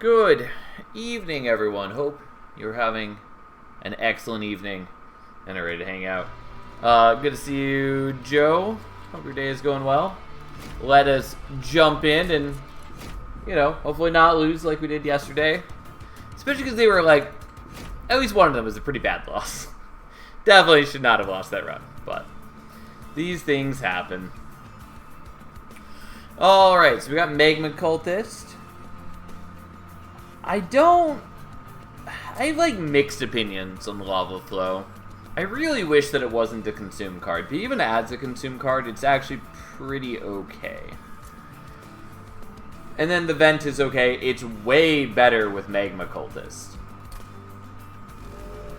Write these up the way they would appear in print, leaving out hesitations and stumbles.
Good evening, everyone. Hope you're having an excellent evening and are ready to hang out. Good to see you, Joe. Hope your day is going well. Let us jump in and, hopefully not lose like we did yesterday. Especially because they were like, at least one of them was a pretty bad loss. Definitely should not have lost that run, but these things happen. Alright, so we got Magma Cultist. I have like mixed opinions on the Lava Flow. I really wish that it wasn't a consume card, but even as a consume card, it's actually pretty okay. And then the Vent is okay. It's way better with Magma Cultist.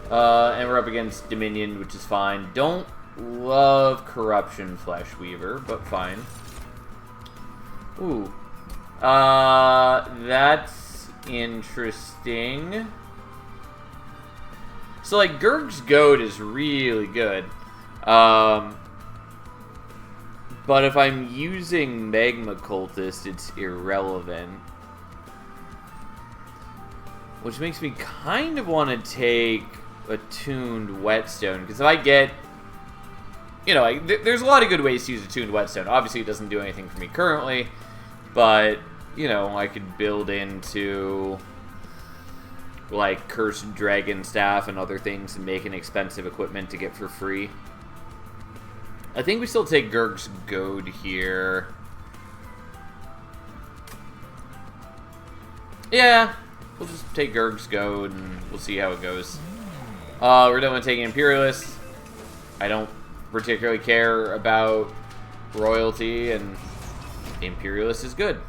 And we're up against Dominion, which is fine. Don't love Corruption Flesh Weaver, but fine. Ooh. That's interesting. So, like, Gurg's Goad is really good. But if I'm using Magma Cultist, it's irrelevant. Which makes me kind of want to take Attuned Whetstone. Because if I get... there's a lot of good ways to use Attuned Whetstone. Obviously, it doesn't do anything for me currently. But... I could build into, like, Cursed Dragon Staff and other things and make an expensive equipment to get for free. I think we still take Gurg's Goad here. Yeah, we'll just take Gurg's Goad and we'll see how it goes. We're done with taking Imperialist. I don't particularly care about royalty, and Imperialist is good.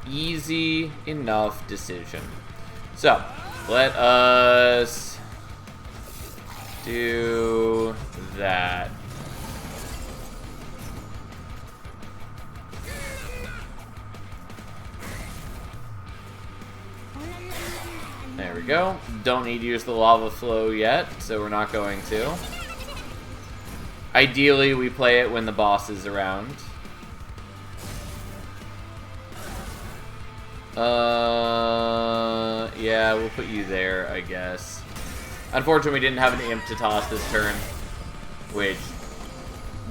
Easy enough decision. So, let us do that. There we go. Don't need to use the Lava Flow yet, so we're not going to. Ideally, we play it when the boss is around. Yeah, we'll put you there, I guess. Unfortunately, we didn't have an imp to toss this turn, which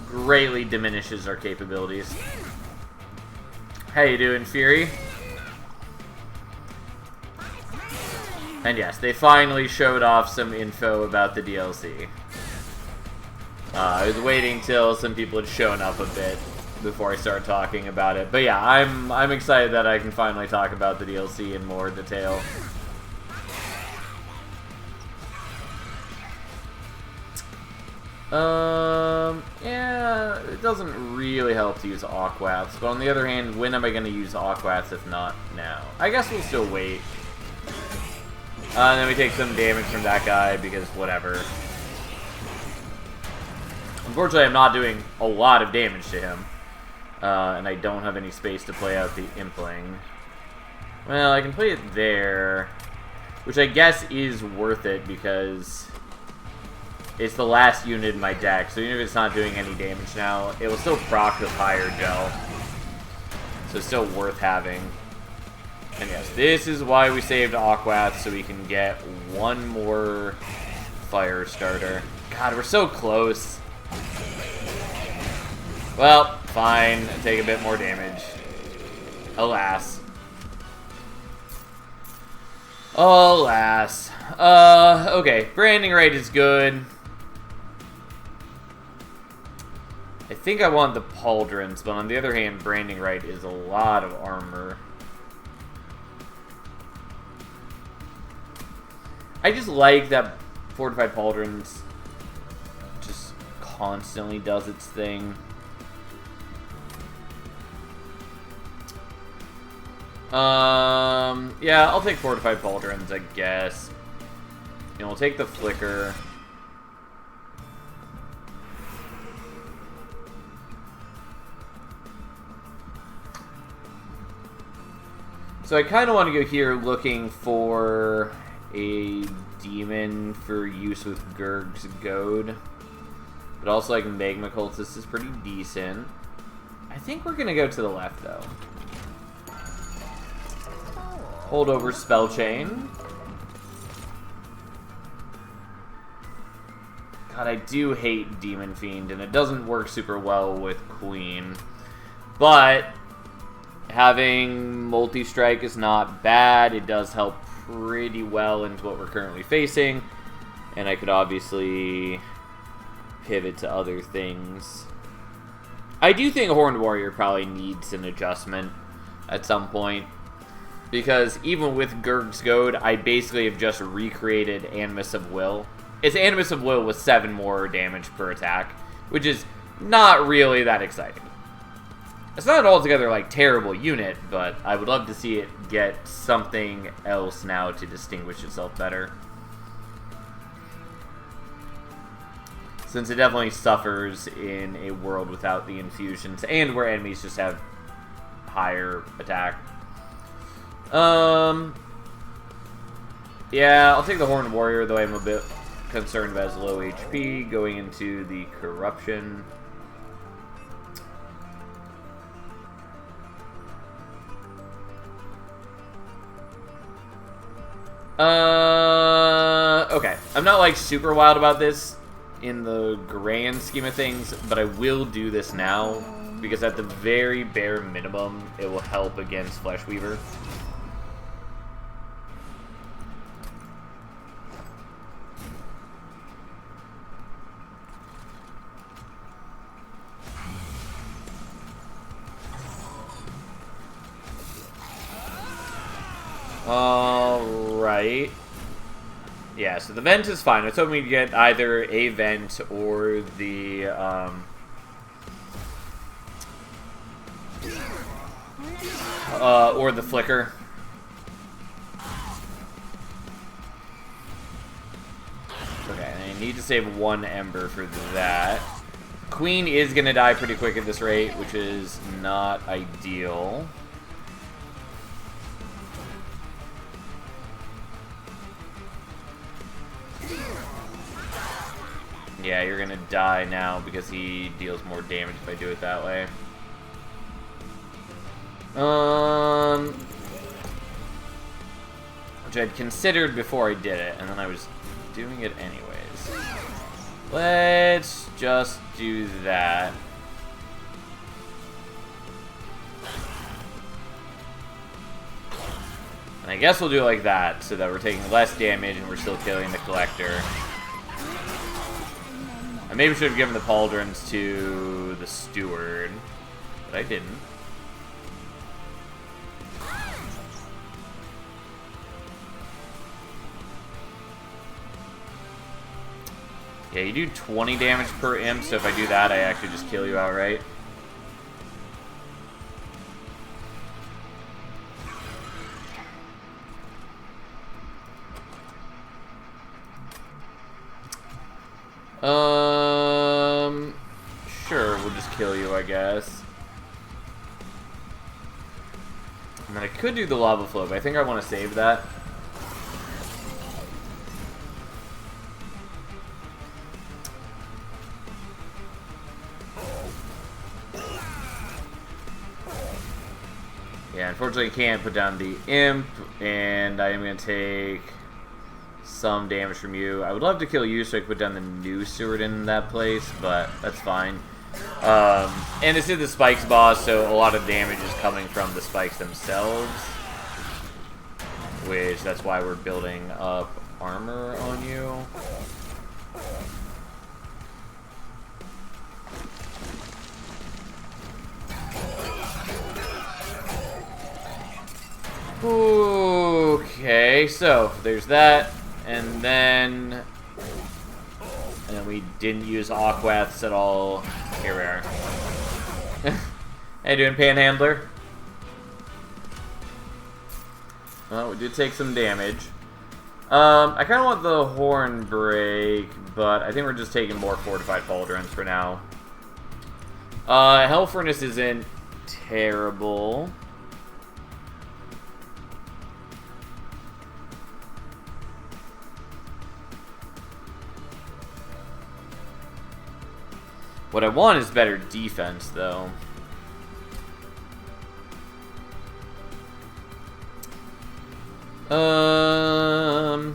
greatly diminishes our capabilities. How you doing, Fury? And yes, they finally showed off some info about the DLC. I was waiting till some people had shown up a bit before I start talking about it. But yeah, I'm excited that I can finally talk about the DLC in more detail. Yeah, it doesn't really help to use Aquaths, but on the other hand, when am I going to use Aquaths if not now? I guess we'll still wait. And then we take some damage from that guy because whatever. Unfortunately, I'm not doing a lot of damage to him. And I don't have any space to play out the Impling. Well, I can play it there, which I guess is worth it because it's the last unit in my deck, so even if it's not doing any damage now, it will still proc with higher gel. So it's still worth having. And yes, this is why we saved Aquath, so we can get one more fire starter. God, we're so close. Well, fine. Take a bit more damage. Alas. Alas. Okay. Branding rate is good. I think I want the Pauldrons, but on the other hand, branding right is a lot of armor. I just like that Fortified Pauldrons just constantly does its thing. Yeah, I'll take Fortified Pauldrons, I guess. And we'll take the Flicker. So I kind of want to go here looking for a demon for use with Gurg's Goad. But also, like, Magma Cultist is pretty decent. I think we're going to go to the left, though. Hold over spell chain. God, I do hate Demon Fiend, and it doesn't work super well with Queen. But having multi-strike is not bad. It does help pretty well into what we're currently facing. And I could obviously pivot to other things. I do think Horned Warrior probably needs an adjustment at some point. Because even with Gurg's Goad, I basically have just recreated Animus of Will. It's Animus of Will with 7 more damage per attack, which is not really that exciting. It's not an altogether, like, terrible unit, but I would love to see it get something else now to distinguish itself better. Since it definitely suffers in a world without the infusions, and where enemies just have higher attack. Yeah, I'll take the Horned Warrior, though I'm a bit concerned about his low HP going into the Corruption. Okay. I'm not, like, super wild about this in the grand scheme of things, but I will do this now, because at the very bare minimum, it will help against Flesh Weaver. Alright. Yeah, so the vent is fine. I was hoping we'd get either a vent or the, flicker. Okay, I need to save 1 ember for that. Queen is gonna die pretty quick at this rate, which is not ideal. Yeah, you're gonna die now because he deals more damage if I do it that way. Which I'd considered before I did it, and then I was doing it anyways. Let's just do that. And I guess we'll do it like that, so that we're taking less damage and we're still killing the Collector. I maybe should have given the Pauldrons to the Steward, but I didn't. Yeah, you do 20 damage per imp, so if I do that, I actually just kill you outright. Sure, we'll just kill you, I guess. And then I could do the Lava Flow, but I think I want to save that. Yeah, unfortunately I can't put down the imp, and I am going to take some damage from you. I would love to kill you so I could put down the new Steward in that place, but that's fine. And this is the Spikes boss, so a lot of damage is coming from the Spikes themselves. Which, that's why we're building up armor on you. Okay, so there's that, and then we didn't use Aquaths at all. Here we are. How you doing, Panhandler? Well, we did take some damage. I kind of want the Horn Break, but I think we're just taking more Fortified Pauldrons for now. Hell Furnace isn't terrible. What I want is better defense, though. I'll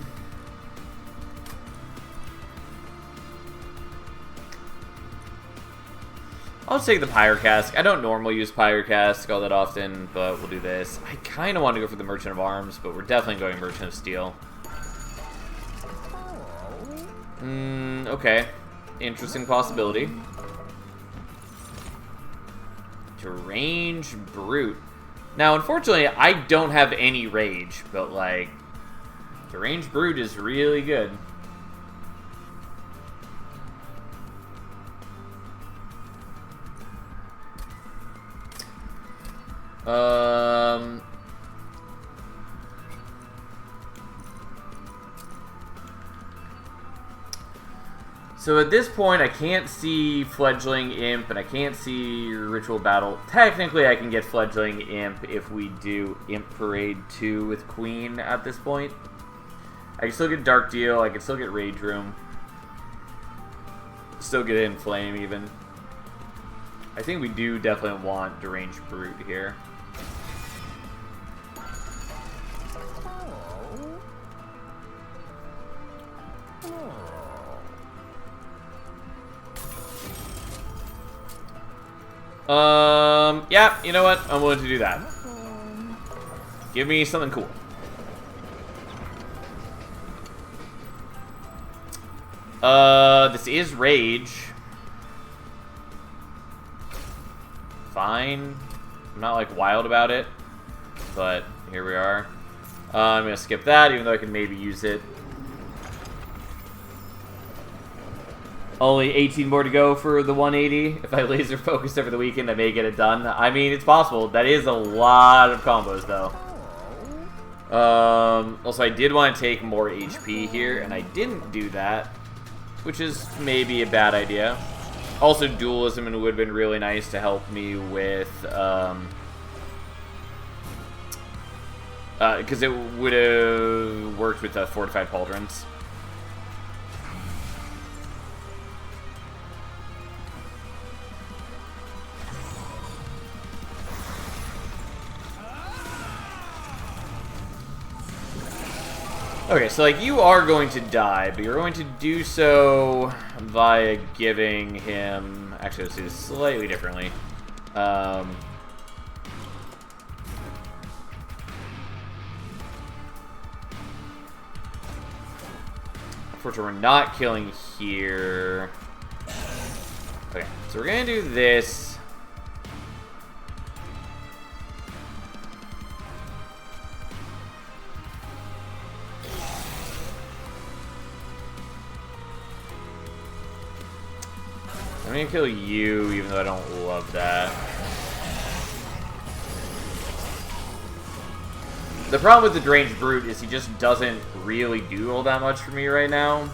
take the Pyrocask. I don't normally use Pyrocask all that often, but we'll do this. I kind of want to go for the Merchant of Arms, but we're definitely going Merchant of Steel. Okay. Interesting possibility. Deranged Brute. Now, unfortunately, I don't have any rage, but, like, Deranged Brute is really good. So at this point, I can't see Fledgling Imp, and I can't see Ritual Battle. Technically, I can get Fledgling Imp if we do Imp Parade 2 with Queen at this point. I can still get Dark Deal, I can still get Rage Room. Still get Inflame, even. I think we do definitely want Deranged Brute here. Yeah, you know what? I'm willing to do that. Give me something cool. This is Rage. Fine. I'm not, like, wild about it, but here we are. I'm gonna skip that, even though I can maybe use it. Only 18 more to go for the 180. If I laser focus over the weekend, I may get it done. I mean, it's possible. That is a lot of combos, though. Also, I did want to take more HP here, and I didn't do that, which is maybe a bad idea. Also, Dualism would have been really nice to help me with, because it would have worked with Fortified Pauldrons. Okay, so, like, you are going to die, but you're going to do so via giving him... Actually, let's do this slightly differently. Unfortunately, we're not killing here. Okay, so we're going to do this. I'm gonna kill you, even though I don't love that. The problem with the Deranged Brute is he just doesn't really do all that much for me right now.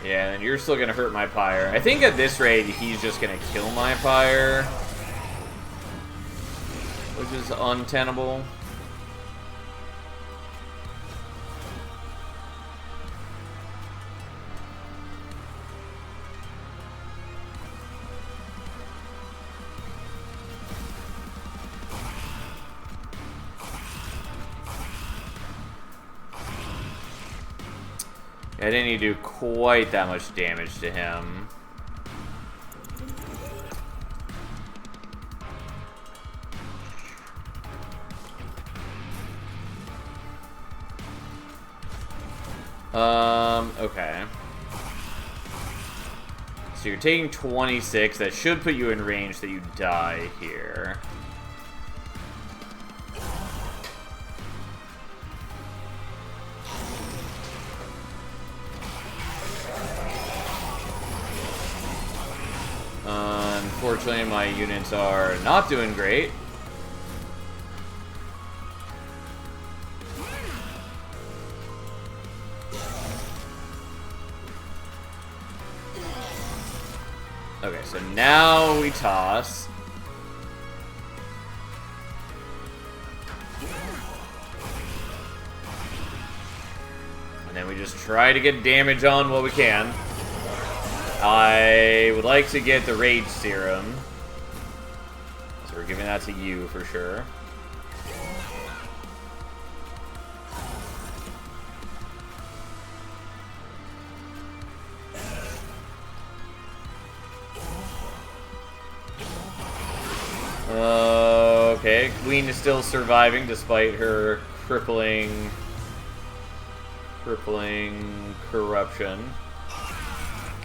Yeah, and you're still gonna hurt my Pyre. I think at this rate, he's just gonna kill my Pyre, which is untenable. I didn't need to do quite that much damage to him. Okay. So you're taking 26. That should put you in range that you die here. Unfortunately, my units are not doing great. Okay, so now we toss. And then we just try to get damage on what we can. I would like to get the Rage Serum. So we're giving that to you for sure. Okay, Queen is still surviving despite her crippling corruption.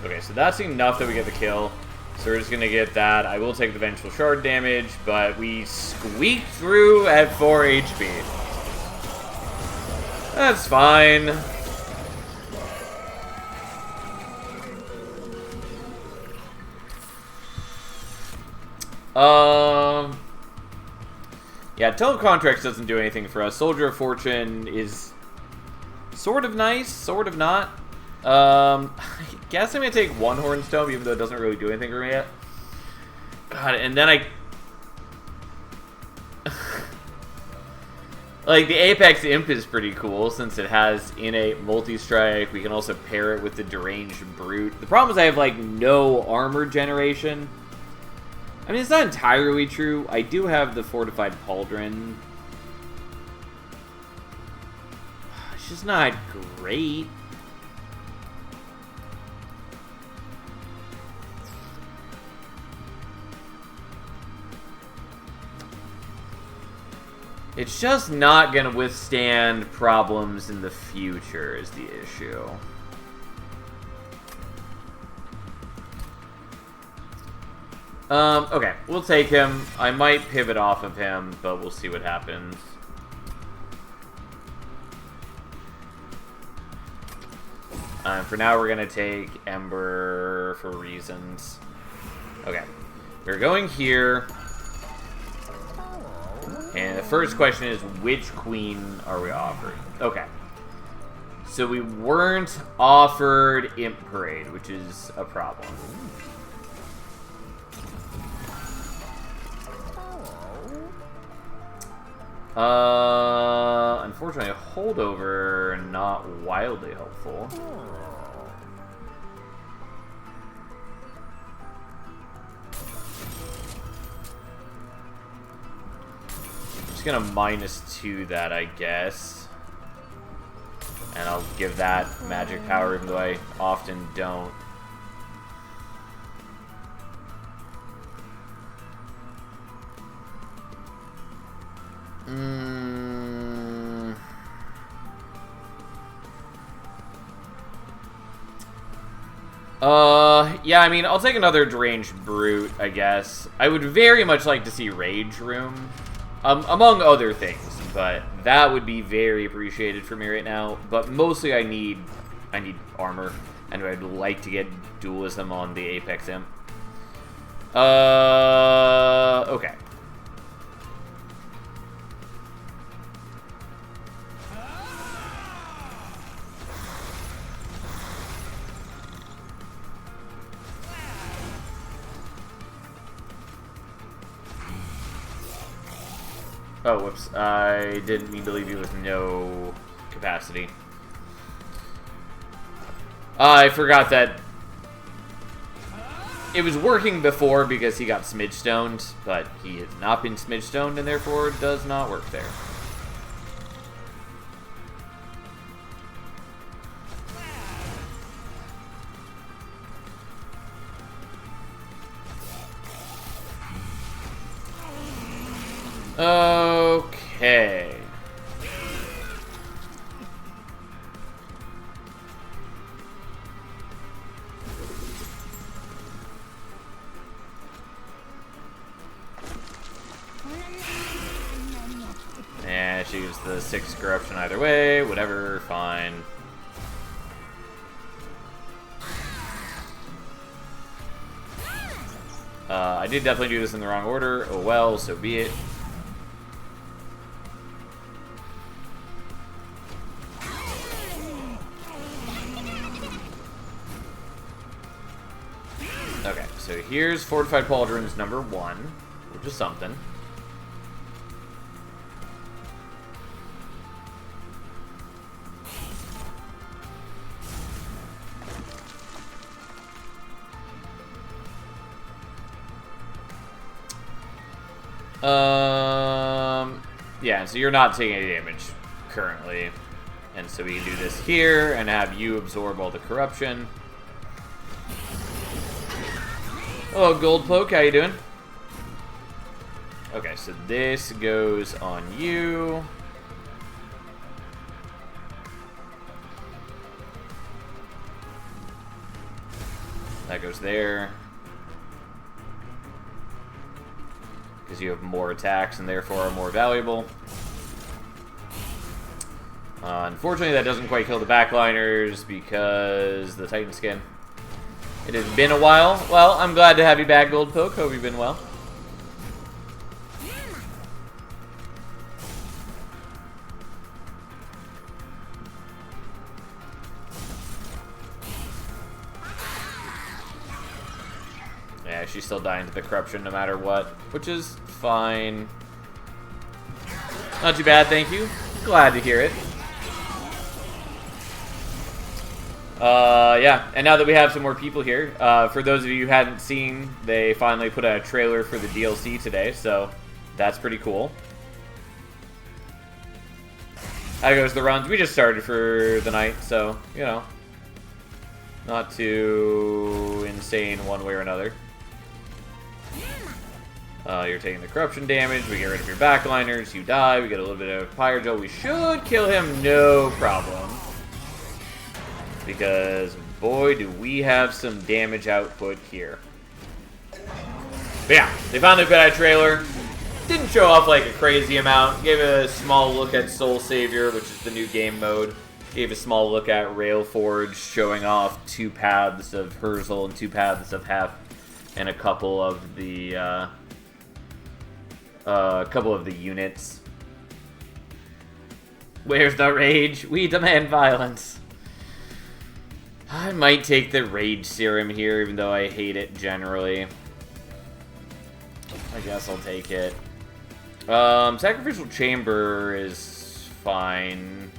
Okay, so that's enough that we get the kill. So we're just gonna get that. I will take the Vengeful Shard damage, but we squeaked through at 4 HP. That's fine. Yeah, Tone Contracts doesn't do anything for us. Soldier of Fortune is sort of nice, sort of not. I guess I'm gonna take one Horned Tome, even though it doesn't really do anything for me yet. God, and then like, the Apex Imp is pretty cool, since it has innate multi-strike. We can also pair it with the Deranged Brute. The problem is I have, like, no armor generation. I mean, it's not entirely true. I do have the Fortified Pauldron. It's just not great. It's just not going to withstand problems in the future is the issue. Okay, we'll take him. I might pivot off of him, but we'll see what happens. For now, we're going to take Ember for reasons. Okay, we're going here. And the first question is, which queen are we offering? Okay. So we weren't offered Imp Parade, which is a problem. Unfortunately, Holdover, not wildly helpful. Just gonna -2 that, I guess. And I'll give that magic power, even though I often don't. Yeah, I mean, I'll take another Deranged Brute, I guess. I would very much like to see Rage Room, among other things, but that would be very appreciated for me right now. But mostly I need armor, and I'd like to get Dualism on the Apex Imp. Okay. Oh, whoops. I didn't mean to leave you with no capacity. I forgot that it was working before because he got smidge-stoned, but he has not been smidge-stoned and therefore does not work there. Okay. And she used the 6 corruption either way, whatever, fine. I did definitely do this in the wrong order. Oh well, so be it. Okay, so so here's Fortified Pauldrons #1, which is something. Yeah, so you're not taking any damage currently. And so we can do this here and have you absorb all the corruption. Hello, Goldpoke, how you doing? Okay, so this goes on you. That goes there. Because you have more attacks and therefore are more valuable. Unfortunately, that doesn't quite kill the backliners because the Titan skin. It has been a while. Well, I'm glad to have you back, Goldpoke. Hope you've been well. Yeah, she's still dying to the corruption no matter what, which is fine. Not too bad, thank you. Glad to hear it. Yeah, and now that we have some more people here, for those of you who hadn't seen, they finally put out a trailer for the DLC today, so that's pretty cool. How goes the runs? We just started for the night, so, you know, not too insane one way or another. You're taking the corruption damage, we get rid of your backliners, you die, we get a little bit of Pyrojo. We should kill him, no problem. Because, boy, do we have some damage output here. But yeah, they finally put out a trailer. Didn't show off like a crazy amount. Gave a small look at Soul Savior, which is the new game mode. Gave a small look at Railforge, showing off 2 paths of Herzl and 2 paths of Hef, and a couple of the units. Where's the rage? We demand violence. I might take the Rage Serum here, even though I hate it generally. I guess I'll take it. Sacrificial Chamber is fine.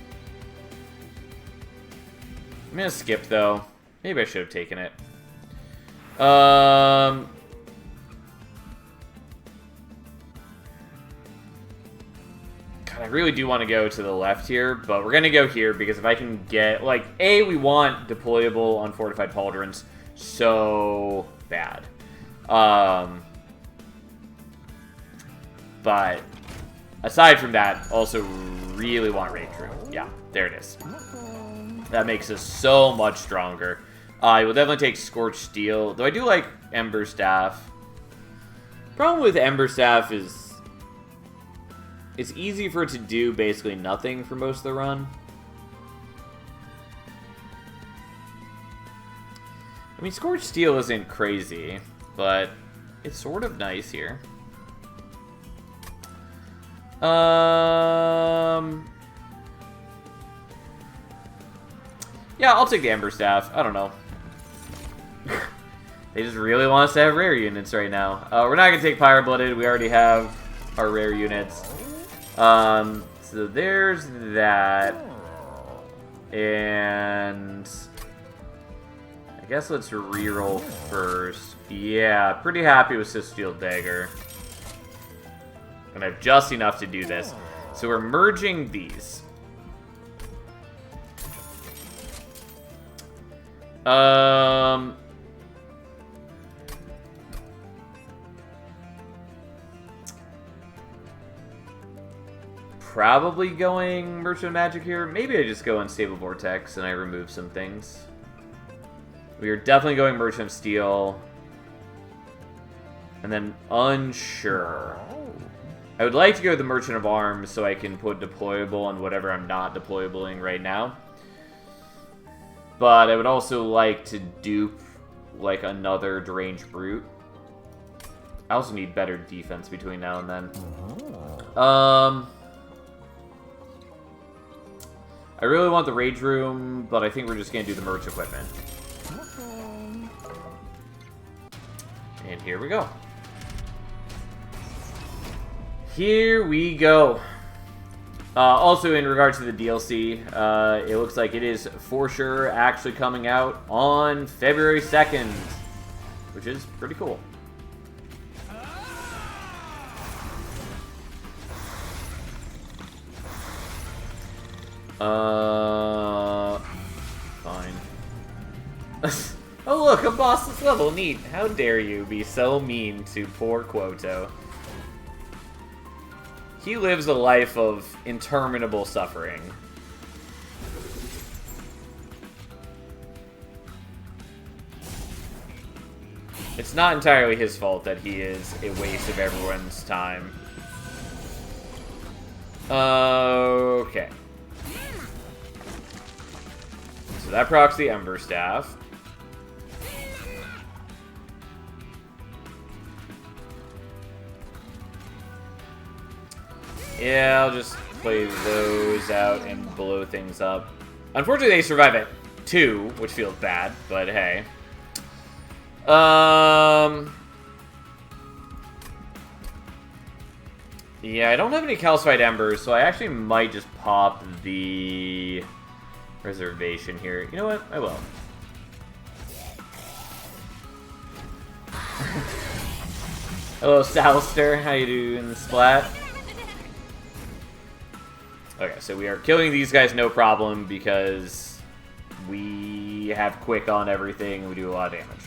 I'm gonna skip, though. Maybe I should have taken it. I really do want to go to the left here, but we're going to go here because if I can get, like, A, we want deployable on Fortified Pauldrons so bad. But aside from that, also really want Rage Room. Yeah, there it is. That makes us so much stronger. I will definitely take Scorched Steel, though I do like Ember Staff. Problem with Ember Staff is it's easy for it to do basically nothing for most of the run. I mean, Scorched Steel isn't crazy, but it's sort of nice here. Yeah, I'll take the Ember Staff. I don't know. They just really want us to have rare units right now. We're not going to take Pyro Blooded. We already have our rare units. So there's that. And I guess let's reroll first. Yeah, pretty happy with Steel Dagger. And I have just enough to do this. So we're merging these. Probably going Merchant of Magic here. Maybe I just go Unstable Vortex and I remove some things. We are definitely going Merchant of Steel. And then Unsure. I would like to go with the Merchant of Arms so I can put deployable on whatever I'm not deployabling right now. But I would also like to dupe like another Deranged Brute. I also need better defense between now and then. I really want the Rage Room, but I think we're just going to do the merch equipment. And here we go. Here we go. Also, in regards to the DLC, it looks like it is for sure actually coming out on February 2nd, which is pretty cool. Fine. Oh look, a boss's level, neat. How dare you be so mean to poor Quoto. He lives a life of interminable suffering. It's not entirely his fault that he is a waste of everyone's time. Okay. So that procs the Ember Staff. Yeah, I'll just play those out and blow things up. Unfortunately, they survive at 2, which feels bad, but hey. Yeah, I don't have any calcified embers, so I actually might just pop the reservation here. You know what? I will. Hello, Salster. How you doing, Splat? Okay, so we are killing these guys no problem because we have quick on everything and we do a lot of damage.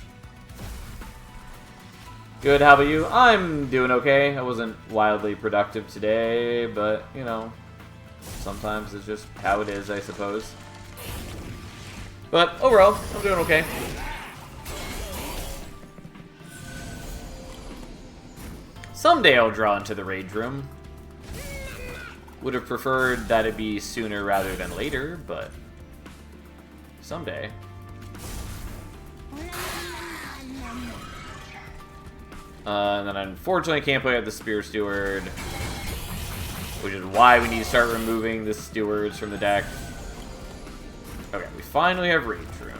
Good, how about you? I'm doing okay. I wasn't wildly productive today, but, you know, sometimes it's just how it is, I suppose. But overall, I'm doing okay. Someday I'll draw into the Rage Room. Would have preferred that it be sooner rather than later, but someday. And then unfortunately I can't play with the Spear Steward, which is why we need to start removing the Stewards from the deck. Okay, we finally have Rage Room.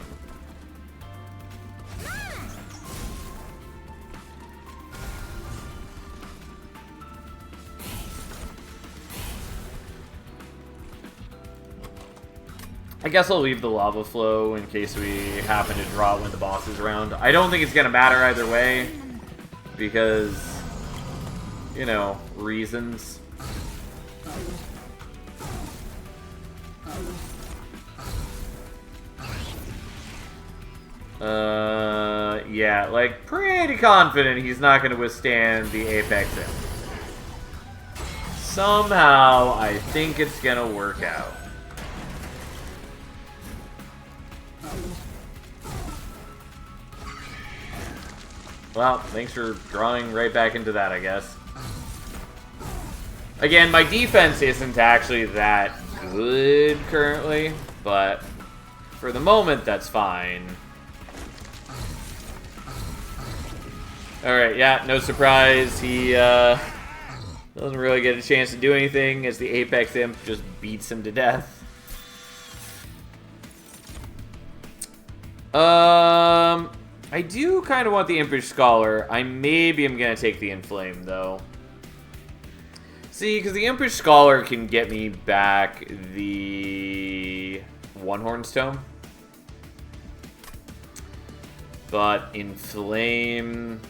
I guess I'll leave the Lava Flow in case we happen to draw it when the boss is around. I don't think it's going to matter either way, because, you know, reasons. Yeah, like, pretty confident he's not going to withstand the Apex Imp. Somehow, I think it's going to work out. Well, thanks for drawing right back into that, I guess. Again, my defense isn't actually that good currently, but for the moment, that's fine. Alright, yeah, no surprise. He doesn't really get a chance to do anything as the Apex Imp just beats him to death. I do kind of want the Impish Scholar. Maybe I'm going to take the Inflame, though. See, because the Impish Scholar can get me back the One-Horn's Tome. But Inflame...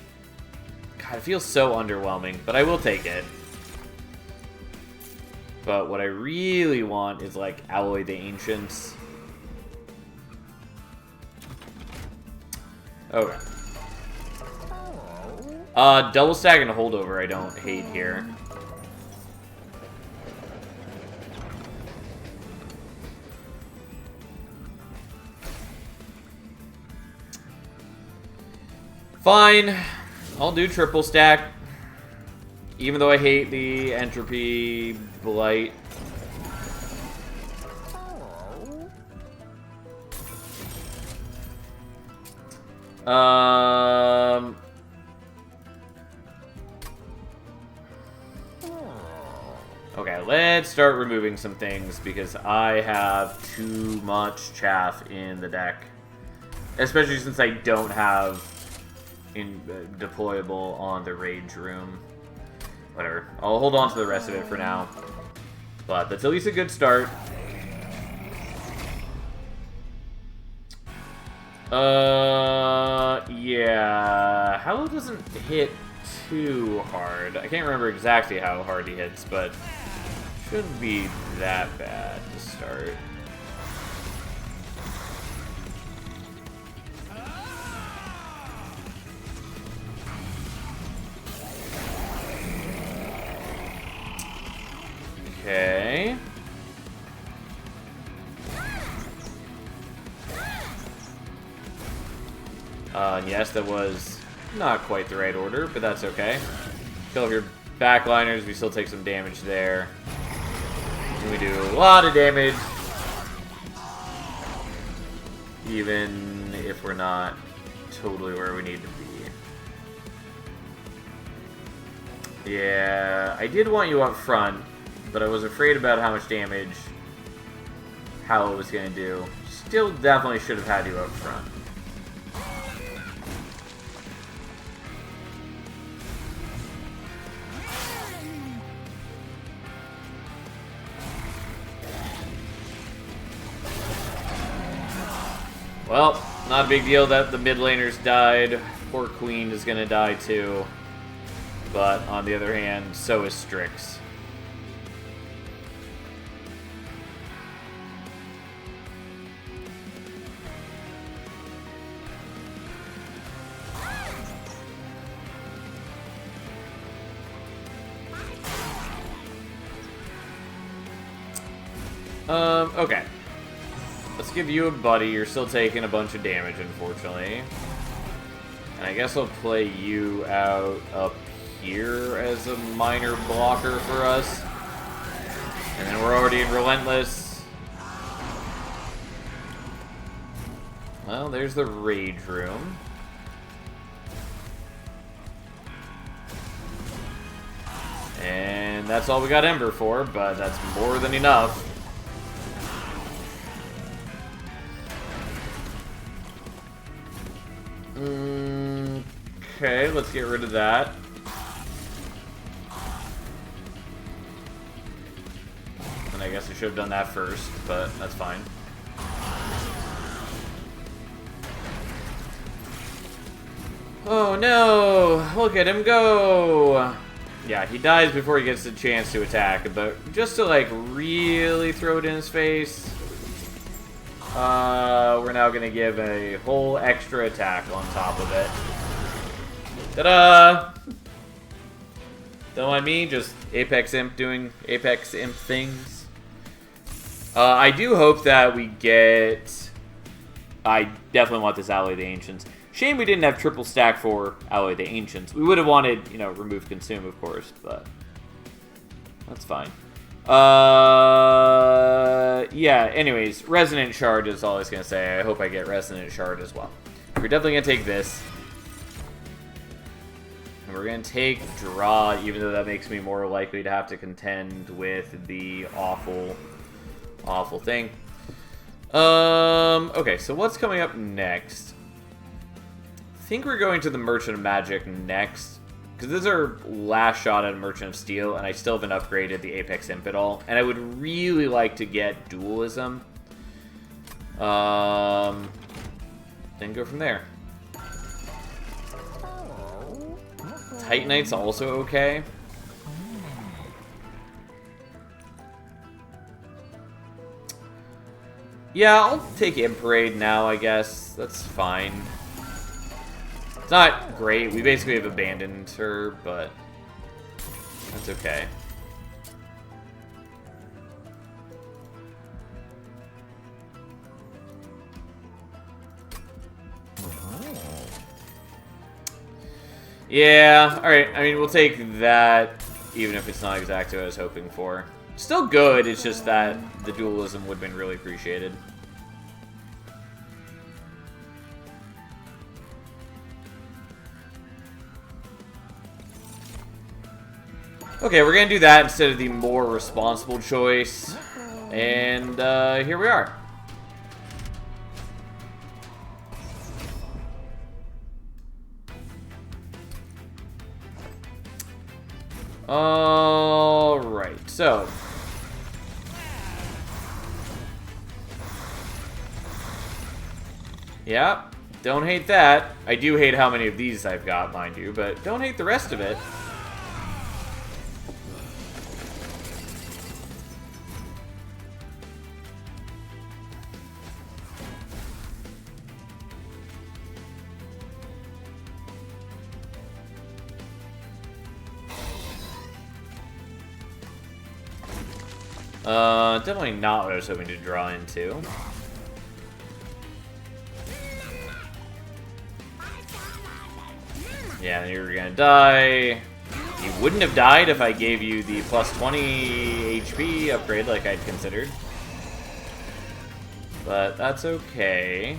God, it feels so underwhelming, but I will take it. But what I really want is, like, Alloy the Ancients. Okay. Double stack and a holdover I don't hate here. Fine. I'll do triple stack. Even though I hate the Entropy Blight. Okay, let's start removing some things because I have too much chaff in the deck. Especially since I don't have deployable on the Rage Room. Whatever. I'll hold on to the rest of it for now. But that's at least a good start. Yeah. Hallow doesn't hit too hard. I can't remember exactly how hard he hits, but shouldn't be that bad to start. Okay. And yes, that was not quite the right order, but that's okay. Kill off your backliners, we still take some damage there. And we do a lot of damage. Even if we're not totally where we need to be. Yeah, I did want you up front, but I was afraid about how much damage Hallow was going to do. Still definitely should have had you up front. Well, not a big deal that the mid laners died. Poor Queen is going to die too. But on the other hand, so is Strix. Okay. Let's give you a buddy. You're still taking a bunch of damage, unfortunately. And I guess I'll play you out up here as a minor blocker for us. And then we're already in Relentless. Well, there's the Rage Room. And that's all we got Ember for, but that's more than enough. Okay, let's get rid of that. And I guess I should have done that first, but that's fine. Oh no! Look at him go! Yeah, he dies before he gets the chance to attack, but just to like really throw it in his face, we're now gonna give a whole extra attack on top of it. Ta-da! Don't mind me, just Apex Imp doing Apex Imp things. I do hope that we get... I definitely want this Alloy of the Ancients. Shame we didn't have triple stack for Alloy of the Ancients. We would have wanted, you know, remove consume, of course, but that's fine. Yeah, anyways, Resonant Shard is all I was going to say. I hope I get Resonant Shard as well. We're definitely going to take this. And we're going to take Draw, even though that makes me more likely to have to contend with the awful thing. Okay, so what's coming up next? I think we're going to the Merchant of Magic next. Because this is our last shot at Merchant of Steel, and I still haven't upgraded the Apex Imp at all. And I would really like to get Dualism. Then go from there. Titanite's also okay. Yeah, I'll take Imparade now, I guess. That's fine. It's not great. We basically have abandoned her, but that's okay. Yeah, alright. I mean, we'll take that, even if it's not exactly what I was hoping for. Still good, it's just that the dualism would have been really appreciated. Okay, we're gonna do that instead of the more responsible choice. And here we are. Alright, so. Yeah, don't hate that. I do hate how many of these I've got, mind you, but don't hate the rest of it. Definitely not what I was hoping to draw into. Yeah, you're gonna die. You wouldn't have died if I gave you the plus 20 HP upgrade like I'd considered. But that's okay.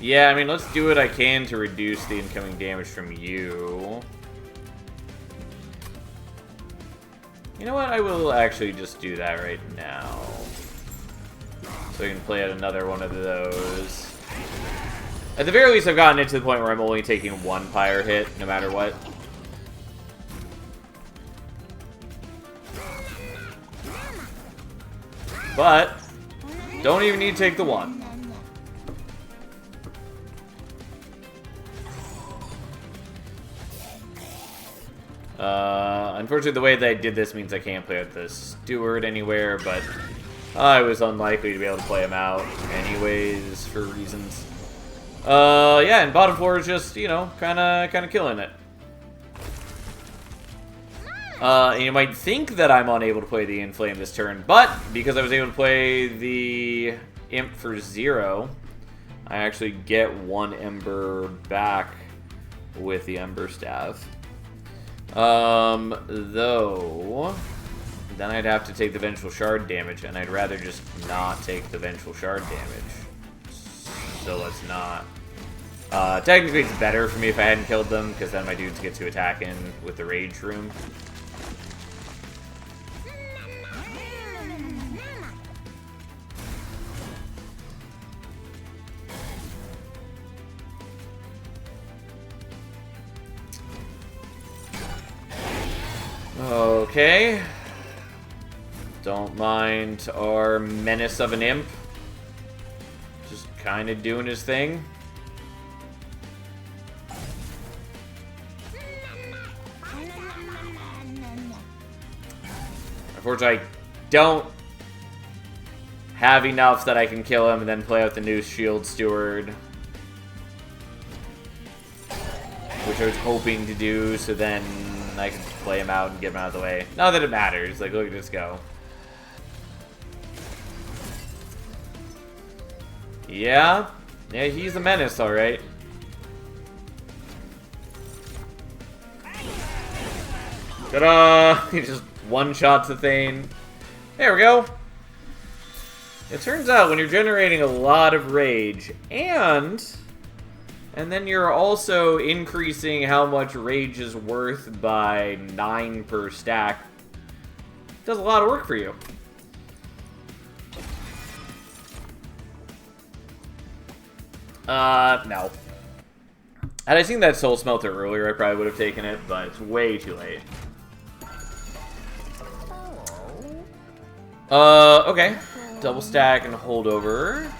Yeah, I mean, let's do what I can to reduce the incoming damage from you. You know what? I will actually just do that right now. So I can play out another one of those. At the very least, I've gotten it to the point where I'm only taking one pyre hit, no matter what. But, don't even need to take the one. Unfortunately, the way that I did this means I can't play with the Steward anywhere, but I was unlikely to be able to play him out anyways, for reasons. Yeah, and bottom floor is just, you know, kind of killing it. And you might think that I'm unable to play the Inflame this turn, but because I was able to play the Imp for 0, I actually get 1 Ember back with the Ember Staff. Though, then I'd have to take the Vengeful Shard damage, and I'd rather just not take the Vengeful Shard damage. So let's not. Technically it's better for me if I hadn't killed them, because then my dudes get to attack in with the Rage Room. Okay. Don't mind our menace of an imp. Just kind of doing his thing. Unfortunately, I don't have enough that I can kill him and then play out the new Shield Steward. Which I was hoping to do, so then I can play him out and get him out of the way. Not that it matters. Like, look at this go. Yeah? Yeah, he's a menace, alright. Ta-da! He just one-shots the thing. There we go. It turns out when you're generating a lot of rage, and then you're also increasing how much rage is worth by 9 per stack, it does a lot of work for you. No. Had I seen that Soul Smelter earlier, I probably would have taken it, but it's way too late. Okay. Double stack and hold over.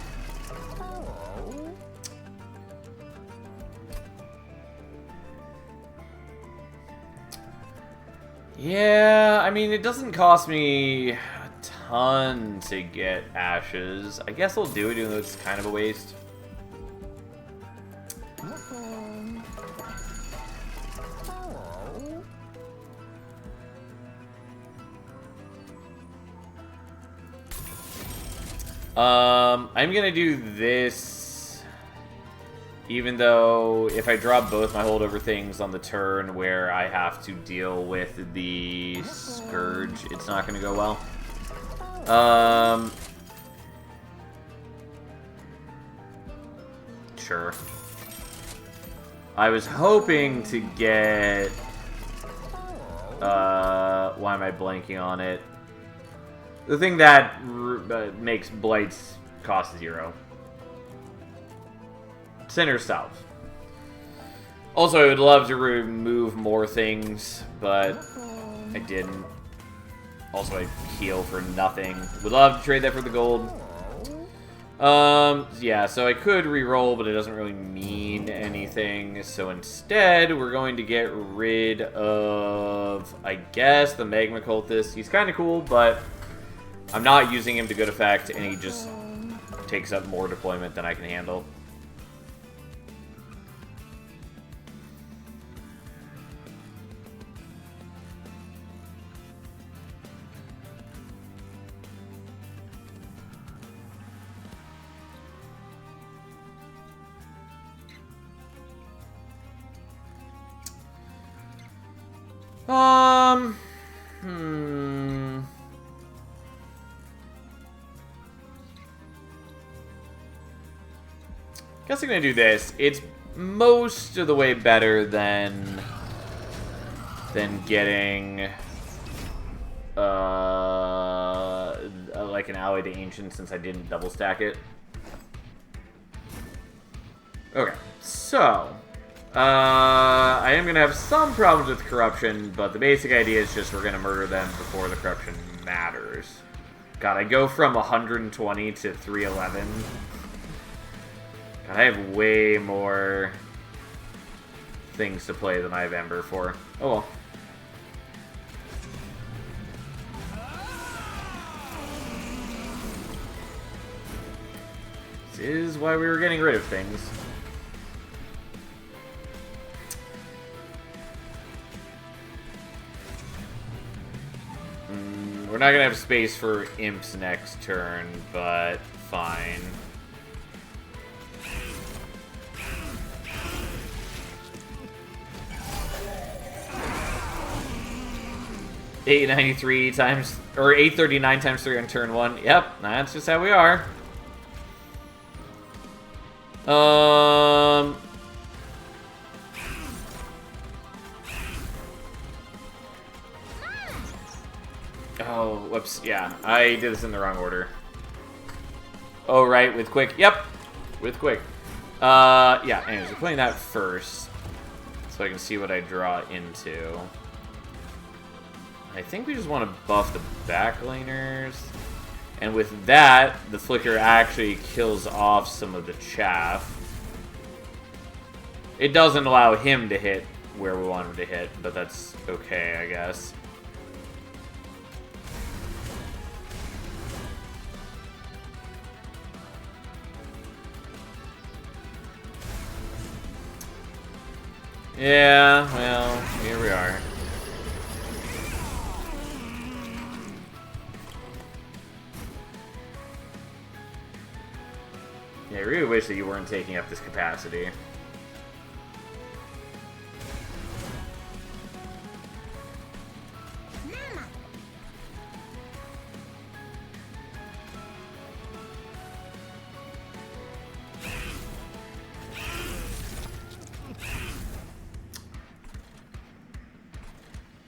Yeah, I mean, it doesn't cost me a ton to get ashes. I guess I'll do it, even though it's kind of a waste. I'm gonna do this, even though if I drop both my holdover things on the turn where I have to deal with the Scourge, it's not gonna go well. Sure. I was hoping to get... why am I blanking on it? The thing that makes blights cost 0. Center South. Also, I would love to remove more things, but I didn't. Also, I heal for nothing. Would love to trade that for the gold. Yeah, so I could re-roll, but it doesn't really mean anything. So instead, we're going to get rid of, I guess, the Magma Cultist. He's kind of cool, but I'm not using him to good effect, and he just takes up more deployment than I can handle. Guess I'm gonna do this. It's most of the way better than getting like an ally to Ancient, since I didn't double stack it. Okay, so I am gonna have some problems with corruption, but the basic idea is just we're gonna murder them before the corruption matters. God, I go from 120 to 311. God, I have way more things to play than I have Ember for. Oh well. This is why we were getting rid of things. We're not gonna have space for imps next turn, but fine. $893 times, or $839 times 3 on turn 1. Yep, that's just how we are. Oh, whoops. Yeah, I did this in the wrong order. Oh, right, with quick. Yep, with quick. Yeah, anyways, we're playing that first, so I can see what I draw into. I think we just want to buff the backlaners. And with that, the Flicker actually kills off some of the chaff. It doesn't allow him to hit where we want him to hit, but that's okay, I guess. Yeah, well, here we are. Yeah, I really wish that you weren't taking up this capacity.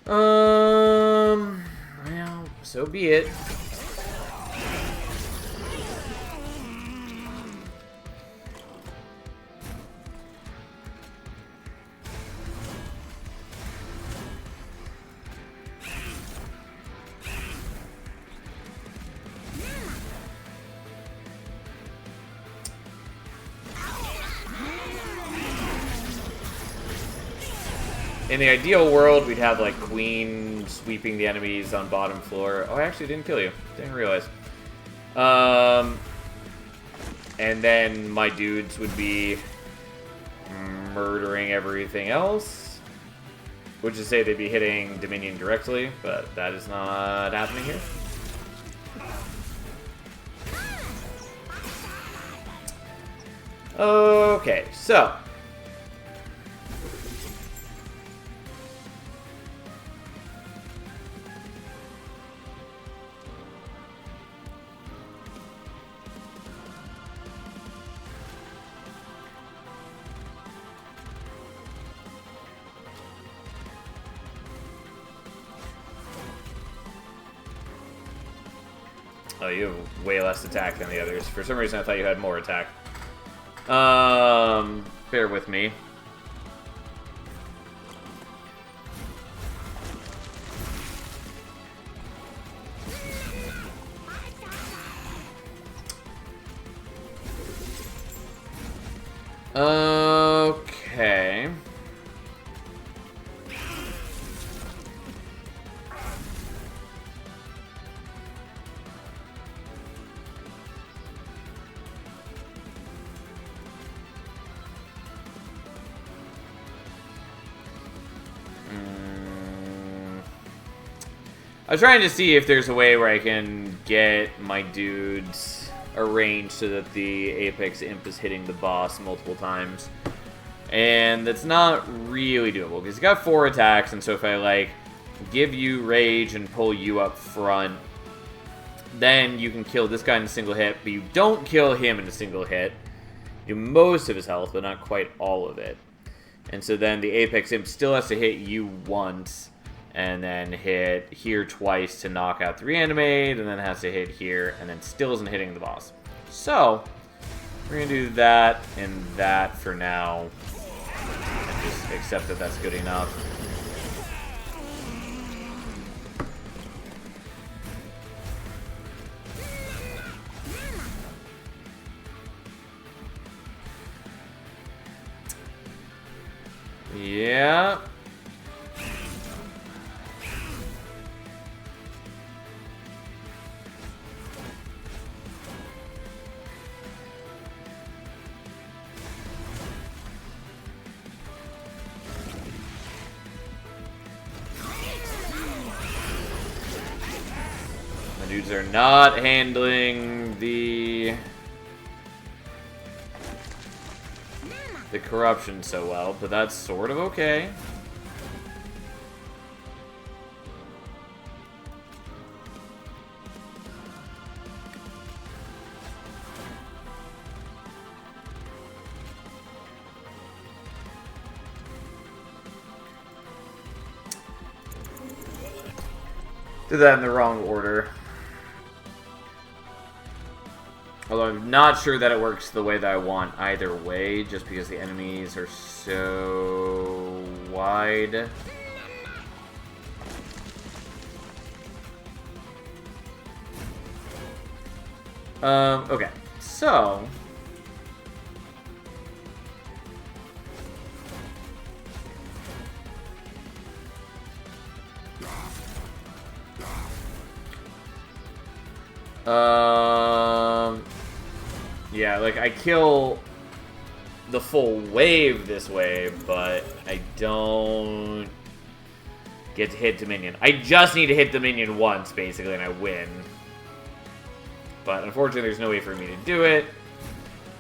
Well, so be it. In the ideal world, we'd have, like, Queen sweeping the enemies on bottom floor. Oh, I actually didn't kill you. Didn't realize. And then my dudes would be murdering everything else. Which is to say they'd be hitting Dominion directly, but that is not happening here. Okay, so... Oh, you have way less attack than the others. For some reason, I thought you had more attack. Bear with me. Okay. I was trying to see if there's a way where I can get my dudes arranged so that the Apex Imp is hitting the boss multiple times. And that's not really doable, because he's got 4 attacks, and so if I, like, give you Rage and pull you up front, then you can kill this guy in a single hit, but you don't kill him in a single hit. You do most of his health, but not quite all of it. And so then the Apex Imp still has to hit you once, and then hit here twice to knock out the reanimate, and then has to hit here, and then still isn't hitting the boss. So, we're going to do that and that for now, and just accept that that's good enough. Yeah. My dudes are not handling the corruption so well, but that's sort of okay. Did that in the wrong order. Although I'm not sure that it works the way that I want either way, just because the enemies are so wide. Okay, so... yeah, like, I kill the full wave this way, but I don't get to hit Dominion. I just need to hit Dominion once, basically, and I win. But unfortunately, there's no way for me to do it.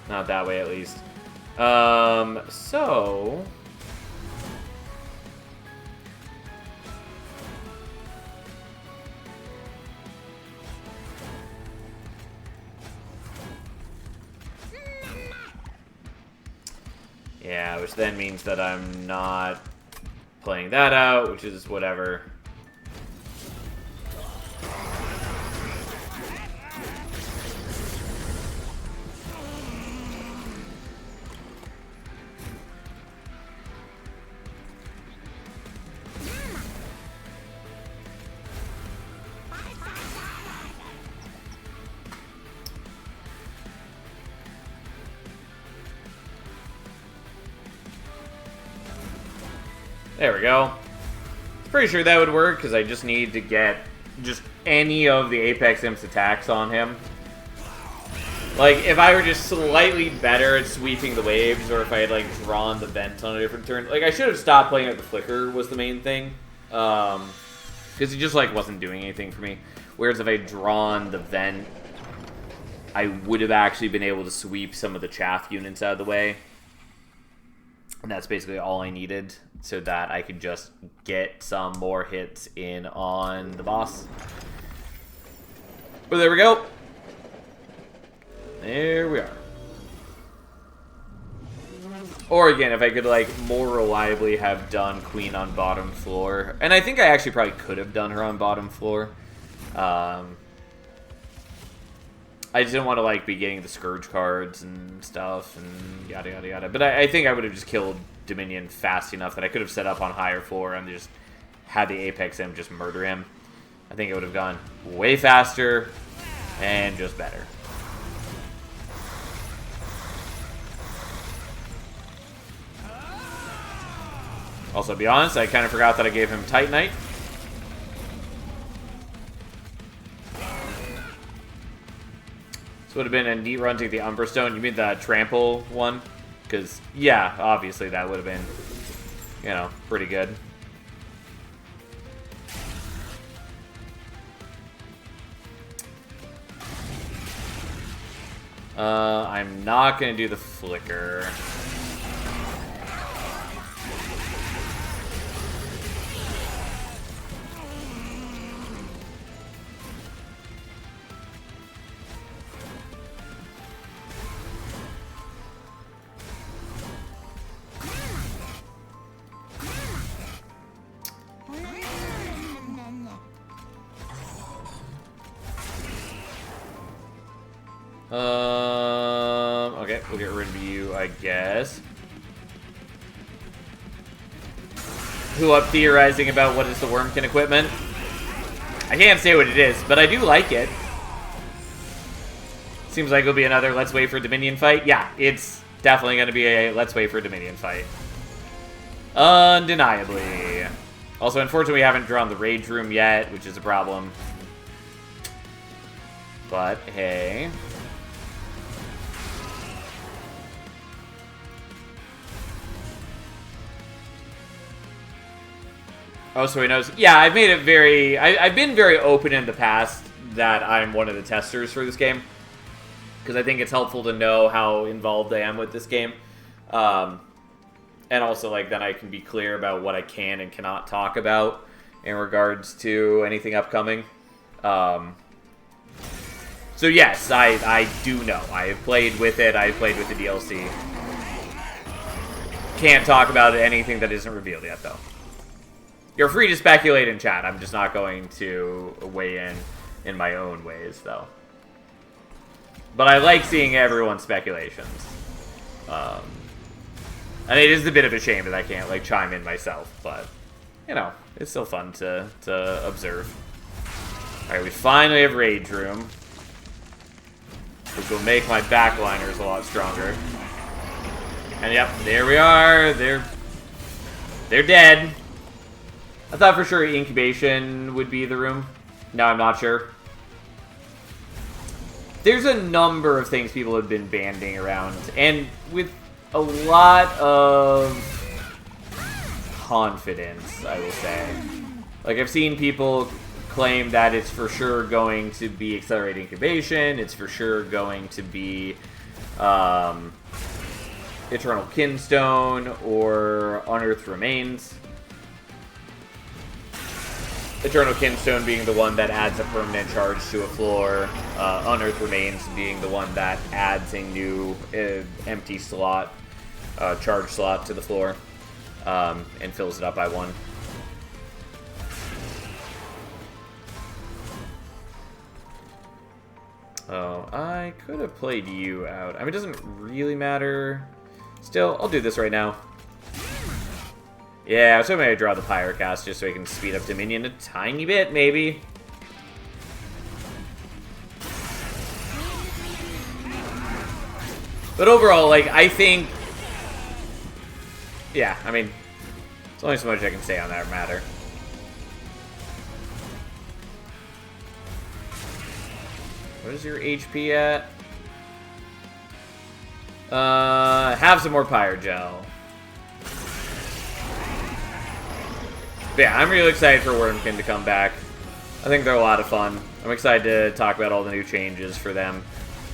Not that way, at least. So... yeah, which then means that I'm not playing that out, which is whatever. There we go. Pretty sure that would work, because I just need to get just any of the Apex Imp's attacks on him. Like, if I were just slightly better at sweeping the waves, or if I had, like, drawn the vent on a different turn. Like, I should have stopped playing at the Flicker was the main thing. Because it just, like, wasn't doing anything for me. Whereas if I had drawn the vent, I would have actually been able to sweep some of the chaff units out of the way. And that's basically all I needed, so that I could just get some more hits in on the boss. But there we go. There we are. Or again, if I could, like, more reliably have done Queen on bottom floor. And I think I actually probably could have done her on bottom floor. I just didn't want to, like, be getting the Scourge cards and stuff, and yada, yada, yada. But I think I would have just killed Dominion fast enough that I could have set up on higher floor and just had the Apex Imp just murder him. I think it would have gone way faster and just better. Also, to be honest, I kind of forgot that I gave him Titanite. This would have been a neat run to the Umbra Stone. You mean the Trample one? Because, yeah, obviously that would have been, you know, pretty good. I'm not going to do the Flicker. Okay, we'll get rid of you, I guess. Who up theorizing about what is the Wormkin equipment? I can't say what it is, but I do like it. Seems like it'll be another Let's Wait for Dominion fight. Yeah, it's definitely going to be a Let's Wait for Dominion fight. Undeniably. Also, unfortunately, we haven't drawn the Rage Room yet, which is a problem. But, hey. Oh, so he knows. Yeah, I've made it very... I've been very open in the past that I'm one of the testers for this game. Because I think it's helpful to know how involved I am with this game. And also, like, then I can be clear about what I can and cannot talk about in regards to anything upcoming. So yes, I do know. I have played with it. I have played with the DLC. Can't talk about anything that isn't revealed yet, though. You're free to speculate in chat. I'm just not going to weigh in my own ways, though. But I like seeing everyone's speculations. And it is a bit of a shame that I can't, like, chime in myself. But, you know, it's still fun to observe. Alright, we finally have Rage Room. Which will make my backliners a lot stronger. And yep, there we are. They're dead. I thought for sure Incubation would be the room. No, I'm not sure. There's a number of things people have been banding around, and with a lot of confidence, I will say. Like, I've seen people claim that it's for sure going to be Accelerated Incubation, it's for sure going to be Eternal Kinstone or Unearthed Remains. Eternal Kinstone being the one that adds a permanent charge to a floor, Unearthed Remains being the one that adds a new empty slot, charge slot to the floor, and fills it up by one. Oh, I could have played you out. I mean, it doesn't really matter. Still, I'll do this right now. Yeah, I was hoping I'd draw the Pyrocast just so I can speed up Dominion a tiny bit, maybe. But overall, like, I think... Yeah, I mean, there's only so much I can say on that matter. What is your HP at? Have some more Pyrogel. But yeah, I'm really excited for Wormkin to come back. I think they're a lot of fun. I'm excited to talk about all the new changes for them.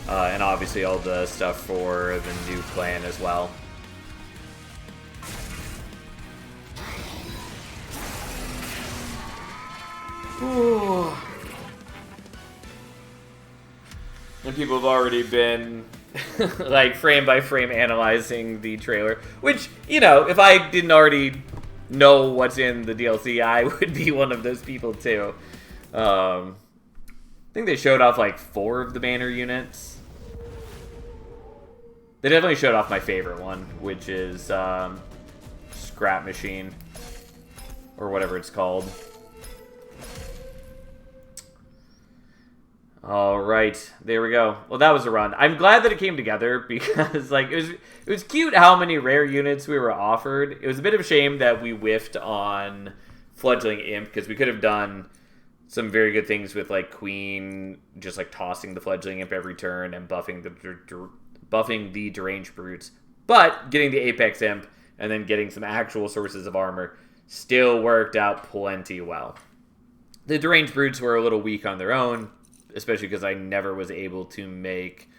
And obviously all the stuff for the new clan as well. Ooh. And people have already been, like, frame by frame analyzing the trailer. Which, you know, if I didn't already know what's in the DLC, I would be one of those people too. There think they showed off like 4 of the banner units. They definitely showed off my favorite one, which is Scrap Machine, or whatever it's called. All right, there we go. Well, that was a run. I'm glad that it came together because, like, it was cute how many rare units we were offered. It was a bit of a shame that we whiffed on Fledgling Imp because we could have done some very good things with, like, Queen, just like tossing the Fledgling Imp every turn and buffing the Deranged Brutes. But getting the Apex Imp and then getting some actual sources of armor still worked out plenty well. The Deranged Brutes were a little weak on their own, especially because I never was able to make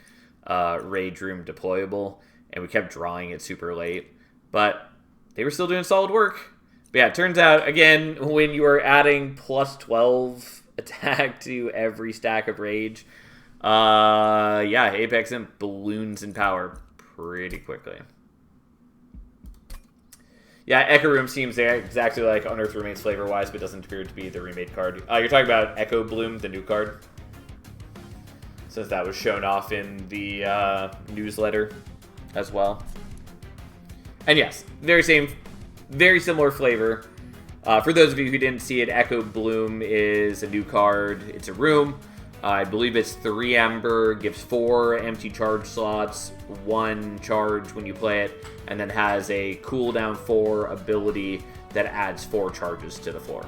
Rage Room deployable, and we kept drawing it super late. But they were still doing solid work. But yeah, it turns out, again, when you are adding plus 12 attack to every stack of Rage, yeah, Apex Imp balloons in power pretty quickly. Yeah, Echo Room seems exactly like Unearthed Remains flavor-wise, but doesn't appear to be the remade card. You're talking about Echo Bloom, the new card? Since that was shown off in the newsletter as well. And yes, very similar flavor. For those of you who didn't see it, Echo Bloom is a new card. It's a room. I believe it's 3 Ember, gives 4 empty charge slots, 1 charge when you play it, and then has a cooldown 4 ability that adds 4 charges to the floor.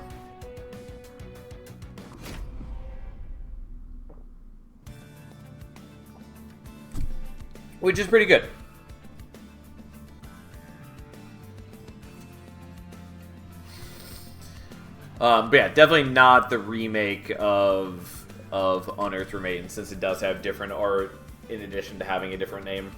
Which is pretty good. But yeah, definitely not the remake of Unearthed Remains, since it does have different art in addition to having a different name.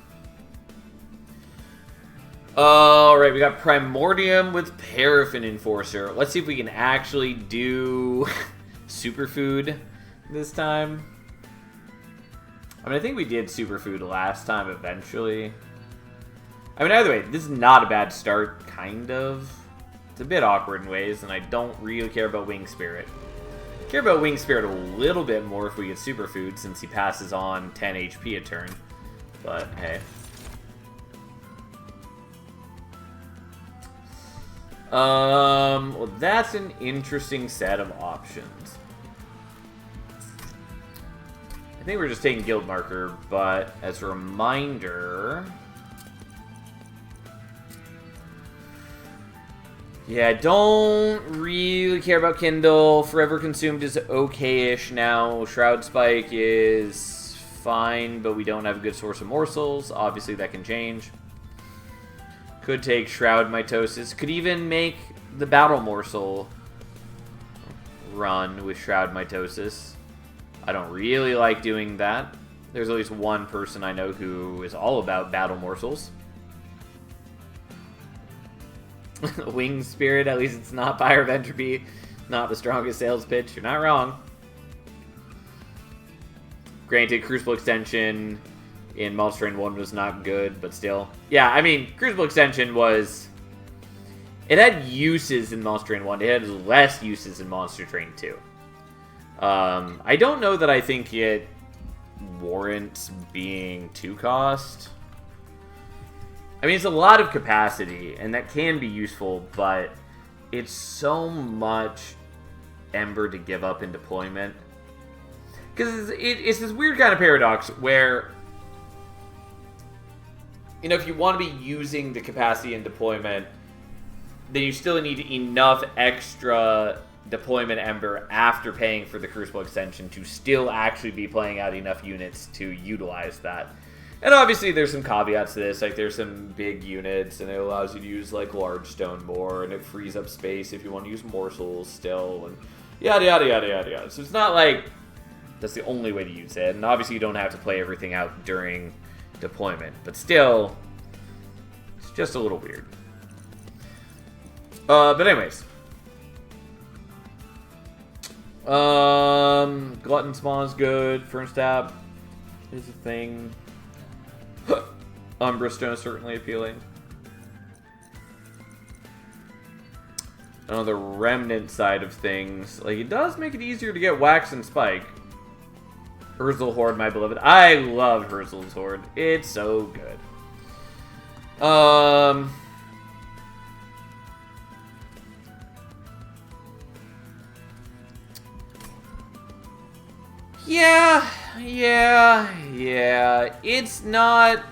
Alright, we got Primordium with Paraffin Enforcer. Let's see if we can actually do Superfood this time. I mean, I think we did Superfood last time eventually. I mean, either way, this is not a bad start, kind of. It's a bit awkward in ways, and I don't really care about Wing Spirit. I care about Wing Spirit a little bit more if we get Superfood, since he passes on 10 HP a turn. But, hey. Well, that's an interesting set of options. I think we're just taking Guild Marker, but as a reminder... Yeah, I don't really care about Kindle. Forever Consumed is okay-ish now. Shroud Spike is fine, but we don't have a good source of morsels. Obviously, that can change. Could take Shroud Mitosis. Could even make the Battle Morsel run with Shroud Mitosis. I don't really like doing that. There's at least one person I know who is all about Battle Morsels. Wing Spirit, at least it's not Fire of Entropy. Not the strongest sales pitch. You're not wrong. Granted, Crucible Extension in Monster Train 1 was not good, but still. Yeah, I mean, Crucible Extension was... It had uses in Monster Train 1. It had less uses in Monster Train 2. I don't know that I think it warrants being 2-cost. I mean, it's a lot of capacity, and that can be useful, but it's so much Ember to give up in deployment. Because it's this weird kind of paradox where, you know, if you want to be using the capacity in deployment, then you still need enough extra deployment Ember after paying for the Crucible Extension to still actually be playing out enough units to utilize that. And obviously there's some caveats to this, like there's some big units, and it allows you to use like large stone more, and it frees up space if you want to use morsels still, and yada yada yada yada yada. So it's not like that's the only way to use it, and obviously you don't have to play everything out during deployment, but still, it's just a little weird. But anyways. Glutton Spawn's good. Furnace Tap is a thing. Umbra Stone is certainly appealing. On the Remnant side of things, like, it does make it easier to get Wax and Spike. Herzl Horde, my beloved. I love Herzl's Horde. It's so good. Yeah. It's not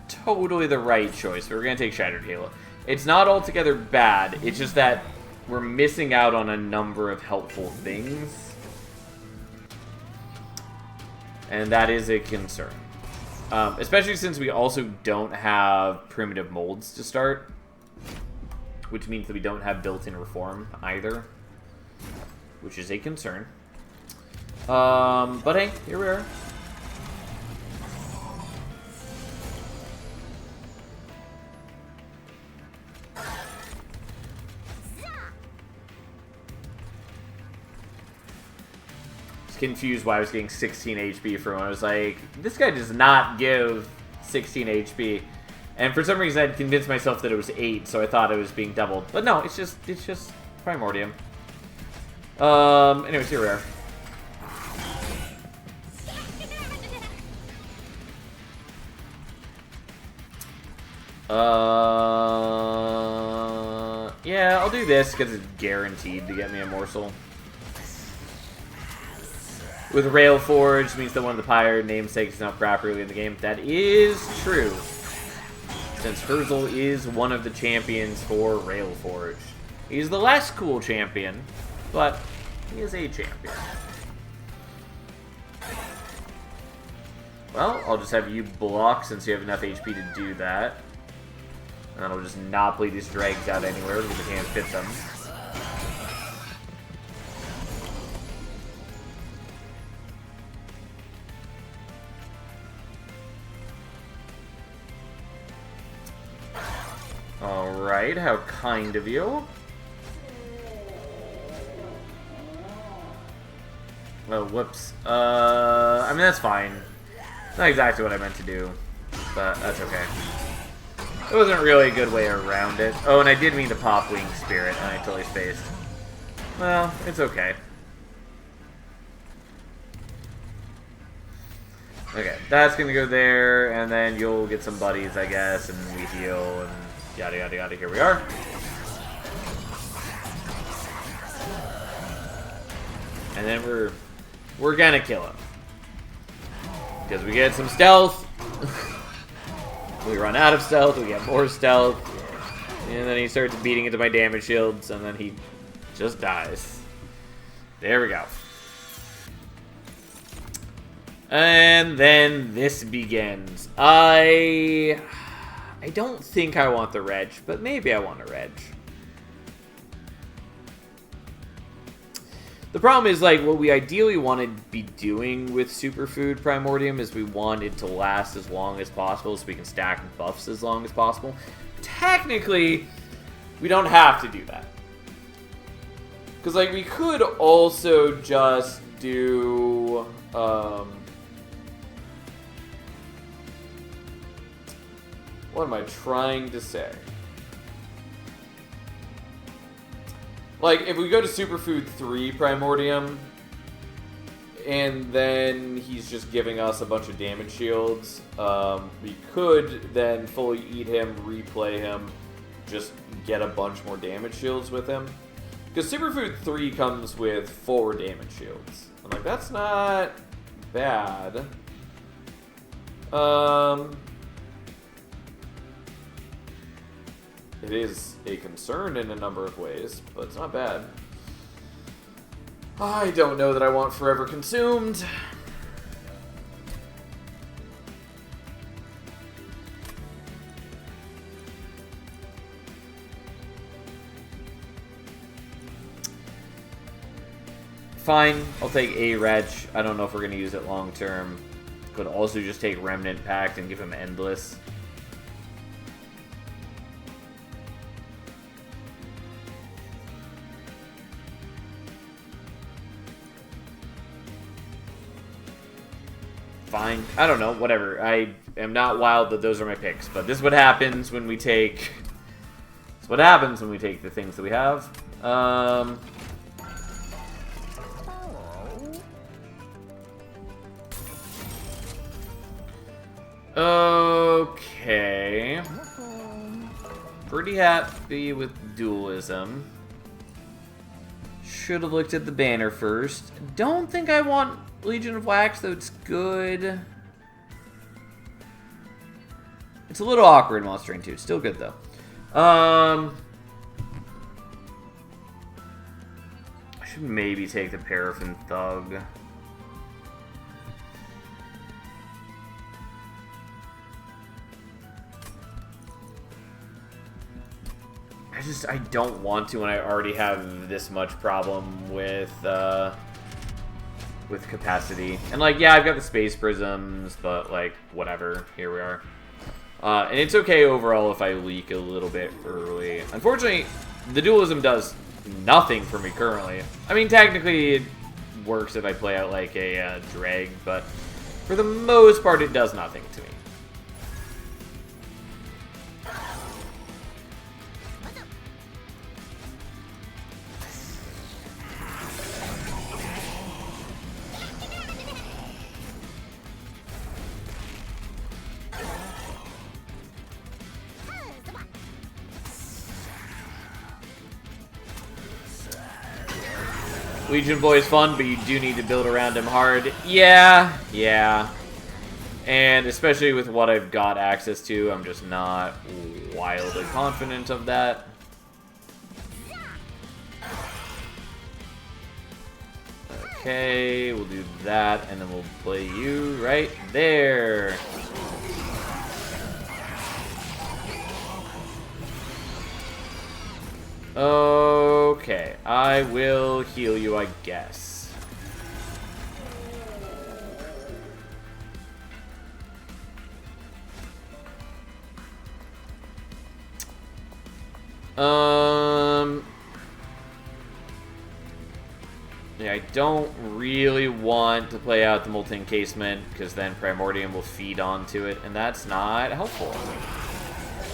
totally the right choice. We're going to take Shattered Halo. It's not altogether bad. It's just that we're missing out on a number of helpful things. And that is a concern. Especially since we also don't have primitive molds to start. Which means that we don't have built-in reform either. Which is a concern. But hey, here we are. Confused why I was getting 16 HP from him. I was like, this guy does not give 16 HP. And for some reason I'd convinced myself that it was 8, so I thought it was being doubled. But no, it's just Primordium. Anyways, here we are. Yeah, I'll do this because it's guaranteed to get me a morsel. With Railforge means that one of the pirate namesakes is not properly in the game. That is true. Since Herzl is one of the champions for Railforge. He's the less cool champion, but he is a champion. Well, I'll just have you block since you have enough HP to do that. And I'll just not bleed these dregs out anywhere because I can't fit them. Alright, how kind of you. Oh, whoops. I mean, that's fine. Not exactly what I meant to do, but that's okay. It wasn't really a good way around it. Oh, and I did mean to pop Wing Spirit, and I totally spaced. Well, it's okay. Okay, that's gonna go there, and then you'll get some buddies, I guess, and we heal, and yada yada yada. Here we are. And then we're gonna kill him. Because we get some stealth. We run out of stealth, we get more stealth. And then he starts beating into my damage shields, and then he just dies. There we go. And then this begins. I don't think I want the reg, but maybe I want a reg. The problem is, like, what we ideally want to be doing with Superfood Primordium is we want it to last as long as possible so we can stack buffs as long as possible. Technically, we don't have to do that. Because, like, we could also just do... what am I trying to say? Like, if we go to Superfood 3 Primordium, and then he's just giving us a bunch of damage shields, we could then fully eat him, replay him, just get a bunch more damage shields with him. Because Superfood 3 comes with 4 damage shields. I'm like, that's not bad. It is a concern in a number of ways, but it's not bad. I don't know that I want Forever Consumed. Fine, I'll take a reg. I don't know if we're going to use it long term. Could also just take Remnant Pact and give him Endless. Fine. I don't know. Whatever. I am not wild that those are my picks, but this is what happens when we take... This is what happens when we take the things that we have. Okay. Pretty happy with dualism. Should have looked at the banner first. Don't think I want Legion of Wax, though it's good. It's a little awkward in Monster Train 2. It's still good, though. I should maybe take the Paraffin Thug. I don't want to when I already have this much problem with capacity. And, like, yeah, I've got the Space Prisms, but, like, whatever. Here we are. And it's okay overall if I leak a little bit early. Unfortunately, the dualism does nothing for me currently. I mean, technically, it works if I play out, like, a drag, but for the most part, it does nothing to me. Legion Boy is fun, but you do need to build around him hard. Yeah. And especially with what I've got access to, I'm just not wildly confident of that. Okay, we'll do that, and then we'll play you right there. Okay, I will heal you, I guess. Yeah, I don't really want to play out the Molten Encasement, because then Primordium will feed onto it, and that's not helpful.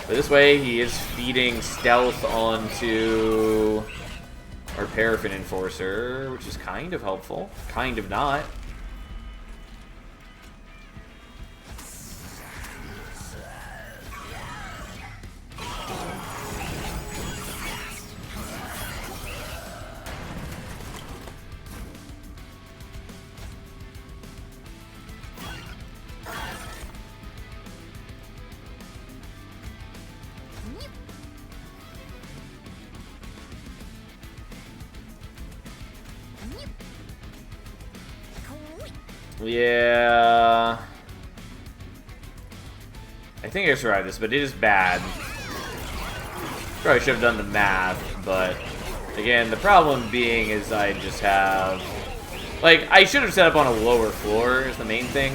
But this way, he is feeding stealth onto our Paraffin Enforcer, which is kind of helpful. Kind of not. Yeah. I think I survived this, but it is bad. Probably should have done the math, but again, the problem being is I just have... Like, I should have set up on a lower floor is the main thing.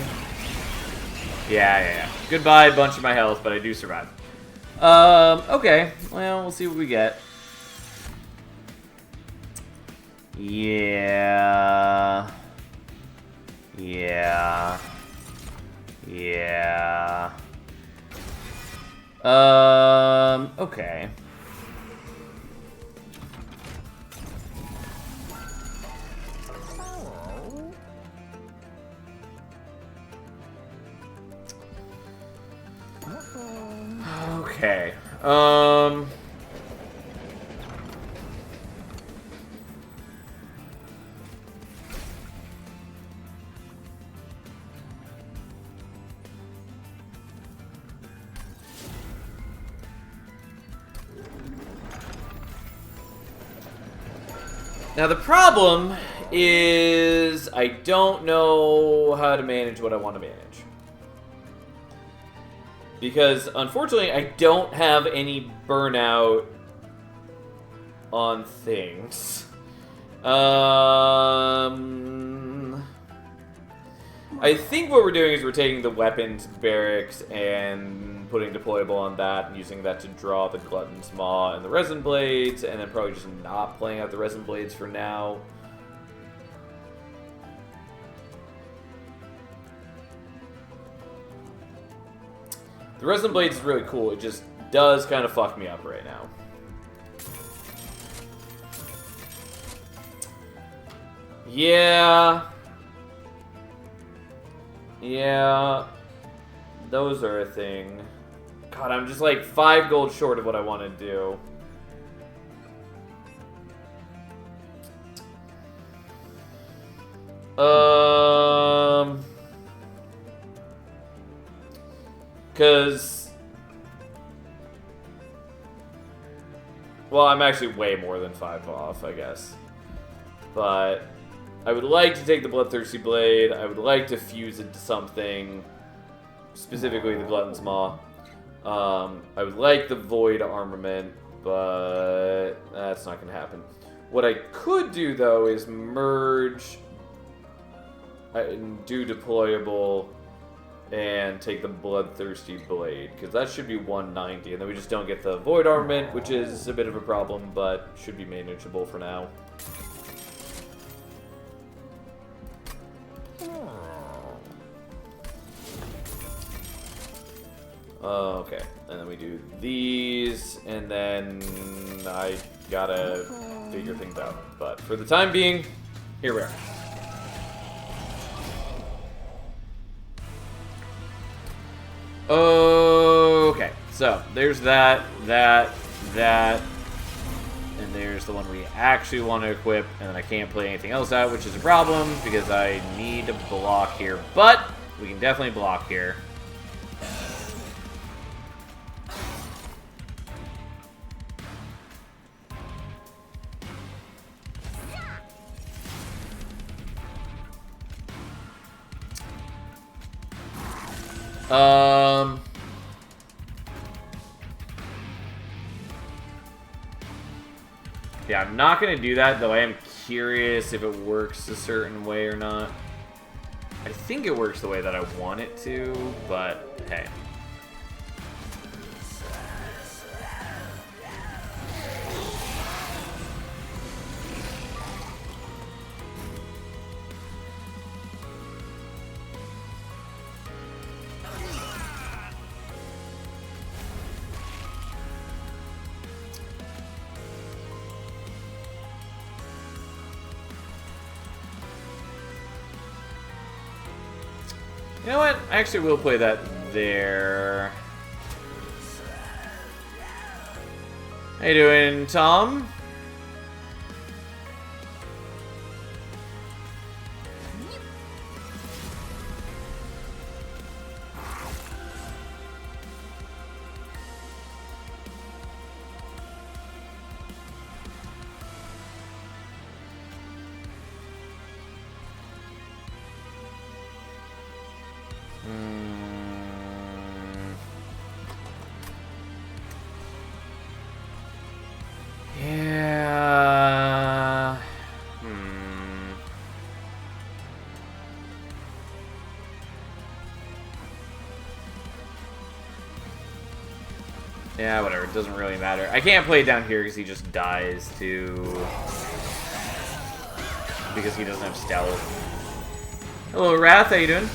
Yeah. Goodbye, bunch of my health, but I do survive. Okay. Well, we'll see what we get. Yeah. Okay. Okay. Now the problem is I don't know how to manage what I want to manage. Because unfortunately I don't have any burnout on things. I think what we're doing is we're taking the weapons barracks and putting deployable on that and using that to draw the Glutton's Maw and the Resin Blades, and then probably just not playing out the Resin Blades for now. The Resin Blades is really cool, it just does kind of fuck me up right now. Yeah. those are a thing. God, I'm just like 5 gold short of what I want to do. Because, well, I'm actually way more than 5 off, I guess. But I would like to take the Bloodthirsty Blade. I would like to fuse it to something, specifically the Glutton's Maw. I would like the Void Armament, but that's not going to happen. What I could do, though, is merge and do deployable and take the Bloodthirsty Blade, because that should be 190, and then we just don't get the Void Armament, which is a bit of a problem, but should be manageable for now. Okay, and then we do these, and then I gotta figure things out. But for the time being, here we are. Okay, so there's that, and there's the one we actually want to equip, and then I can't play anything else out, which is a problem, because I need to block here, but we can definitely block here. Yeah, I'm not going to do that, though I am curious if it works a certain way or not. I think it works the way that I want it to, but hey. You know what? I actually will play that there. How you doing, Tom? Yeah. Yeah, whatever. It doesn't really matter. I can't play it down here because he just dies to... because he doesn't have stealth. Hello, Wrath. How you doing?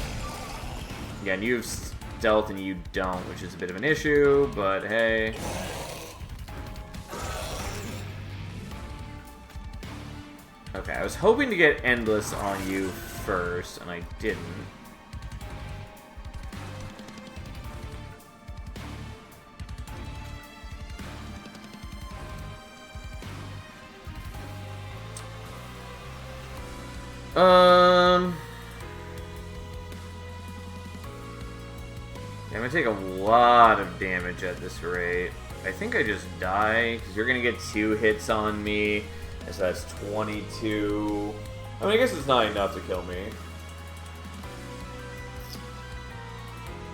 Again, you have stealth and you don't, which is a bit of an issue, but hey. Okay, I was hoping to get Endless on you first, and I didn't. I'm gonna take a lot of damage at this rate. I think I just die, because you're gonna get 2 hits on me. So that's 22. I mean, I guess it's not enough to kill me.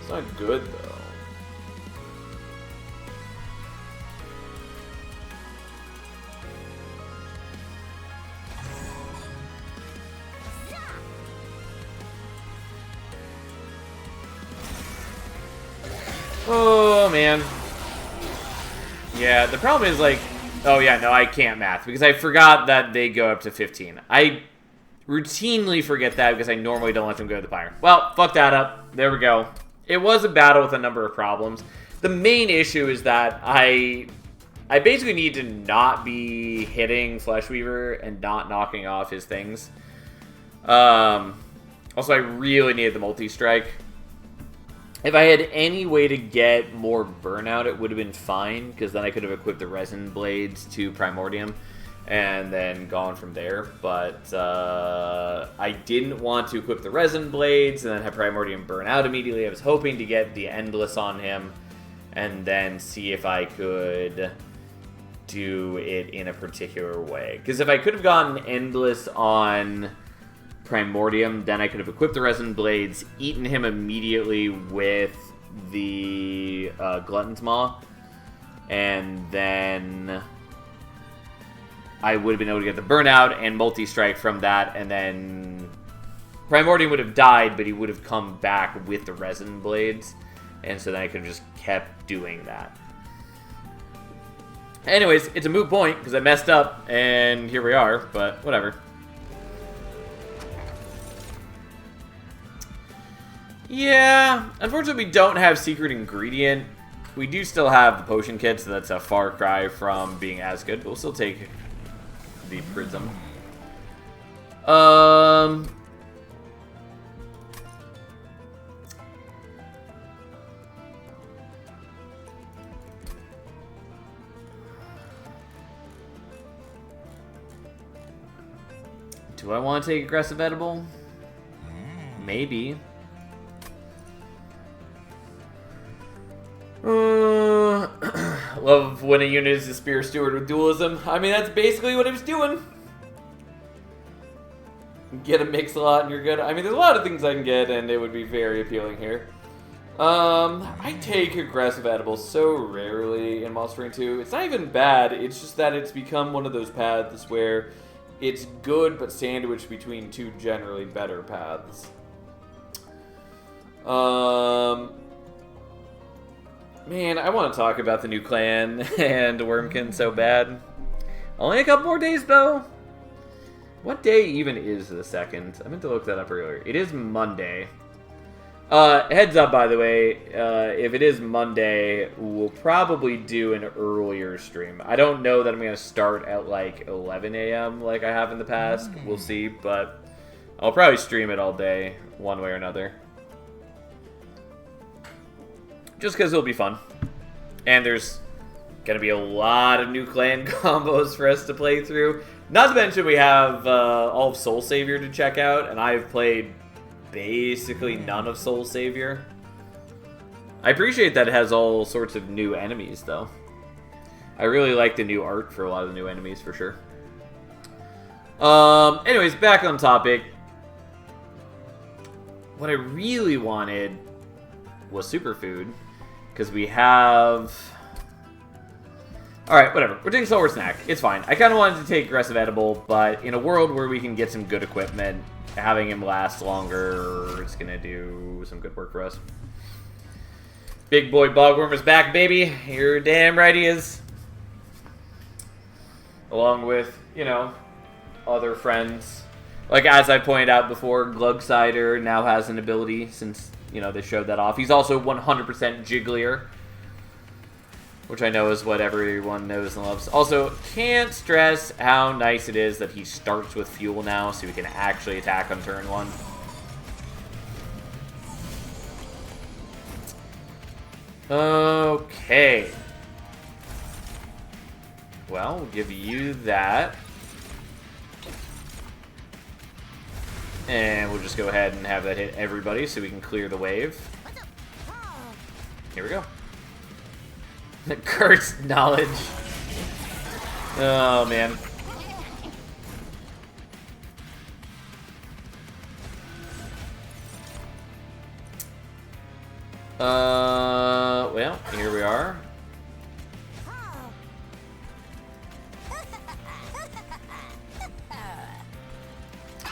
It's not good, though. Oh, man. Yeah, the problem is, like... Oh, yeah, no, I can't math, because I forgot that they go up to 15. I routinely forget that, because I normally don't let them go to the fire. Well, fuck that up. There we go. It was a battle with a number of problems. The main issue is that I basically need to not be hitting Fleshweaver and not knocking off his things. Also, I really needed the multi-strike. If I had any way to get more burnout, it would have been fine, because then I could have equipped the resin blades to Primordium and then gone from there. But I didn't want to equip the resin blades and then have Primordium burn out immediately. I was hoping to get the Endless on him and then see if I could do it in a particular way. Because if I could have gotten Endless on Primordium, then I could have equipped the Resin Blades, eaten him immediately with the Glutton's Maw, and then I would have been able to get the Burnout and Multi-Strike from that, and then Primordium would have died, but he would have come back with the Resin Blades, and so then I could have just kept doing that. Anyways, it's a moot point, because I messed up, and here we are, but whatever. Yeah, unfortunately we don't have Secret Ingredient. We do still have the Potion Kit, so that's a far cry from being as good, but we'll still take the Prism. Do I want to take Aggressive Edible? Maybe. Love when a unit is a Spear Steward with Dualism. I mean, that's basically what I was doing. Get a Mix-a-Lot and you're good. I mean, there's a lot of things I can get, and it would be very appealing here. I take Aggressive Edible so rarely in Monster Range 2. It's not even bad, it's just that it's become one of those paths where it's good, but sandwiched between two generally better paths. Man, I want to talk about the new clan and Wormkin so bad. Only a couple more days, though. What day even is the 2nd? I meant to look that up earlier. It is Monday. Heads up, by the way, if it is Monday, we'll probably do an earlier stream. I don't know that I'm going to start at like 11 a.m. like I have in the past. We'll see, but I'll probably stream it all day, one way or another. Just because it'll be fun. And there's going to be a lot of new clan combos for us to play through. Not to mention we have all of Soul Savior to check out, and I've played basically none of Soul Savior. I appreciate that it has all sorts of new enemies, though. I really like the new art for a lot of the new enemies, for sure. Anyways, back on topic. What I really wanted was Superfood, because we have... Alright, whatever. We're taking Solar Snack. It's fine. I kind of wanted to take Aggressive Edible, but in a world where we can get some good equipment, having him last longer is going to do some good work for us. Big boy Bogworm is back, baby. You're damn right he is. Along with, you know, other friends. Like, as I pointed out before, Glugsider now has an ability since, you know, they showed that off. He's also 100% Jiggler, which I know is what everyone knows and loves. Also, can't stress how nice it is that he starts with Fuel now, so he can actually attack on turn 1. Okay. Well, we'll give you that. And we'll just go ahead and have that hit everybody so we can clear the wave. Here we go. Cursed knowledge. Oh, man. Well, here we are.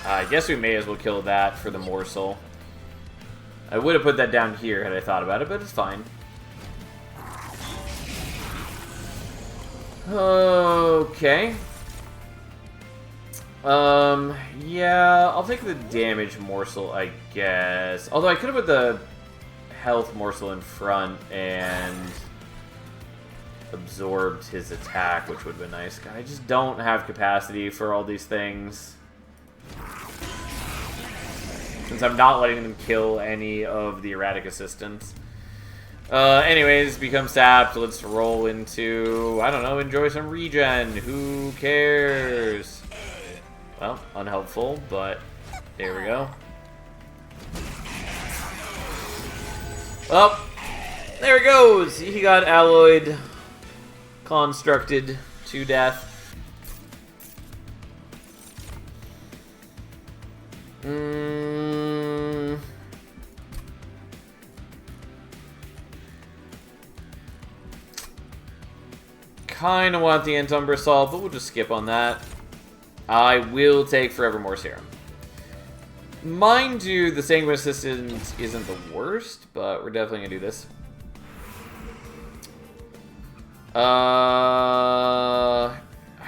I guess we may as well kill that for the morsel. I would have put that down here had I thought about it, but it's fine. Okay. Yeah, I'll take the damage morsel, I guess. Although I could have put the health morsel in front and absorbed his attack, which would have been nice. God, I just don't have capacity for all these things. Since I'm not letting them kill any of the erratic assistants. Anyways, become sapped. Let's roll into, I don't know, enjoy some regen. Who cares? Well, unhelpful, but there we go. Oh, there it goes. He got alloyed, constructed to death. Kind of want the Entumbra Salt, but we'll just skip on that. I will take Forevermore Serum. Mind you, the Sanguine Assistance isn't the worst, but we're definitely going to do this. I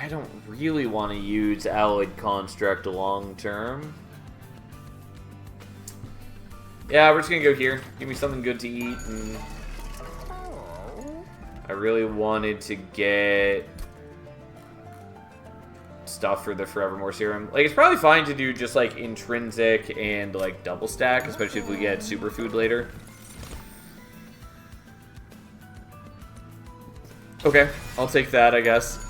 don't really want to use Alloyed Construct long term. Yeah, we're just going to go here. Give me something good to eat. And I really wanted to get stuff for the Forevermore Serum. Like, it's probably fine to do just, like, intrinsic and, like, double stack, especially if we get superfood later. Okay, I'll take that, I guess.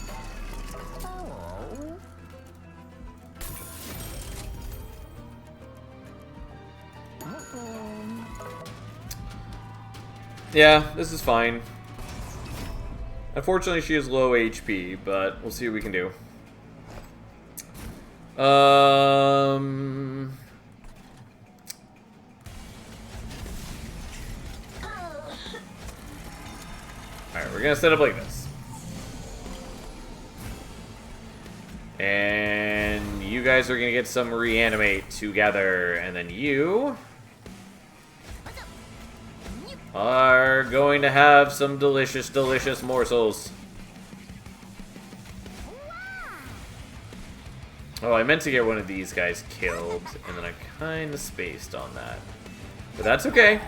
Yeah, this is fine. Unfortunately, she has low HP, but we'll see what we can do. Alright, we're gonna set up like this. And you guys are gonna get some reanimate together, and then you are going to have some delicious, delicious morsels. Oh, I meant to get one of these guys killed, and then I kind of spaced on that. But that's okay.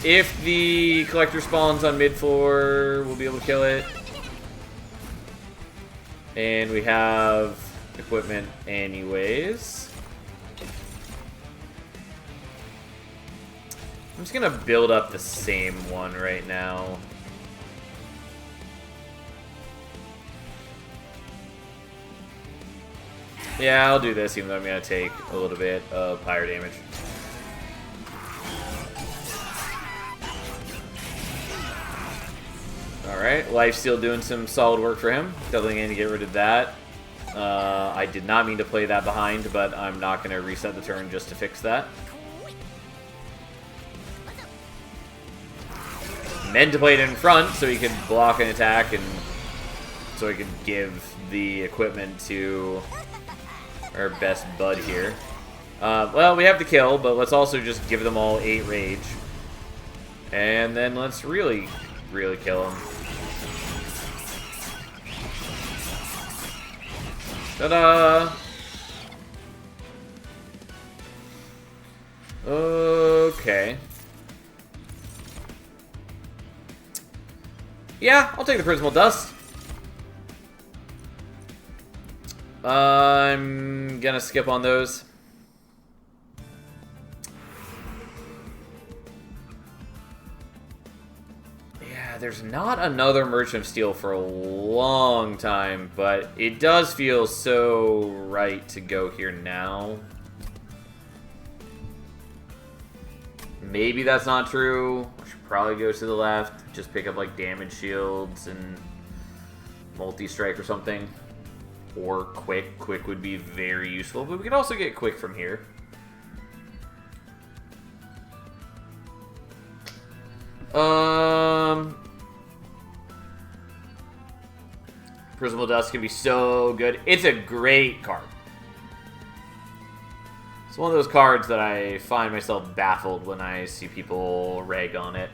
If the collector spawns on mid-floor, we'll be able to kill it. And we have equipment anyways. I'm just gonna build up the same one right now. Yeah, I'll do this, even though I'm gonna take a little bit of higher damage. Alright, Lifesteal doing some solid work for him. Definitely going to get rid of that. I did not mean to play that behind, but I'm not going to reset the turn just to fix that. Meant to play it in front so he could block an attack and so he could give the equipment to our best bud here. Well, we have the kill, but let's also just give them all 8 rage. And then let's really kill him. Ta-da! Okay. Yeah, I'll take the Prismal Dust. I'm gonna skip on those. Yeah, there's not another Merchant of Steel for a long time, but it does feel so right to go here now. Maybe that's not true. I should probably go to the left. Just pick up like damage shields and multi-strike or something. Or quick. Quick would be very useful, but we could also get quick from here. Prismal Dust can be so good. It's a great card. It's one of those cards that I find myself baffled when I see people rag on it.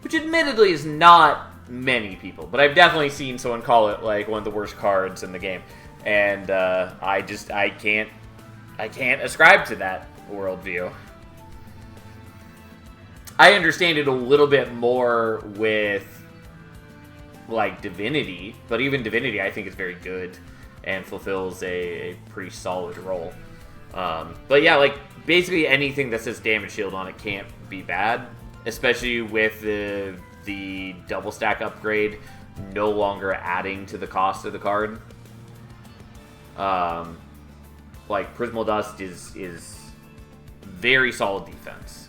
Which admittedly is not many people, but I've definitely seen someone call it like one of the worst cards in the game. And I can't ascribe to that worldview. I understand it a little bit more with like Divinity, but even Divinity I think is very good and fulfills a pretty solid role. But yeah, like basically anything that says damage shield on it can't be bad, especially with the double stack upgrade no longer adding to the cost of the card. Like Prismal Dust is very solid defense,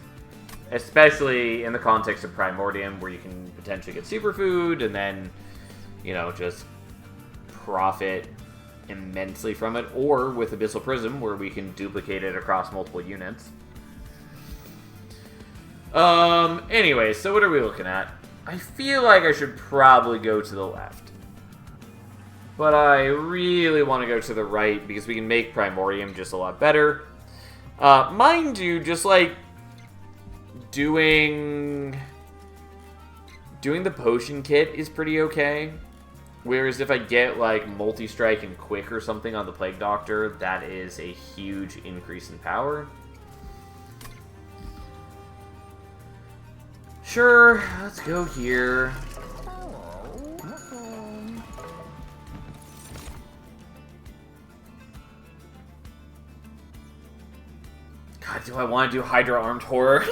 especially in the context of Primordium, where you can potentially get superfood and then, you know, just profit immensely from it, or with Abyssal Prism, where we can duplicate it across multiple units. Anyway, so what are we looking at? I feel like I should probably go to the left, but I really want to go to the right because we can make Primordium just a lot better. Mind you, just like doing the potion kit is pretty okay. Whereas if I get like multi-strike and quick or something on the Plague Doctor, that is a huge increase in power. Sure, let's go here. God, do I want to do Hydra Armed Horror?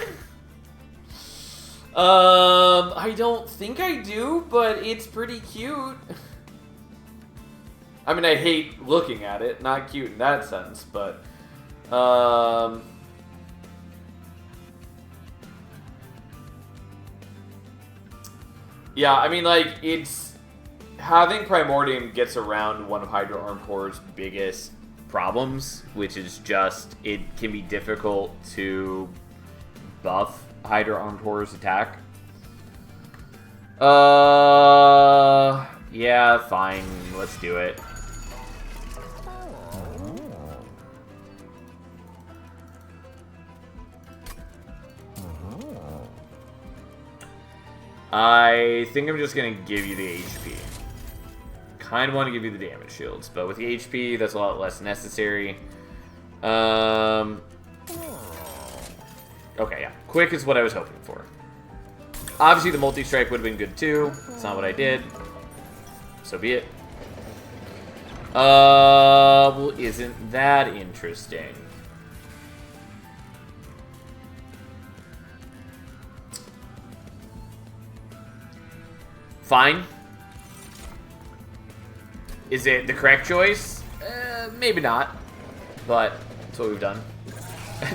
I don't think I do, but it's pretty cute. I mean, I hate looking at it. Not cute in that sense, but... yeah, I mean, like, it's... having Primordium gets around one of Hydra Armed Horror's biggest problems, which is just, it can be difficult to buff Hydra Armed Horror's attack. Yeah, fine, let's do it. I think I'm just going to give you the HP. Kind of want to give you the damage shields, but with the HP, that's a lot less necessary. Okay, yeah. Quick is what I was hoping for. Obviously, the multi-strike would have been good too. It's not what I did. So be it. Well, isn't that interesting? Fine. Is it the correct choice? Maybe not. But that's what we've done.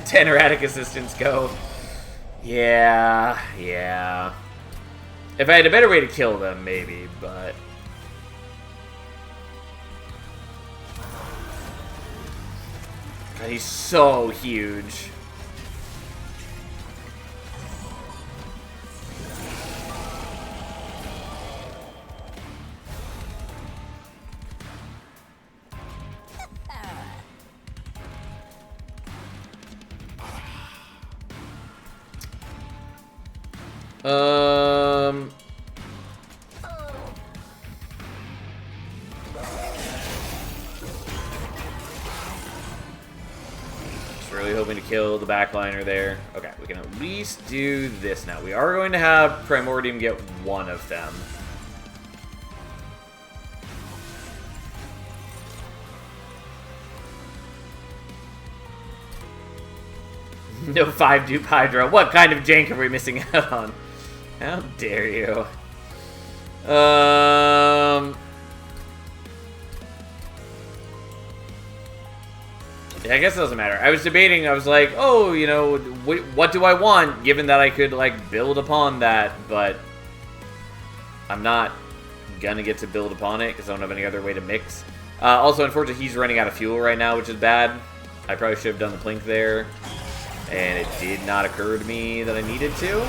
10 erratic assistants go. Yeah. If I had a better way to kill them, maybe, but... God, he's so huge. Just really hoping to kill the backliner there. Okay, we can at least do this now. We are going to have Primordium get one of them. No 5-dupe Hydra. What kind of jank are we missing out on? How dare you? Yeah, I guess it doesn't matter. I was debating, I was like, oh, you know, what do I want, given that I could, like, build upon that, but I'm not gonna get to build upon it, because I don't have any other way to mix. Also, unfortunately, he's running out of fuel right now, which is bad. I probably should have done the plink there, and it did not occur to me that I needed to.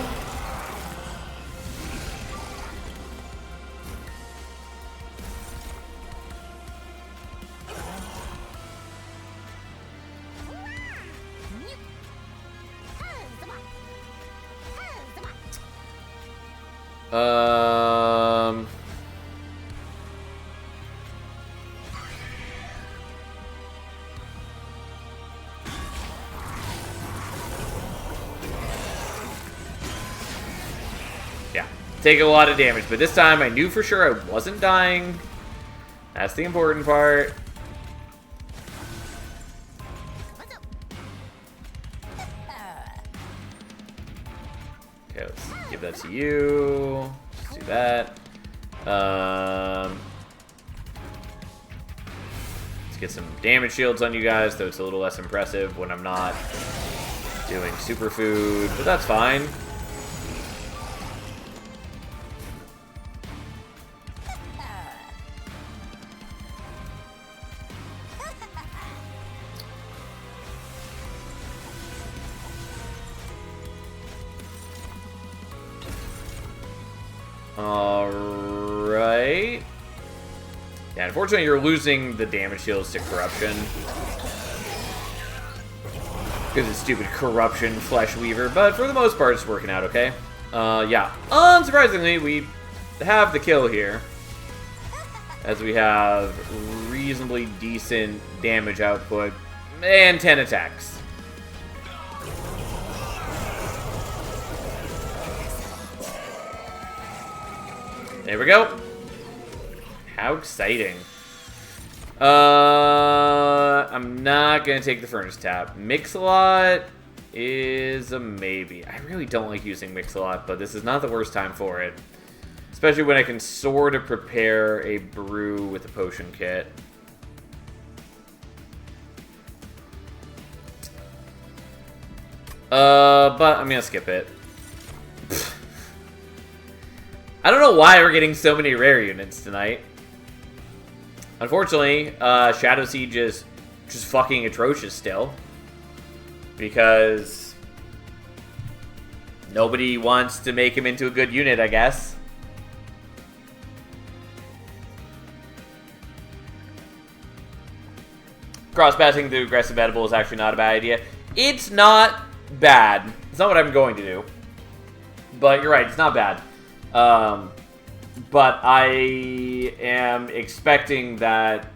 Yeah, take a lot of damage, but this time I knew for sure I wasn't dying. That's the important part. Okay, let's that to you. Let's do that. Let's get some damage shields on you guys, though it's a little less impressive when I'm not doing superfood, but that's fine. Alright. Yeah, unfortunately you're losing the damage shields to corruption. Because it's stupid corruption Flesh Weaver, but for the most part it's working out okay. Yeah, unsurprisingly we have the kill here. As we have reasonably decent damage output and 10 attacks. There we go. How exciting. I'm not going to take the Furnace Tap. Mix-a-Lot is a maybe. I really don't like using Mix-a-Lot, but this is not the worst time for it. Especially when I can sort of prepare a brew with a potion kit. But I'm going to skip it. I don't know why we're getting so many rare units tonight. Unfortunately, Shadow Siege is just fucking atrocious still. Because nobody wants to make him into a good unit, I guess. Cross-passing the aggressive edible is actually not a bad idea. It's not bad. It's not what I'm going to do. But you're right, it's not bad. But I am expecting that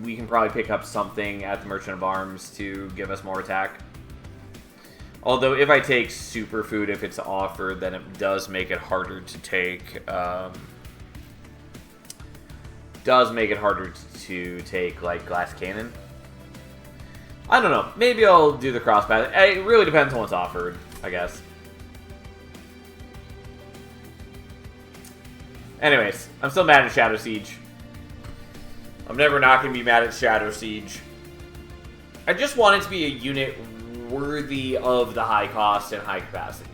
we can probably pick up something at the Merchant of Arms to give us more attack. Although if I take Superfood, if it's offered, then it does make it harder to take, like, Glass Cannon. I don't know. Maybe I'll do the crosspath. It really depends on what's offered, I guess. Anyways, I'm still mad at Shadow Siege. I'm never not going to be mad at Shadow Siege. I just want it to be a unit worthy of the high cost and high capacity.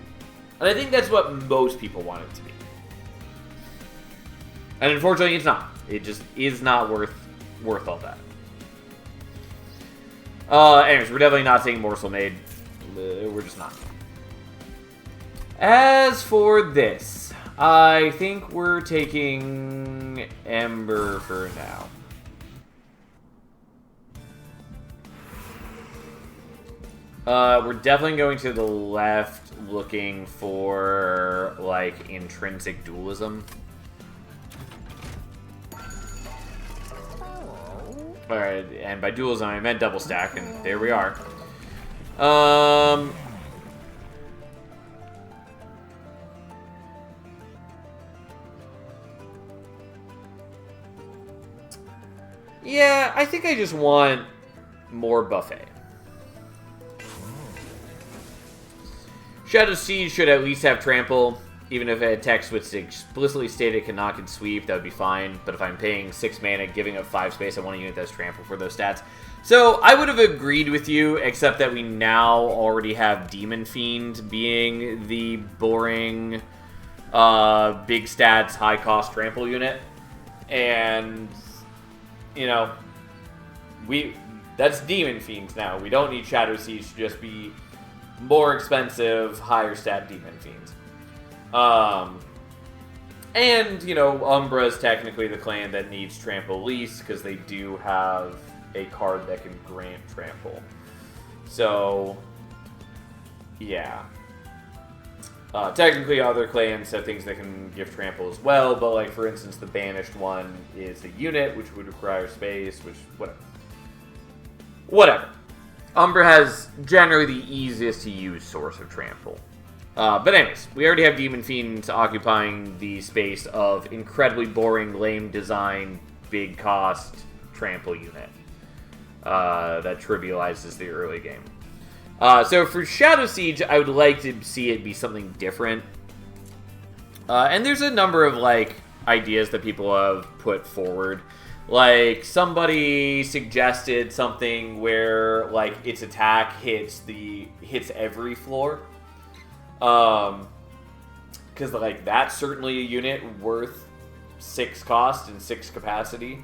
And I think that's what most people want it to be. And unfortunately, it's not. It just is not worth all that. Anyways, we're definitely not taking Morsel Maid. We're just not. As for this, I think we're taking Ember for now. We're definitely going to the left looking for, like, intrinsic dualism. Alright, and by dualism I meant double stack, and there we are. Yeah, I think I just want more buffet. Shadow Siege should at least have trample. Even if it had text which explicitly stated it can knock and sweep, that would be fine. But if I'm paying 6 mana, giving up 5 space, I want a unit that's trample for those stats. So I would have agreed with you, except that we now already have Demon Fiend being the boring, big stats, high cost trample unit. And, you know, that's Demon Fiends now. We don't need Shadow Siege to just be more expensive, higher stat Demon Fiends. And, you know, Umbra is technically the clan that needs trample least, because they do have a card that can grant trample. So, yeah. Technically, other clans have things that can give trample as well, but, like, for instance, the banished one is a unit, which would require space, which, whatever. Umbra has generally the easiest to use source of trample. But anyways, we already have Demon Fiends occupying the space of incredibly boring, lame design, big cost trample unit. That trivializes the early game. So for Shadow Siege, I would like to see it be something different. And there's a number of, like, ideas that people have put forward. Like, somebody suggested something where, like, its attack hits every floor. Because, like, that's certainly a unit worth 6 cost and 6 capacity.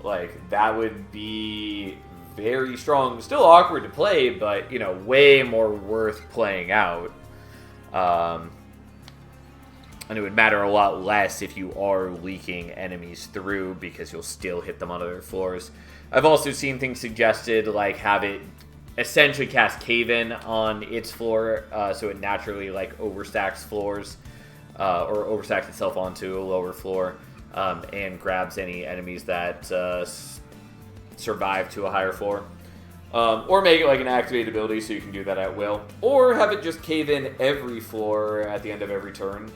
Like, that would be very strong. Still awkward to play, but, you know, way more worth playing out. And it would matter a lot less if you are leaking enemies through, because you'll still hit them on other floors. I've also seen things suggested, like have it essentially cast Cave-In on its floor, so it naturally like overstacks floors, or overstacks itself onto a lower floor, and grabs any enemies that survive to a higher floor. Or make it like an activated ability so you can do that at will. Or have it just cave in every floor at the end of every turn.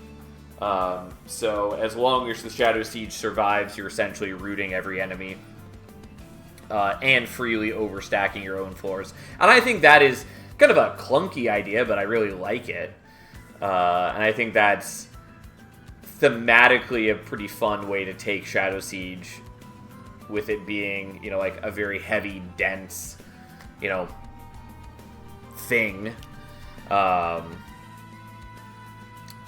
So as long as the Shadow Siege survives, you're essentially rooting every enemy. And freely overstacking your own floors. And I think that is kind of a clunky idea, but I really like it. And I think that's thematically a pretty fun way to take Shadow Siege, with it being, you know, like a very heavy, dense, you know, thing. So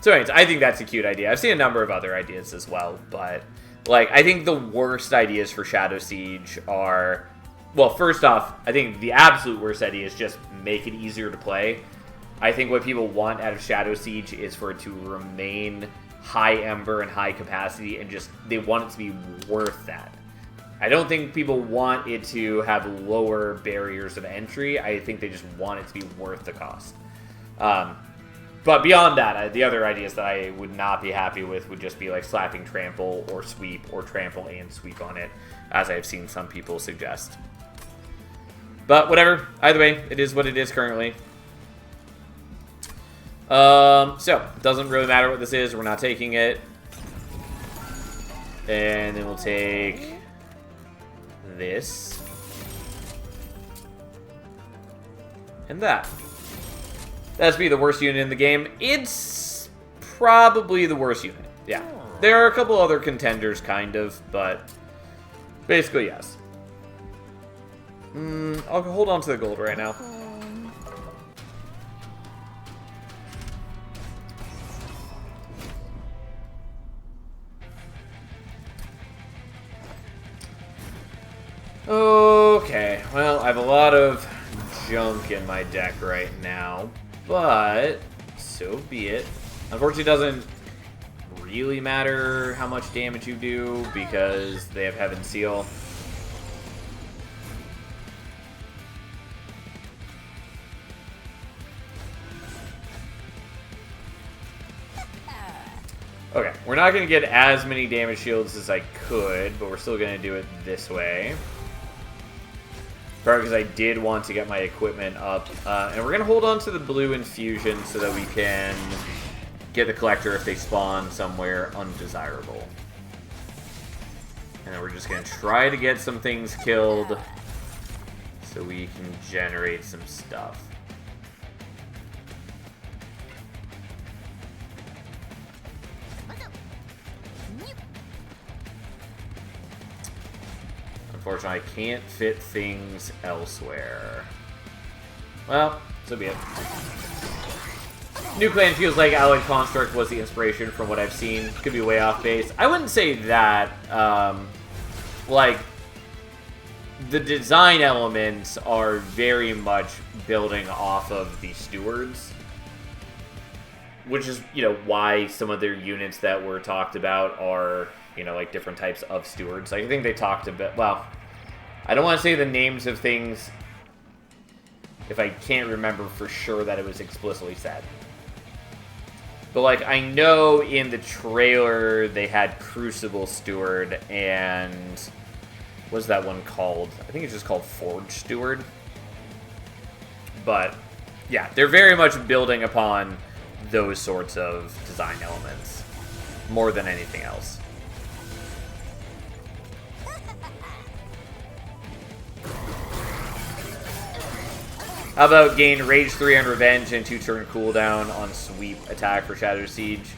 anyways, I think that's a cute idea. I've seen a number of other ideas as well, but, like, I think the worst ideas for Shadow Siege are, well, first off, I think the absolute worst idea is just make it easier to play. I think what people want out of Shadow Siege is for it to remain high Ember and high capacity, and just, they want it to be worth that. I don't think people want it to have lower barriers of entry. I think they just want it to be worth the cost. But beyond that, the other ideas that I would not be happy with would just be like slapping Trample or Sweep, or Trample and Sweep on it, as I've seen some people suggest. But whatever. Either way, it is what it is currently. So, doesn't really matter what this is. We're not taking it. And then we'll take this. And that. That's be the worst unit in the game. It's probably the worst unit. Yeah. There are a couple other contenders, kind of, but basically, yes. I'll hold on to the gold right now. Okay, well, I have a lot of junk in my deck right now, but so be it. Unfortunately, it doesn't really matter how much damage you do, because they have Heaven Seal. Okay, we're not going to get as many damage shields as I could, but we're still going to do it this way. Probably because I did want to get my equipment up. And we're going to hold on to the blue infusion so that we can get the collector if they spawn somewhere undesirable. And then we're just going to try to get some things killed so we can generate some stuff. Unfortunately, I can't fit things elsewhere. Well, so be it. New Clan feels like Allied Construct was the inspiration from what I've seen. Could be way off base. I wouldn't say that. Like, the design elements are very much building off of the Stewards. Which is, you know, why some of their units that were talked about are, you know, like different types of stewards. I think they talked a bit, well, I don't want to say the names of things if I can't remember for sure that it was explicitly said. But, like, I know in the trailer they had Crucible Steward and what's that one called? I think it's just called Forge Steward. But, yeah, they're very much building upon those sorts of design elements more than anything else. How about gain Rage 3 on Revenge and 2-turn cooldown on Sweep attack for Shadow Siege?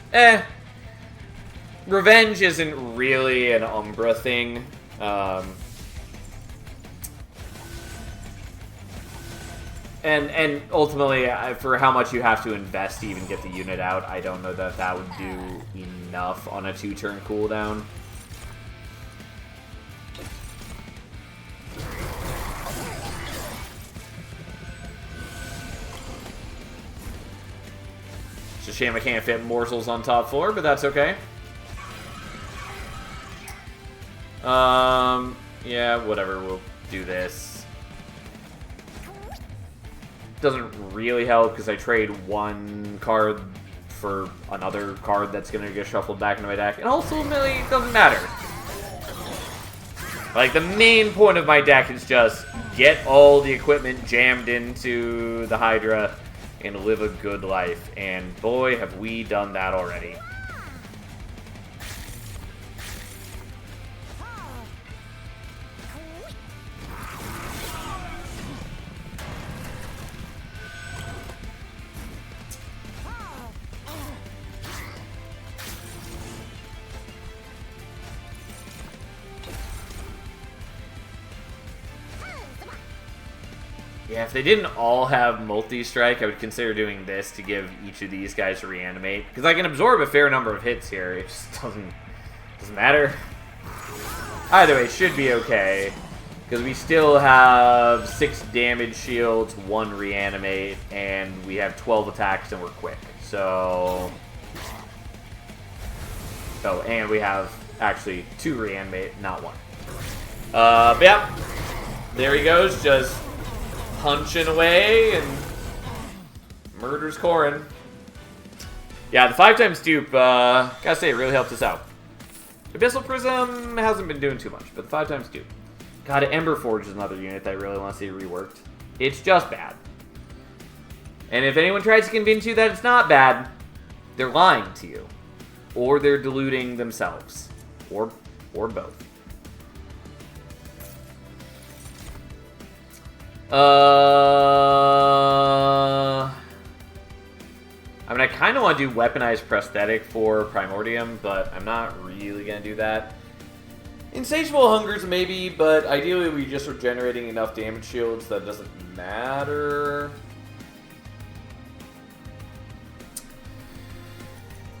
Revenge isn't really an Umbra thing. And ultimately, for how much you have to invest to even get the unit out, I don't know that that would do enough on a 2-turn cooldown. It's a shame I can't fit morsels on top floor, but that's okay. Yeah, whatever, we'll do this. Doesn't really help because I trade one card for another card that's going to get shuffled back into my deck. And ultimately, it doesn't matter. Like, the main point of my deck is just get all the equipment jammed into the Hydra and live a good life. And boy, have we done that already. Yeah, if they didn't all have multi-strike, I would consider doing this to give each of these guys to reanimate. Because I can absorb a fair number of hits here. It just doesn't matter. Either way, it should be okay. Because we still have 6 damage shields, 1 reanimate, and we have 12 attacks and we're quick. So... Oh, and we have actually 2 reanimate, not 1. But yeah, there he goes, just punching away and murders Corrin. Yeah, the 5x dupe, gotta say, it really helped us out. Abyssal Prism hasn't been doing too much, but the 5x dupe. God, Ember Forge is another unit that I really want to see reworked. It's just bad. And if anyone tries to convince you that it's not bad, they're lying to you. Or they're deluding themselves. Or both. I mean, I kind of want to do Weaponized Prosthetic for Primordium, but I'm not really going to do that. Insatiable Hungers, maybe, but ideally we just are generating enough damage shields that it doesn't matter.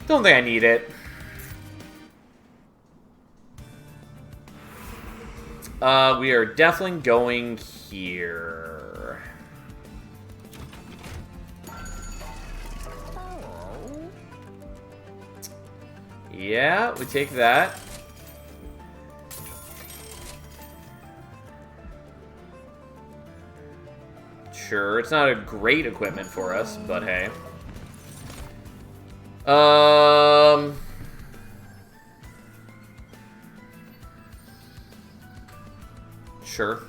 Don't think I need it. We are definitely going here. Yeah, we take that. Sure, it's not a great equipment for us, but hey. Sure.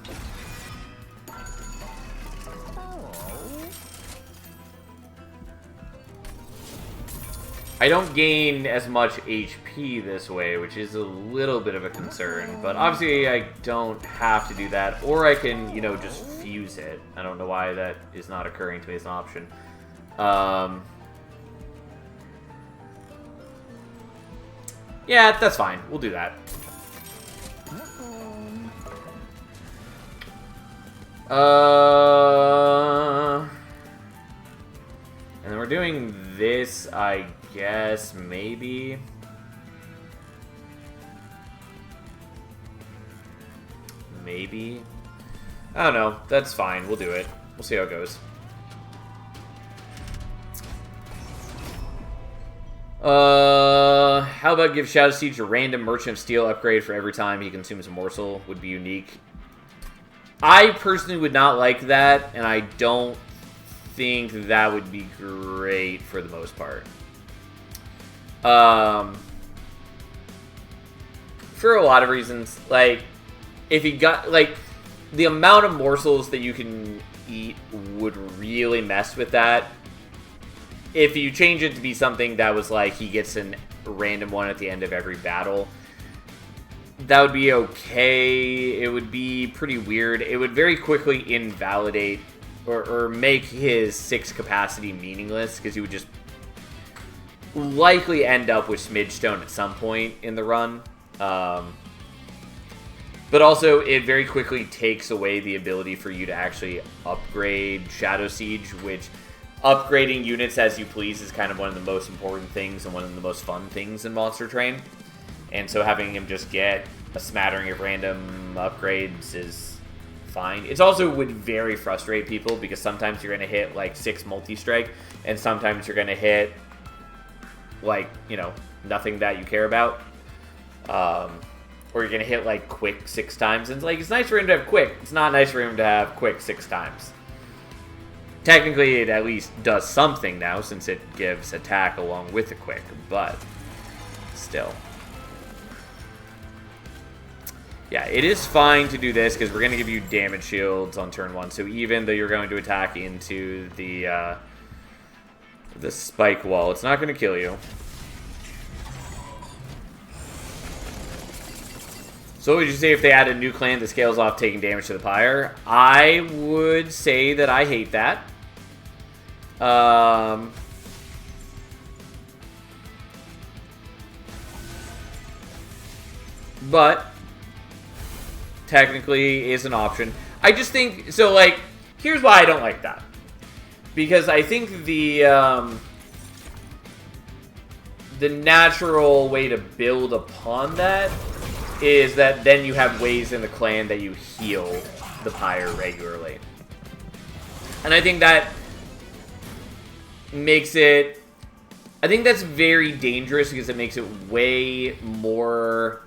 I don't gain as much HP this way, which is a little bit of a concern. But obviously I don't have to do that. Or I can, you know, just fuse it. I don't know why that is not occurring to me as an option. Yeah, that's fine. We'll do that. And then we're doing this, I guess, maybe. Maybe. I don't know. That's fine. We'll do it. We'll see how it goes. How about give Shadow Siege a random Merchant of Steel upgrade for every time he consumes a morsel? Would be unique. I personally would not like that, and I don't think that would be great for the most part. For a lot of reasons. Like, if you got, like, the amount of morsels that you can eat would really mess with that. If you change it to be something that was like he gets a random one at the end of every battle, that would be okay. It would be pretty weird. It would very quickly invalidate or make his 6 capacity meaningless, because he would just likely end up with Smidge Stone at some point in the run. But also, it very quickly takes away the ability for you to actually upgrade Shadow Siege, which upgrading units as you please is kind of one of the most important things and one of the most fun things in Monster Train. And so having him just get a smattering of random upgrades is fine. It also would very frustrate people, because sometimes you're going to hit like 6 multi-strike, and sometimes you're going to hit like, you know, nothing that you care about. Or you're going to hit like quick 6 times. And it's like, it's nice for him to have quick. It's not nice for him to have quick 6 times. Technically, it at least does something now, since it gives attack along with the quick, but still. Yeah, it is fine to do this, because we're going to give you damage shields on turn 1. So even though you're going to attack into the spike wall, it's not going to kill you. So what would you say if they add a new clan that scales off taking damage to the pyre? I would say that I hate that. But technically is an option. I just think, so like, here's why I don't like that. Because I think the natural way to build upon that is that then you have ways in the clan that you heal the pyre regularly. And I think that makes it... I think that's very dangerous, because it makes it way more...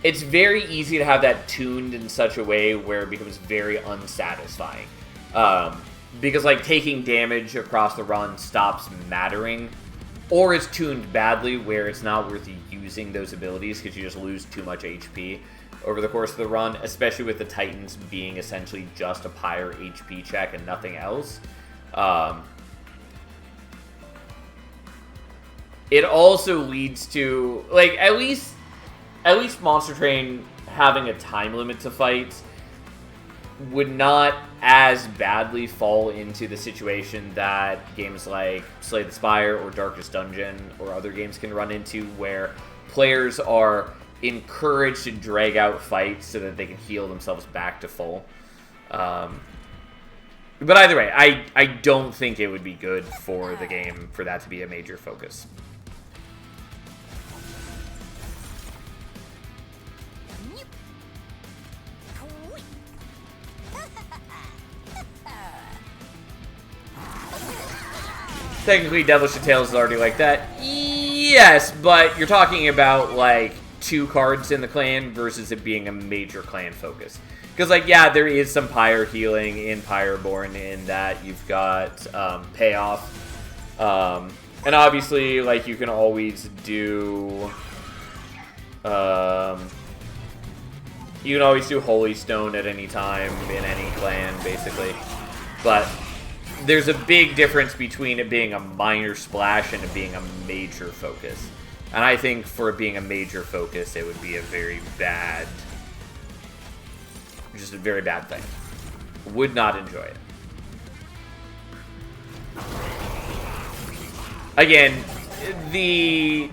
It's very easy to have that tuned in such a way where it becomes very unsatisfying. Because, like, taking damage across the run stops mattering. Or it's tuned badly, where it's not worth using those abilities, because you just lose too much HP over the course of the run, especially with the Titans being essentially just a pyre HP check and nothing else. It also leads to, like, at least Monster Train having a time limit to fights would not as badly fall into the situation that games like Slay the Spire or Darkest Dungeon or other games can run into, where players are encouraged to drag out fights so that they can heal themselves back to full. But either way, I don't think it would be good for the game for that to be a major focus. Technically, Devilish Tails is already like that. Yes, but you're talking about, like, 2 cards in the clan versus it being a major clan focus. Because, like, yeah, there is some pyre healing in Pyreborn in that you've got payoff. And obviously, like, you can always do... you can always do Holy Stone at any time in any clan, basically. But... there's a big difference between it being a minor splash and it being a major focus. And I think for it being a major focus, it would be a very bad... just a very bad thing. Would not enjoy it. Again, the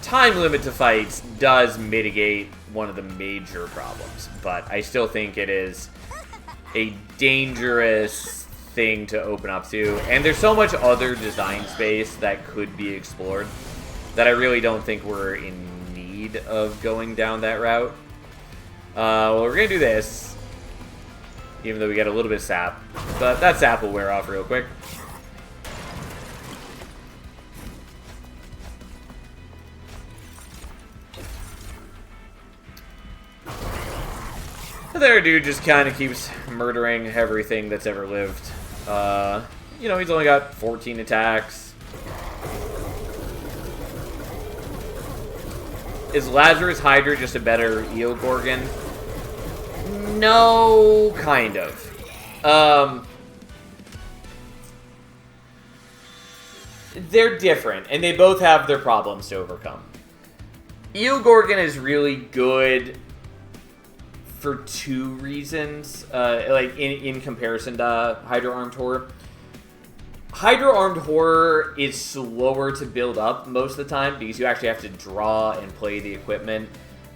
time limit to fights does mitigate one of the major problems, but I still think it is a dangerous thing to open up to, and there's so much other design space that could be explored that I really don't think we're in need of going down that route. Well, we're gonna do this, even though we get a little bit of sap, but that sap will wear off real quick. There, dude just kind of keeps murdering everything that's ever lived. You know, he's only got 14 attacks. Is Lazarus Hydra just a better Eel Gorgon? No, kind of. They're different, and they both have their problems to overcome. Eel Gorgon is really good for two reasons, like in comparison to Hydra Armed Horror. Hydra Armed Horror is slower to build up most of the time because you actually have to draw and play the equipment.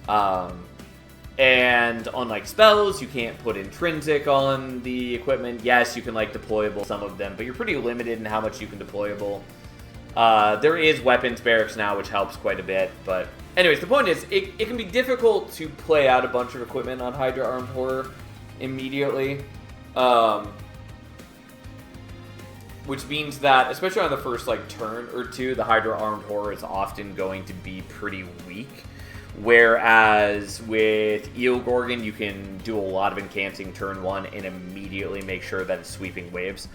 And unlike spells, you can't put intrinsic on the equipment. Yes, you can like deployable some of them, but you're pretty limited in how much you can deployable. There is weapons barracks now, which helps quite a bit. But anyways, the point is, it can be difficult to play out a bunch of equipment on Hydra Armed Horror immediately. Which means that, especially on the first like turn or two, the Hydra Armed Horror is often going to be pretty weak. Whereas with Eel Gorgon, you can do a lot of incanting turn 1 and immediately make sure that it's sweeping waves.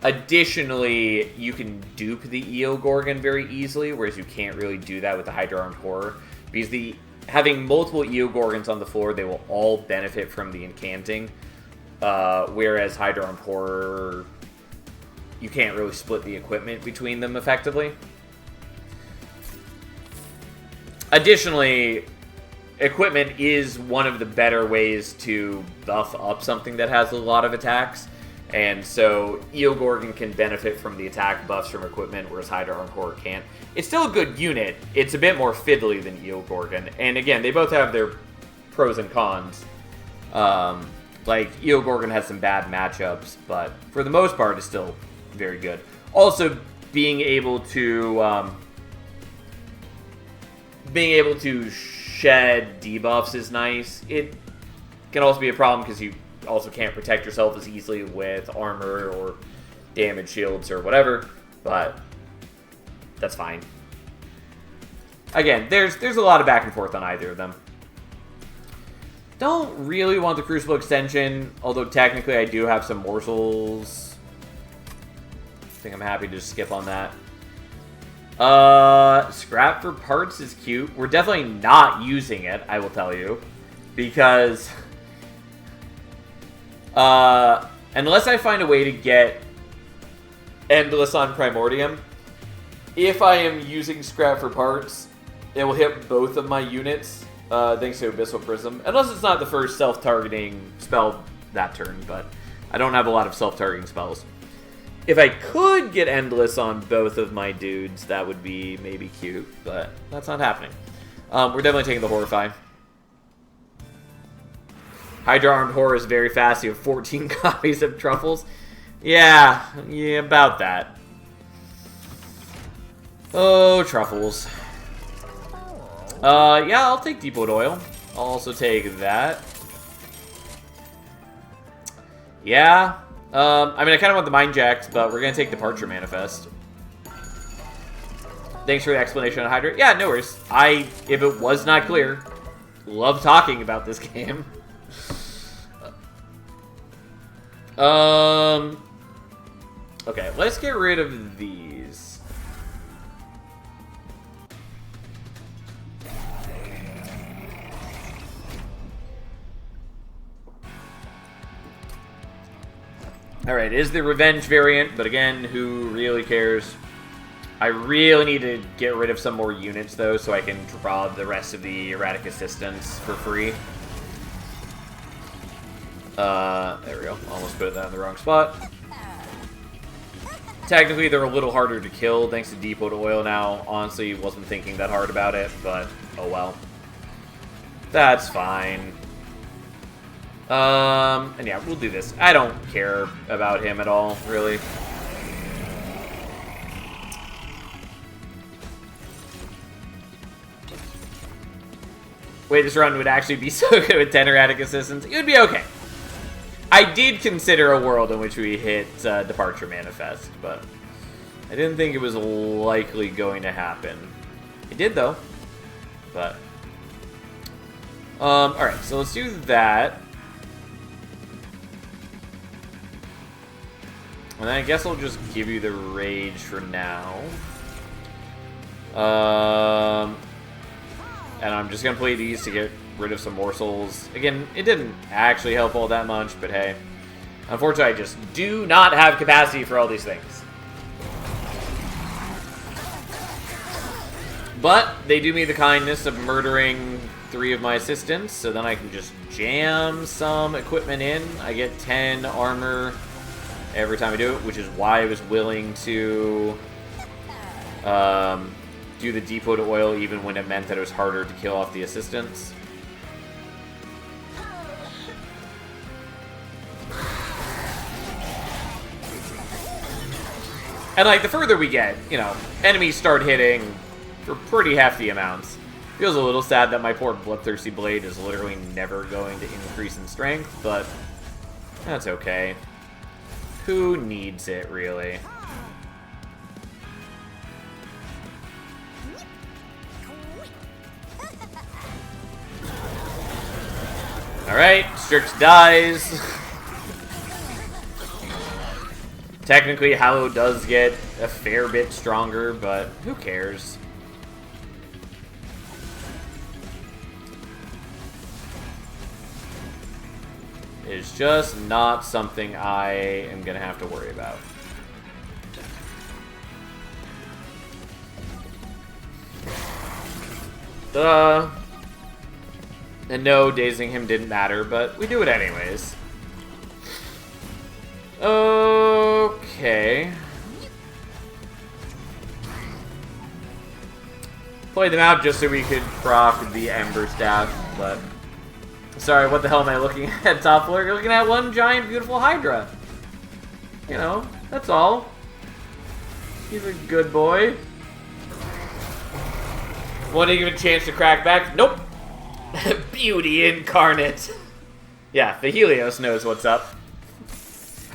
Additionally, you can dupe the Eel Gorgon very easily, whereas you can't really do that with the Hydra Armed Horror. Because having multiple Eel Gorgons on the floor, they will all benefit from the incanting. Whereas Hydra Armed Horror, you can't really split the equipment between them effectively. Additionally, equipment is one of the better ways to buff up something that has a lot of attacks. And so Eel Gorgon can benefit from the attack buffs from equipment, whereas Hydra Armed Horror can't. It's still a good unit. It's a bit more fiddly than Eel Gorgon. And again, they both have their pros and cons. Like, Eel Gorgon has some bad matchups, but for the most part, it's still very good. Also, being able to shed debuffs is nice. It can also be a problem because you also can't protect yourself as easily with armor or damage shields or whatever, but that's fine. Again, there's a lot of back and forth on either of them. Don't really want the Crucible extension, although technically I do have some morsels. I think I'm happy to just skip on that. Scrap for parts is cute. We're definitely not using it, I will tell you, because unless I find a way to get Endless on Primordium, if I am using scrap for parts, it will hit both of my units, thanks to Abyssal Prism. Unless it's not the first self-targeting spell that turn, but I don't have a lot of self-targeting spells. If I could get Endless on both of my dudes, that would be maybe cute, but that's not happening. We're definitely taking the Horrify. Hydra Armed Horror is very fast. You have 14 copies of Truffles. Yeah, about that. Oh, Truffles. Yeah, I'll take Deepwood Oil. I'll also take that. Yeah. I mean, I kind of want the Mind Jacked, but we're going to take Departure Manifest. Thanks for the explanation on Hydra. Yeah, no worries. If it was not clear, love talking about this game. Okay, let's get rid of these. Alright, it is the Revenge variant, but again, who really cares? I really need to get rid of some more units, though, so I can draw the rest of the Erratic Assistance for free. There we go. Almost put that in the wrong spot. Technically, they're a little harder to kill thanks to Deepwood Oil now. Honestly, wasn't thinking that hard about it, but oh well. That's fine. And yeah, we'll do this. I don't care about him at all, really. Wait, this run would actually be so good with 10 Erratic Assistance. It would be okay. I did consider a world in which we hit Departure Manifest, but I didn't think it was likely going to happen. It did, though. But alright, so let's do that. And then I guess I'll just give you the Rage for now. And I'm just going to play these to get rid of some morsels. Again, it didn't actually help all that much, but hey. Unfortunately, I just do not have capacity for all these things. But they do me the kindness of murdering 3 of my assistants, so then I can just jam some equipment in. I get 10 armor every time I do it, which is why I was willing to do the depot to oil even when it meant that it was harder to kill off the assistants. And, like, the further we get, you know, enemies start hitting for pretty hefty amounts. Feels a little sad that my poor Bloodthirsty Blade is literally never going to increase in strength, but that's okay. Who needs it, really? Alright, Strix dies. Technically, Hallow does get a fair bit stronger, but who cares? It's just not something I am going to have to worry about. And no, dazing him didn't matter, but we do it anyways. Okay. Play them out just so we could proc the Ember Staff, but... Sorry, what the hell am I looking at, top floor? You're looking at one giant, beautiful Hydra. You know, that's all. He's a good boy. Want to give him a chance to crack back? Nope. Beauty incarnate. Yeah, the Helios knows what's up.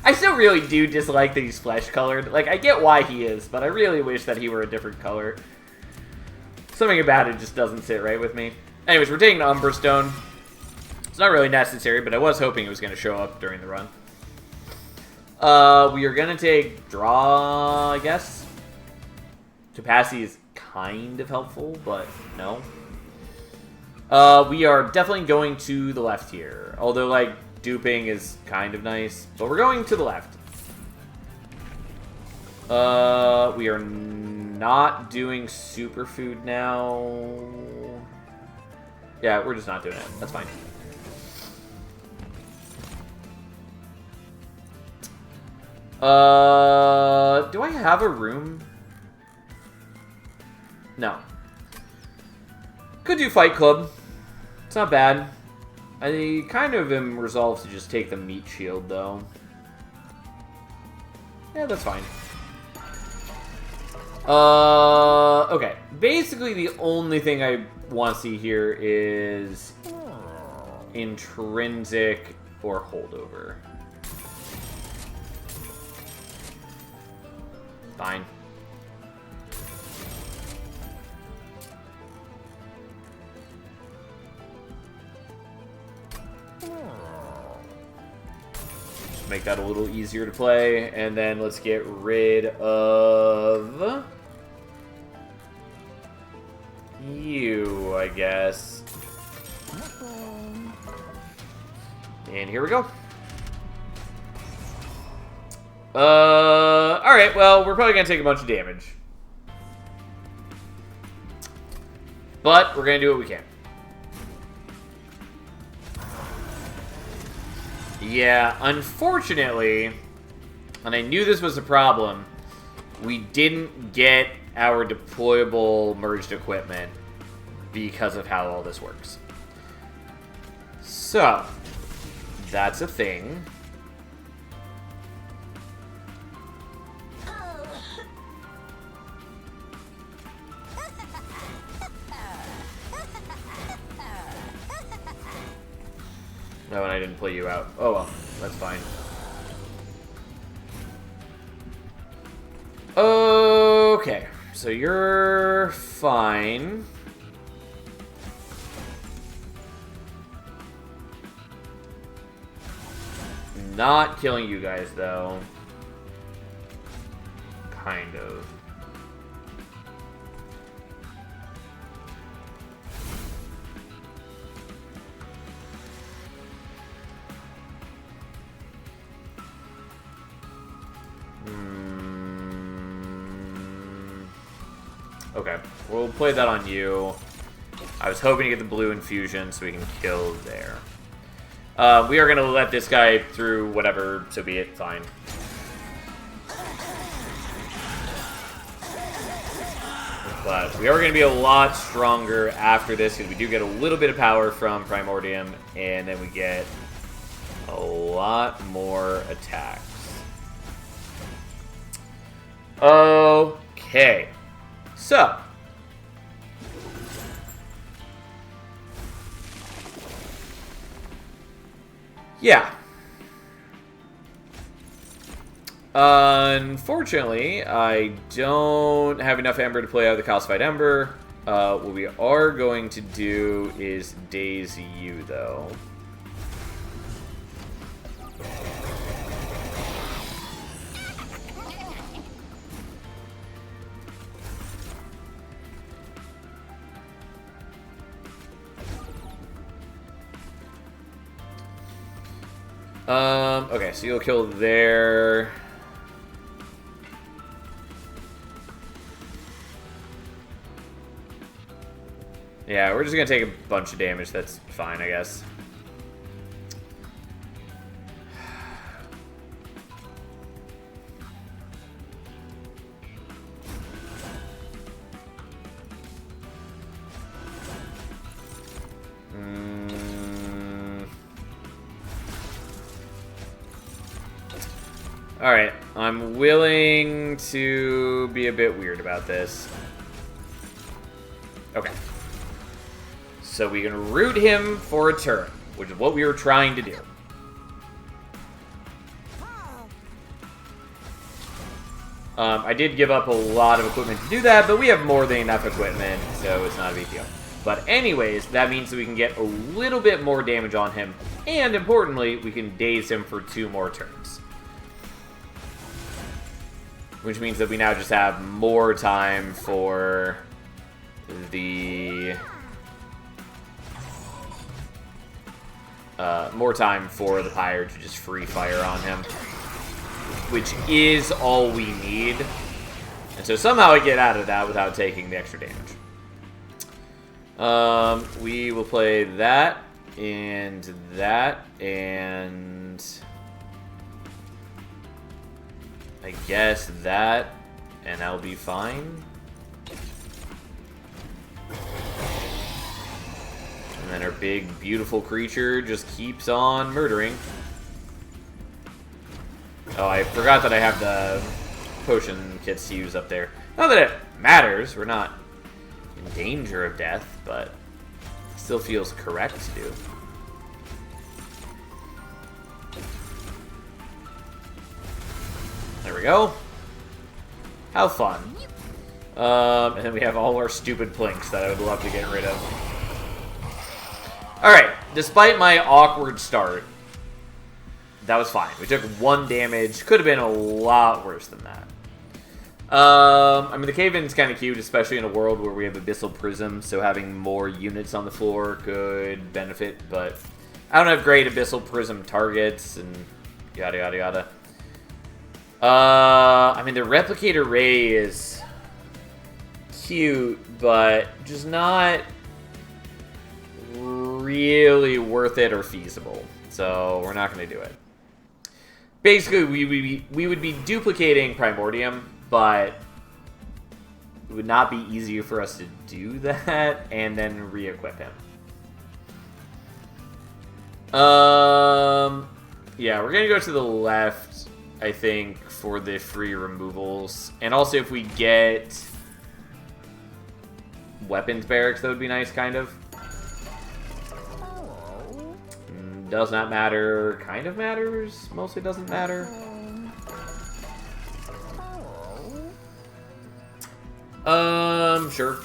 I still really do dislike that he's flesh-colored. Like, I get why he is, but I really wish that he were a different color. Something about it just doesn't sit right with me. Anyways, we're taking the Umberstone. It's not really necessary, but I was hoping it was going to show up during the run. We are going to take Draw, I guess. Capacity is kind of helpful, but no. We are definitely going to the left here. Although, like, duping is kind of nice. But we're going to the left. We are not doing superfood now. Yeah, we're just not doing it. That's fine. Do I have a room? No. Could do Fight Club. It's not bad. I kind of am resolved to just take the meat shield, though. Yeah, that's fine. Okay. Basically, the only thing I want to see here is intrinsic or holdover. Fine. Just make that a little easier to play, and then let's get rid of you, I guess. And here we go. Alright, well, we're probably gonna take a bunch of damage. But we're gonna do what we can. Yeah, unfortunately, and I knew this was a problem, we didn't get our deployable merged equipment because of how all this works. So, that's a thing. No, and I didn't play you out. Oh well, that's fine. Okay, so you're fine. Not killing you guys, though. Kind of. Okay, we'll play that on you. I was hoping to get the blue infusion so we can kill there. We are going to let this guy through whatever, so be it. Fine. But we are going to be a lot stronger after this because we do get a little bit of power from Primordium, and then we get a lot more attacks. Okay. So. Yeah. Unfortunately, I don't have enough Ember to play out the Calcified Ember. What we are going to do is daze you, though. Okay, so you'll kill there. Yeah, we're just gonna take a bunch of damage. That's fine, I guess. Alright, I'm willing to be a bit weird about this. Okay. So we can root him for a turn, which is what we were trying to do. I did give up a lot of equipment to do that, but we have more than enough equipment, so it's not a big deal. But anyways, that means that we can get a little bit more damage on him, and importantly, we can daze him for 2 more turns. Which means that we now just have more time for the... Pyre to just free fire on him. Which is all we need. And so somehow I get out of that without taking the extra damage. We will play that, and I guess that, and I'll be fine. And then our big, beautiful creature just keeps on murdering. Oh, I forgot that I have the potion kits to use up there. Not that it matters, we're not in danger of death, but it still feels correct to do. There we go. How fun. And then we have all our stupid plinks that I would love to get rid of. Alright, despite my awkward start, that was fine. We took 1 damage. Could have been a lot worse than that. I mean, the cave-in's kind of cute, especially in a world where we have Abyssal Prism, so having more units on the floor could benefit, but I don't have great Abyssal Prism targets, and yada yada yada. I mean, the Replicator Ray is cute, but just not really worth it or feasible. So we're not going to do it. Basically, we would be duplicating Primordium, but it would not be easier for us to do that and then re-equip him. Yeah, we're going to go to the left, I think, for the free removals. And also, if we get weapons barracks, that would be nice, kind of. Does not matter. Kind of matters. Mostly doesn't matter. Sure.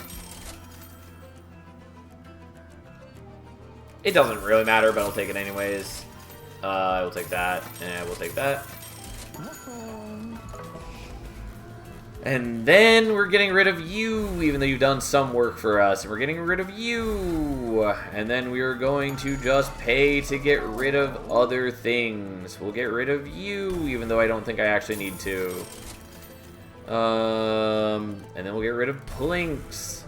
It doesn't really matter, but I'll take it anyways. I will take that, and we'll take that. And then we're getting rid of you, even though you've done some work for us. And we're getting rid of you. And then we are going to just pay to get rid of other things. We'll get rid of you, even though I don't think I actually need to. And then we'll get rid of Plinks.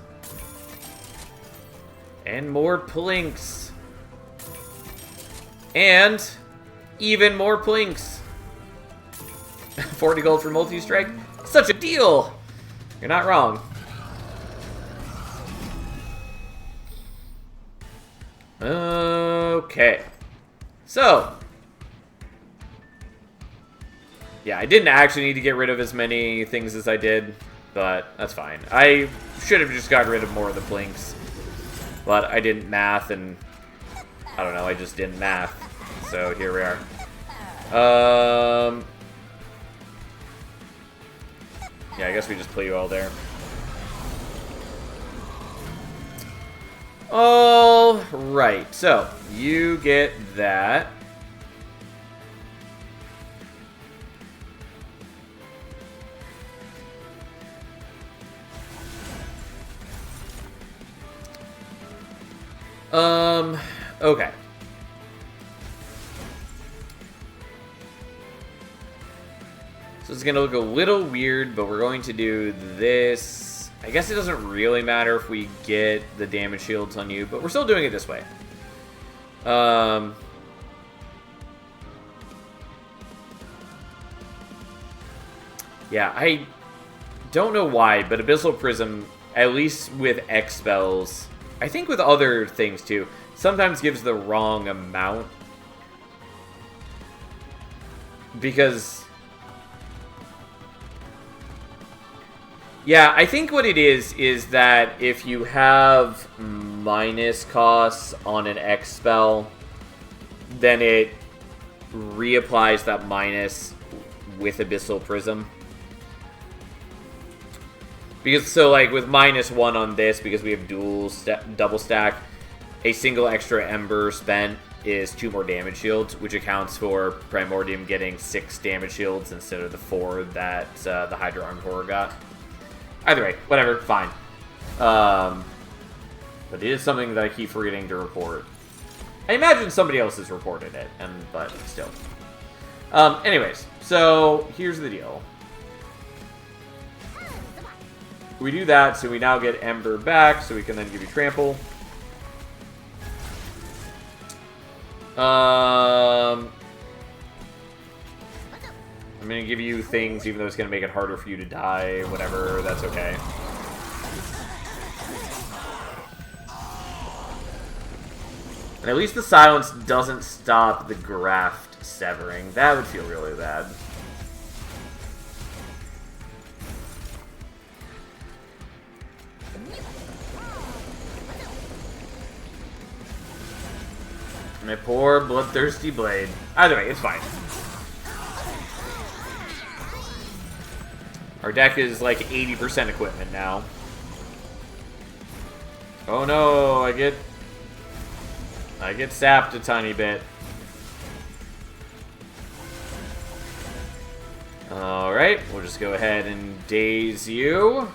And more Plinks. And even more Plinks. 40 gold for multi-strike. Such a deal! You're not wrong. Okay. So. Yeah, I didn't actually need to get rid of as many things as I did, but that's fine. I should have just gotten rid of more of the Blinks, but I didn't math, and I don't know, I just didn't math. So here we are. Yeah, I guess we just play you all there. All right, so you get that. Okay. So it's gonna look a little weird, but we're going to do this. I guess it doesn't really matter if we get the damage shields on you, but we're still doing it this way. Yeah, I don't know why, but Abyssal Prism, at least with X spells, I think with other things too, sometimes gives the wrong amount. Because... yeah, I think what it is that if you have minus costs on an X spell, then it reapplies that minus with Abyssal Prism. Because, so like with -1 on this, because we have double stack, a single extra Ember spent is 2 more damage shields, which accounts for Primordium getting 6 damage shields instead of the 4 that the Hydra Armed Horror got. Either way, whatever, fine. But it is something that I keep forgetting to report. I imagine somebody else has reported it, but still. Anyways, so here's the deal. We do that, so we now get Ember back, so we can then give you Trample. I'm going to give you things, even though it's going to make it harder for you to die, whatever, that's okay. And at least the silence doesn't stop the graft severing. That would feel really bad. My poor bloodthirsty blade. Either way, it's fine. Our deck is like 80% equipment now. Oh no, I get sapped a tiny bit. Alright, we'll just go ahead and daze you.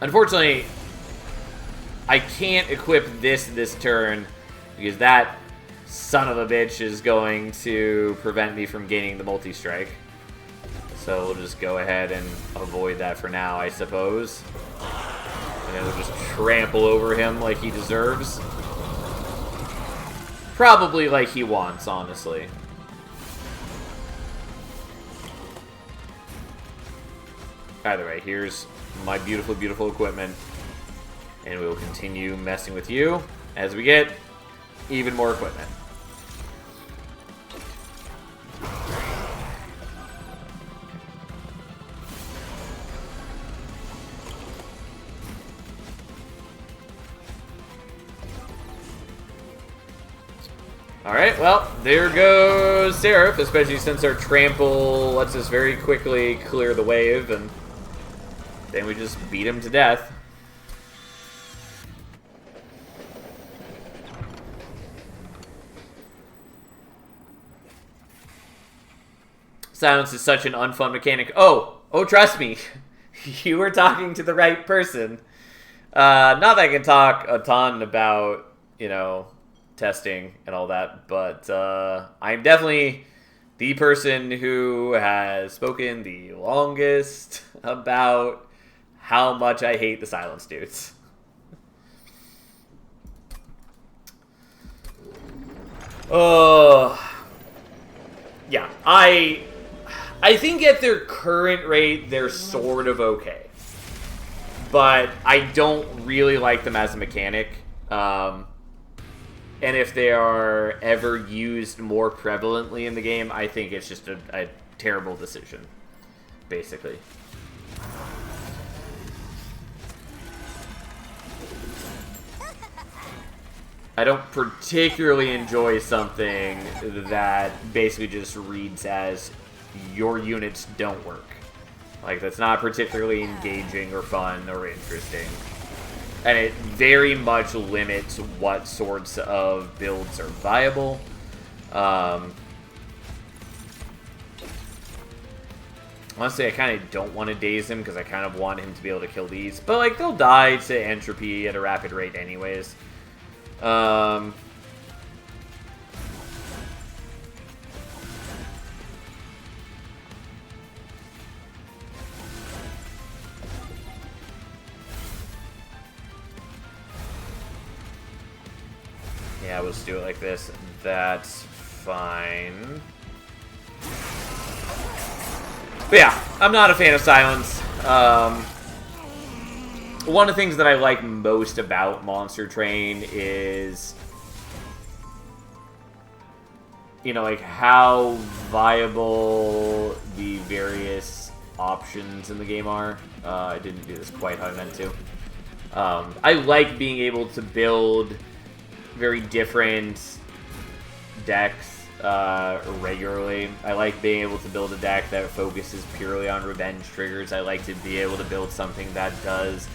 Unfortunately, I can't equip this turn because that son of a bitch is going to prevent me from gaining the multi-strike. So we'll just go ahead and avoid that for now, I suppose. And then we'll just trample over him like he deserves. Probably like he wants, honestly. Either way, here's my beautiful, beautiful equipment. And we will continue messing with you as we get even more equipment. Alright, well, there goes Seraph, especially since our trample lets us very quickly clear the wave, and then we just beat him to death. Silence is such an unfun mechanic. Oh, trust me. You were talking to the right person. Not that I can talk a ton about, you know, testing and all that, but I'm definitely The person who has spoken the longest about how much I hate the silence dudes. Oh, yeah. I think at their current rate, they're sort of okay. But I don't really like them as a mechanic. And if they are ever used more prevalently in the game, I think it's just a terrible decision, basically. I don't particularly enjoy something that basically just reads as your units don't work. Like, that's not particularly engaging or fun or interesting. And it very much limits what sorts of builds are viable. Honestly, I kind of don't want to daze him because I kind of want him to be able to kill these. But, like, they'll die to entropy at a rapid rate anyways. Yeah, we'll just do it like this. That's fine. But yeah, I'm not a fan of silence. One of the things that I like most about Monster Train is, you know, like how viable the various options in the game are. I didn't do this quite how I meant to. I like being able to build very different decks regularly. I like being able to build a deck that focuses purely on revenge triggers. I like to be able to build something that does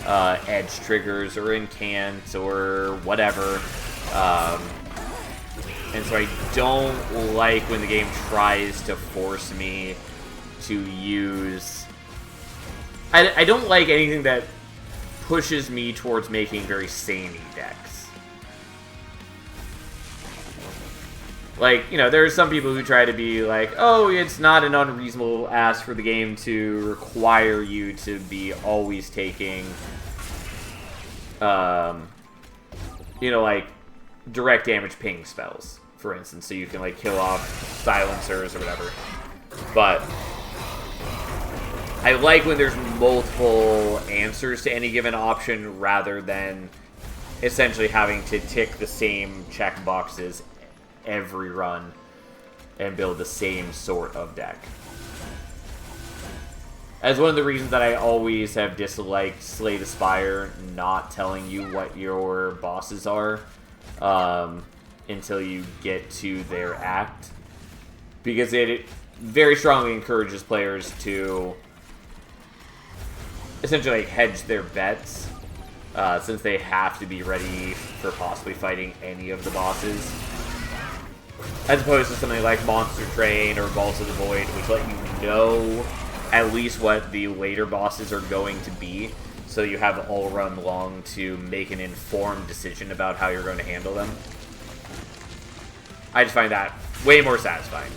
edge triggers or incant or whatever. And so I don't like when the game tries to force me to use... I don't like anything that pushes me towards making very samey decks. Like, you know, there are some people who try to be like, oh, it's not an unreasonable ask for the game to require you to be always taking, you know, like, direct damage ping spells, for instance, so you can, like, kill off silencers or whatever. But I like when there's multiple answers to any given option rather than essentially having to tick the same checkboxes every run and build the same sort of deck. As one of the reasons that I always have disliked Slay the Spire not telling you what your bosses are until you get to their act, because it very strongly encourages players to essentially like hedge their bets since they have to be ready for possibly fighting any of the bosses. As opposed to something like Monster Train or Balls of the Void, which let you know at least what the later bosses are going to be, so you have all run long to make an informed decision about how you're going to handle them. I just find that way more satisfying.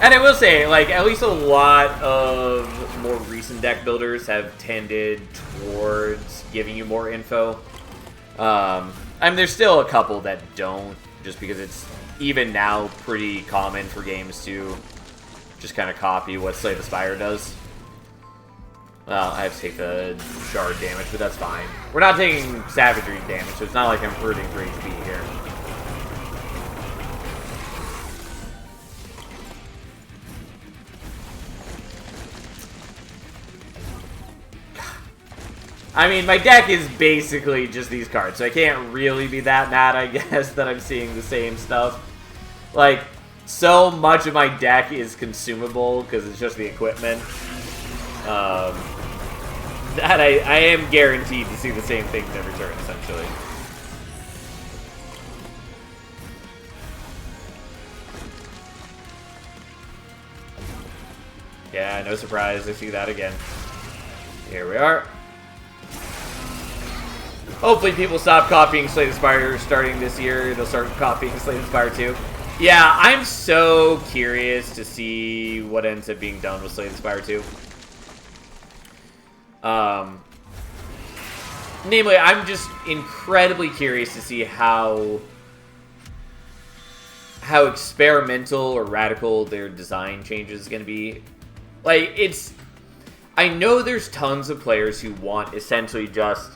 And I will say, like, at least a lot of more recent deck builders have tended towards giving you more info. I mean, there's still a couple that don't, just because it's, even now, pretty common for games to just kind of copy what Slay the Spire does. Well, I have to take the shard damage, but that's fine. We're not taking savagery damage, so it's not like I'm hurting for HP here. I mean, my deck is basically just these cards, so I can't really be that mad, I guess, that I'm seeing the same stuff. Like, so much of my deck is consumable, because it's just the equipment, that I am guaranteed to see the same things every turn, essentially. Yeah, no surprise. I see that again. Here we are. Hopefully people stop copying Slay the Spire starting this year. They'll start copying Slay the Spire 2. Yeah, I'm so curious to see what ends up being done with Slay the Spire 2. Namely, I'm just incredibly curious to see how experimental or radical their design changes is going to be. Like, I know there's tons of players who want essentially just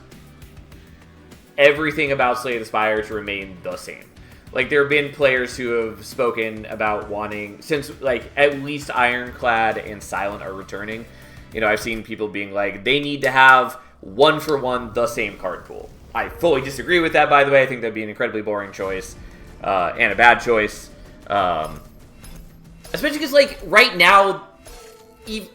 everything about Slay the Spire to remain the same. Like, there have been players who have spoken about wanting, since, like, at least Ironclad and Silent are returning, you know, I've seen people being like, they need to have one-for-one the same card pool. I fully disagree with that, by the way. I think that'd be an incredibly boring choice, and a bad choice. Especially because, like, right now,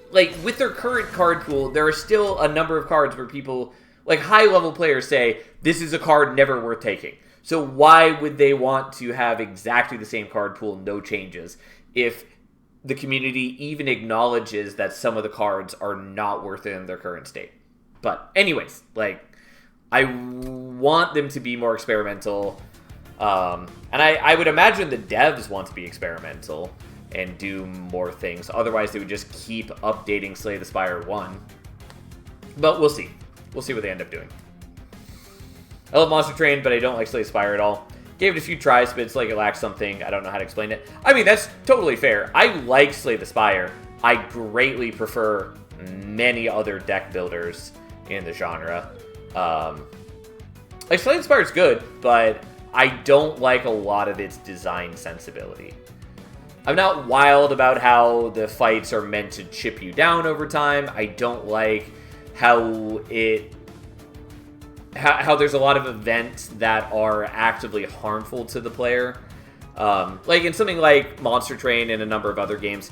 like, with their current card pool, there are still a number of cards where people, like, high-level players say, this is a card never worth taking. So why would they want to have exactly the same card pool, no changes, if the community even acknowledges that some of the cards are not worth it in their current state? But anyways, like, I want them to be more experimental. And I would imagine the devs want to be experimental and do more things. Otherwise, they would just keep updating Slay the Spire 1. But we'll see. We'll see what they end up doing. I love Monster Train, but I don't like Slay the Spire at all. Gave it a few tries, but it's like it lacks something. I don't know how to explain it. I mean, that's totally fair. I like Slay the Spire. I greatly prefer many other deck builders in the genre. Like, Slay the Spire is good, but I don't like a lot of its design sensibility. I'm not wild about how the fights are meant to chip you down over time. I don't like how there's a lot of events that are actively harmful to the player. Like in something like Monster Train and a number of other games,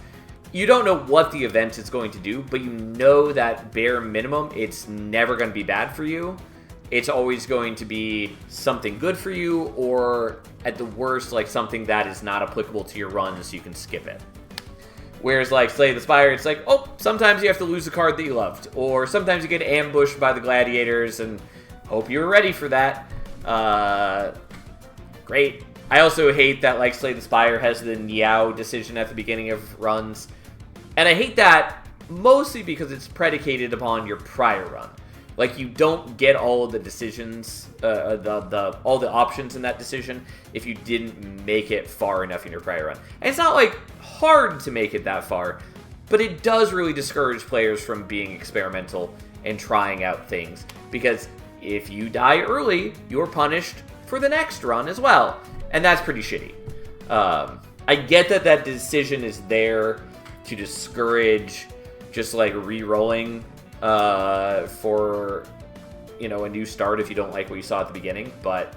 you don't know what the event is going to do, but you know that bare minimum, it's never going to be bad for you. It's always going to be something good for you, or at the worst, like something that is not applicable to your run, so you can skip it. Whereas, like, Slay the Spire, it's like, oh, sometimes you have to lose a card that you loved, or sometimes you get ambushed by the gladiators, and hope you were ready for that. Great. I also hate that, like, Slay the Spire has the Niao decision at the beginning of runs. And I hate that mostly because it's predicated upon your prior run. Like, you don't get all of the decisions, all the options in that decision if you didn't make it far enough in your prior run. And it's not, like, hard to make it that far, but it does really discourage players from being experimental and trying out things. Because if you die early, you're punished for the next run as well. And that's pretty shitty. I get that that decision is there to discourage just, like, re-rolling for, you know, a new start if you don't like what you saw at the beginning, but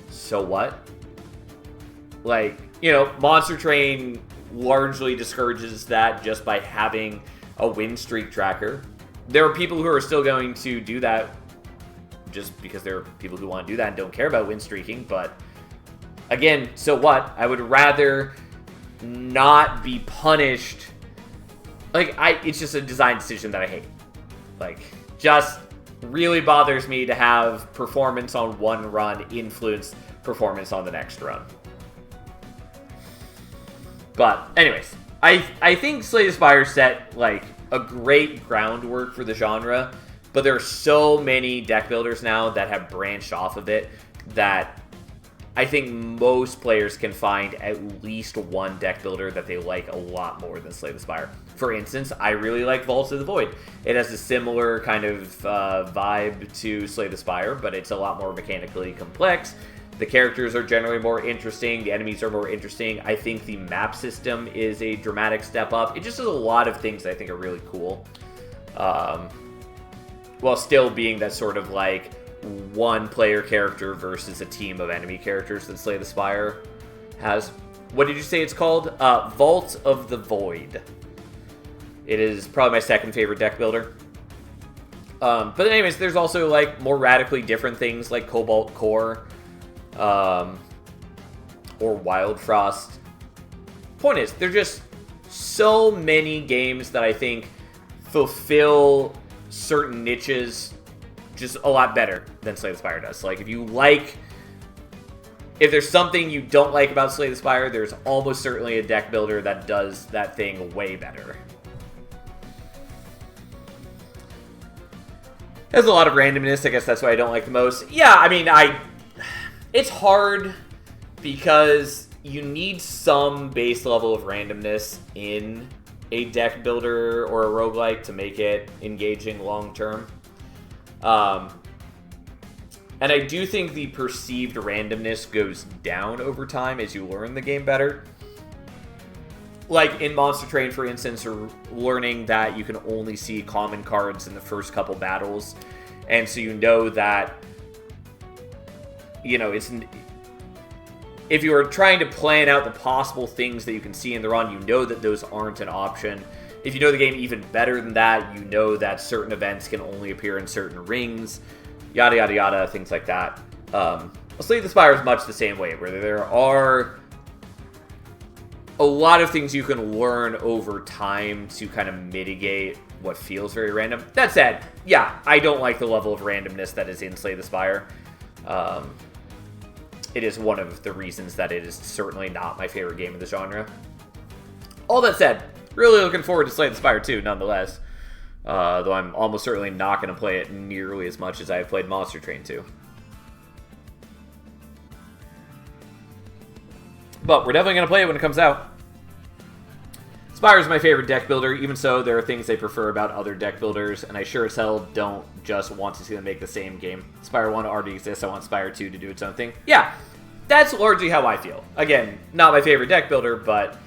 so what? Like, you know, Monster Train largely discourages that just by having a win streak tracker. There are people who are still going to do that just because there are people who want to do that and don't care about win streaking, but again, so what? I would rather not be punished. Like, it's just a design decision that I hate. Like, just really bothers me to have performance on one run influence performance on the next run. But, anyways, I think Slay the Spire set, like, a great groundwork for the genre, but there are so many deck builders now that have branched off of it that I think most players can find at least one deck builder that they like a lot more than Slay the Spire. For instance, I really like Vault of the Void. It has a similar kind of vibe to Slay the Spire, but it's a lot more mechanically complex. The characters are generally more interesting. The enemies are more interesting. I think the map system is a dramatic step up. It just does a lot of things that I think are really cool. While still being that sort of, like, one player character versus a team of enemy characters that Slay the Spire has. What did you say it's called? Vault of the Void. It is probably my second favorite deck builder. But anyways, there's also, like, more radically different things like Cobalt Core or Wild Frost. Point is, they're just so many games that I think fulfill certain niches just a lot better than Slay the Spire does. Like, if there's something you don't like about Slay the Spire, there's almost certainly a deck builder that does that thing way better. Has a lot of randomness. I guess that's what I don't like the most. Yeah, I mean, it's hard because you need some base level of randomness in a deck builder or a roguelike to make it engaging long term. And I do think the perceived randomness goes down over time as you learn the game better. Like in Monster Train, for instance, or learning that you can only see common cards in the first couple battles. And so you know that, if you are trying to plan out the possible things that you can see in the run, you know that those aren't an option. If you know the game even better than that, you know that certain events can only appear in certain rings. Yada, yada, yada, things like that. Slay the Spire is much the same way, where there are a lot of things you can learn over time to kind of mitigate what feels very random. That said, yeah, I don't like the level of randomness that is in Slay the Spire. It is one of the reasons that it is certainly not my favorite game of the genre. All that said, really looking forward to Slay the Spire 2, nonetheless. Though I'm almost certainly not going to play it nearly as much as I have played Monster Train 2. But we're definitely going to play it when it comes out. Spire is my favorite deck builder. Even so, there are things I prefer about other deck builders, and I sure as hell don't just want to see them make the same game. Spire 1 already exists. I want Spire 2 to do its own thing. Yeah, that's largely how I feel. Again, not my favorite deck builder, but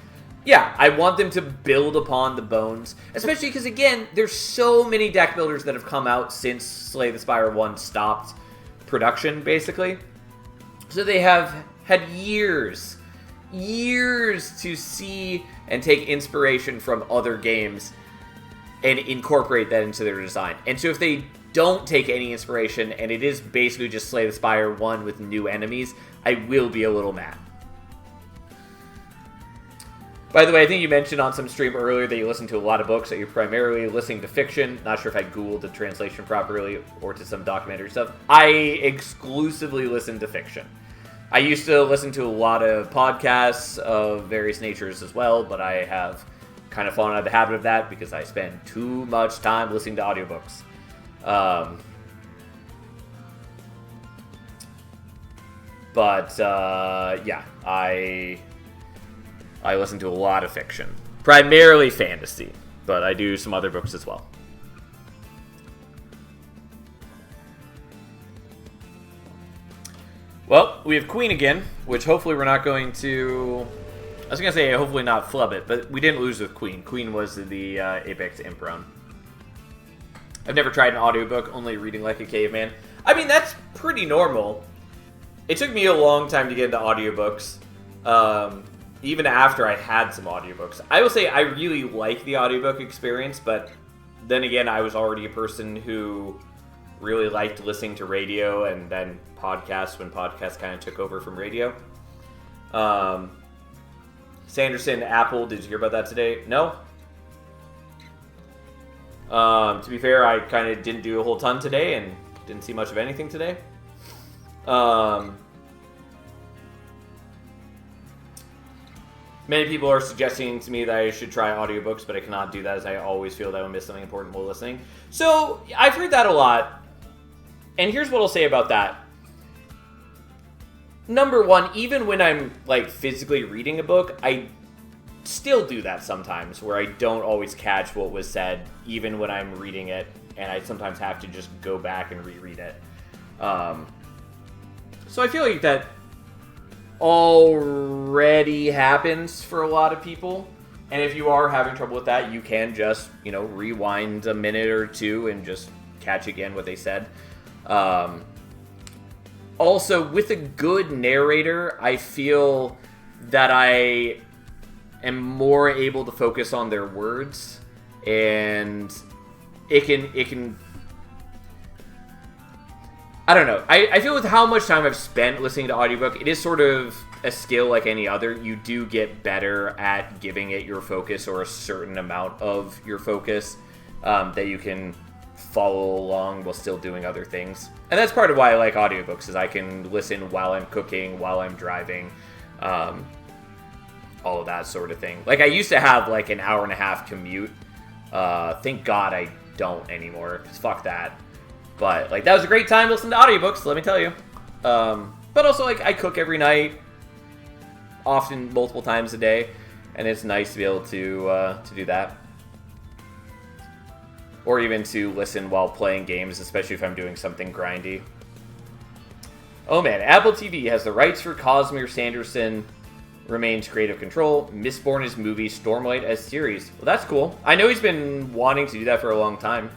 yeah, I want them to build upon the bones. Especially because, again, there's so many deck builders that have come out since Slay the Spire 1 stopped production, basically. So they have had years to see and take inspiration from other games and incorporate that into their design. And so if they don't take any inspiration and it is basically just Slay the Spire 1 with new enemies, I will be a little mad. By the way, I think you mentioned on some stream earlier that you listen to a lot of books, that you're primarily listening to fiction. Not sure if I Googled the translation properly or to some documentary stuff. I exclusively listen to fiction. I used to listen to a lot of podcasts of various natures as well, but I have kind of fallen out of the habit of that because I spend too much time listening to audiobooks. Yeah, I listen to a lot of fiction. Primarily fantasy, but I do some other books as well. Well, we have Queen again, which hopefully we're not going to... I was going to say hopefully not flub it, but we didn't lose with Queen. Queen was the Apex Imp run. I've never tried an audiobook, only reading like a caveman. I mean, that's pretty normal. It took me a long time to get into audiobooks. Even after I had some audiobooks. I will say I really like the audiobook experience, but then again, I was already a person who really liked listening to radio and then podcasts when podcasts kind of took over from radio. Sanderson, Apple, did you hear about that today? No? To be fair, I kind of didn't do a whole ton today and didn't see much of anything today. Many people are suggesting to me that I should try audiobooks, but I cannot do that as I always feel that I will miss something important while listening. So, I've heard that a lot. And here's what I'll say about that. Number one, even when I'm like physically reading a book, I still do that sometimes, where I don't always catch what was said, even when I'm reading it, and I sometimes have to just go back and reread it. So I feel like that already happens for a lot of people, and if you are having trouble with that, you can just, rewind a minute or two and just catch again what they said. Also, with a good narrator, I feel that I am more able to focus on their words, and it can I don't know. I feel with how much time I've spent listening to audiobook, it is sort of a skill like any other. You do get better at giving it your focus or a certain amount of your focus that you can follow along while still doing other things. And that's part of why I like audiobooks, is I can listen while I'm cooking, while I'm driving, all of that sort of thing. Like, I used to have, like, an hour-and-a-half commute. Thank God I don't anymore, because fuck that. But, like, that was a great time to listen to audiobooks, let me tell you. But also, like, I cook every night, often multiple times a day, and it's nice to be able to do that. Or even to listen while playing games, especially if I'm doing something grindy. Oh man, Apple TV has the rights for Cosmere Sanderson remains creative control. Mistborn is movie, Stormlight as series. Well, that's cool. I know he's been wanting to do that for a long time.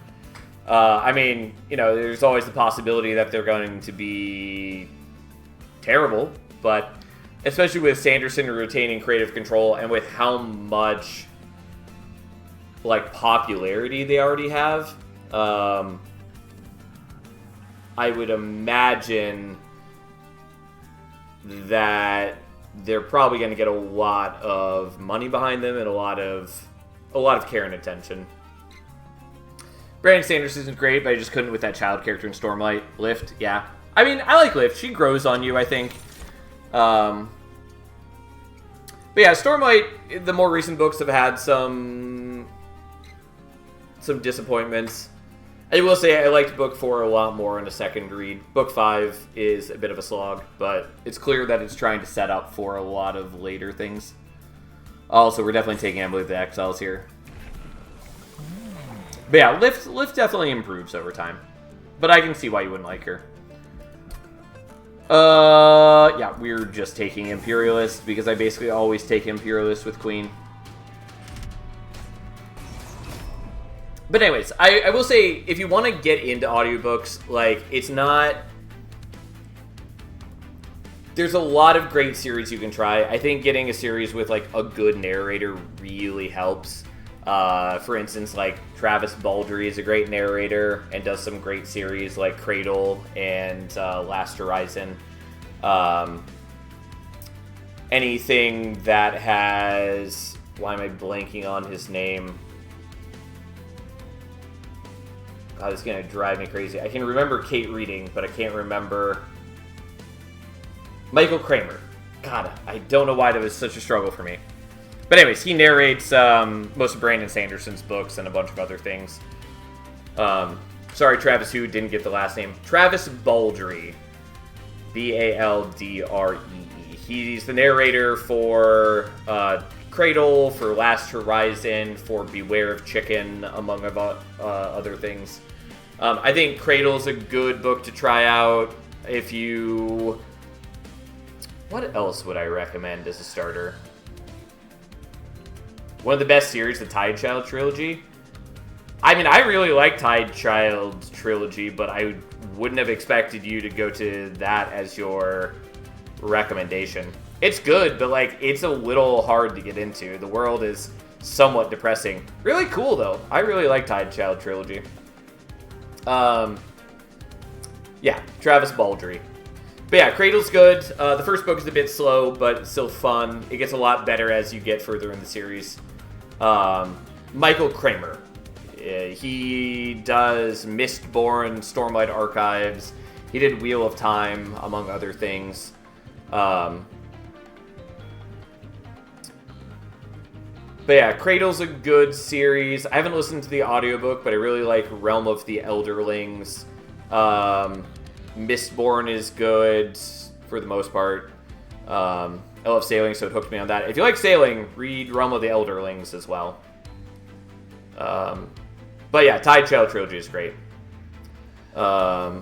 I mean, you know, there's always the possibility that they're going to be terrible, but especially with Sanderson retaining creative control and with how much, like, popularity they already have, I would imagine that they're probably going to get a lot of money behind them and a lot of care and attention. Brandon Sanderson is great, but I just couldn't with that child character in Stormlight. Lift, yeah. I mean, I like Lift. She grows on you, I think. But yeah, Stormlight, the more recent books have had some disappointments. I will say I liked Book 4 a lot more in a second read. Book 5 is a bit of a slog, but it's clear that it's trying to set up for a lot of later things. Also, we're definitely taking Emily of the Exiles here. But yeah, Lift definitely improves over time. But I can see why you wouldn't like her. Yeah, we're just taking Imperialist, because I basically always take Imperialist with Queen. But anyways, I will say, if you want to get into audiobooks, like, it's not... There's a lot of great series you can try. I think getting a series with, like, a good narrator really helps. For instance, like, Travis Baldree is a great narrator and does some great series like Cradle and Last Horizon. Anything that has... Why am I blanking on his name? God, this is going to drive me crazy. I can remember Kate Reading, but I can't remember... Michael Kramer. God, I don't know why that was such a struggle for me. But anyways, he narrates most of Brandon Sanderson's books and a bunch of other things. Sorry, Travis, who didn't get the last name. Travis Baldree. B-A-L-D-R-E-E. He's the narrator for Cradle, for Last Horizon, for Beware of Chicken, among other things. I think Cradle's a good book to try out if you... What else would I recommend as a starter? One of the best series, the Tide Child trilogy. I mean, I really like Tide Child trilogy, but I wouldn't have expected you to go to that as your recommendation. It's good, but, like, it's a little hard to get into. The world is somewhat depressing. Really cool, though. I really like Tide Child trilogy. Yeah, Travis Baldree. But yeah, Cradle's good. The first book is a bit slow, but still fun. It gets a lot better as you get further in the series. Michael Kramer. He does Mistborn, Stormlight Archives. He did Wheel of Time, among other things. But yeah, Cradle's a good series. I haven't listened to the audiobook, but I really like Realm of the Elderlings. Mistborn is good for the most part. I love sailing, so it hooked me on that. If you like sailing, read Realm of the Elderlings as well. But yeah, Tide Child trilogy is great. Bear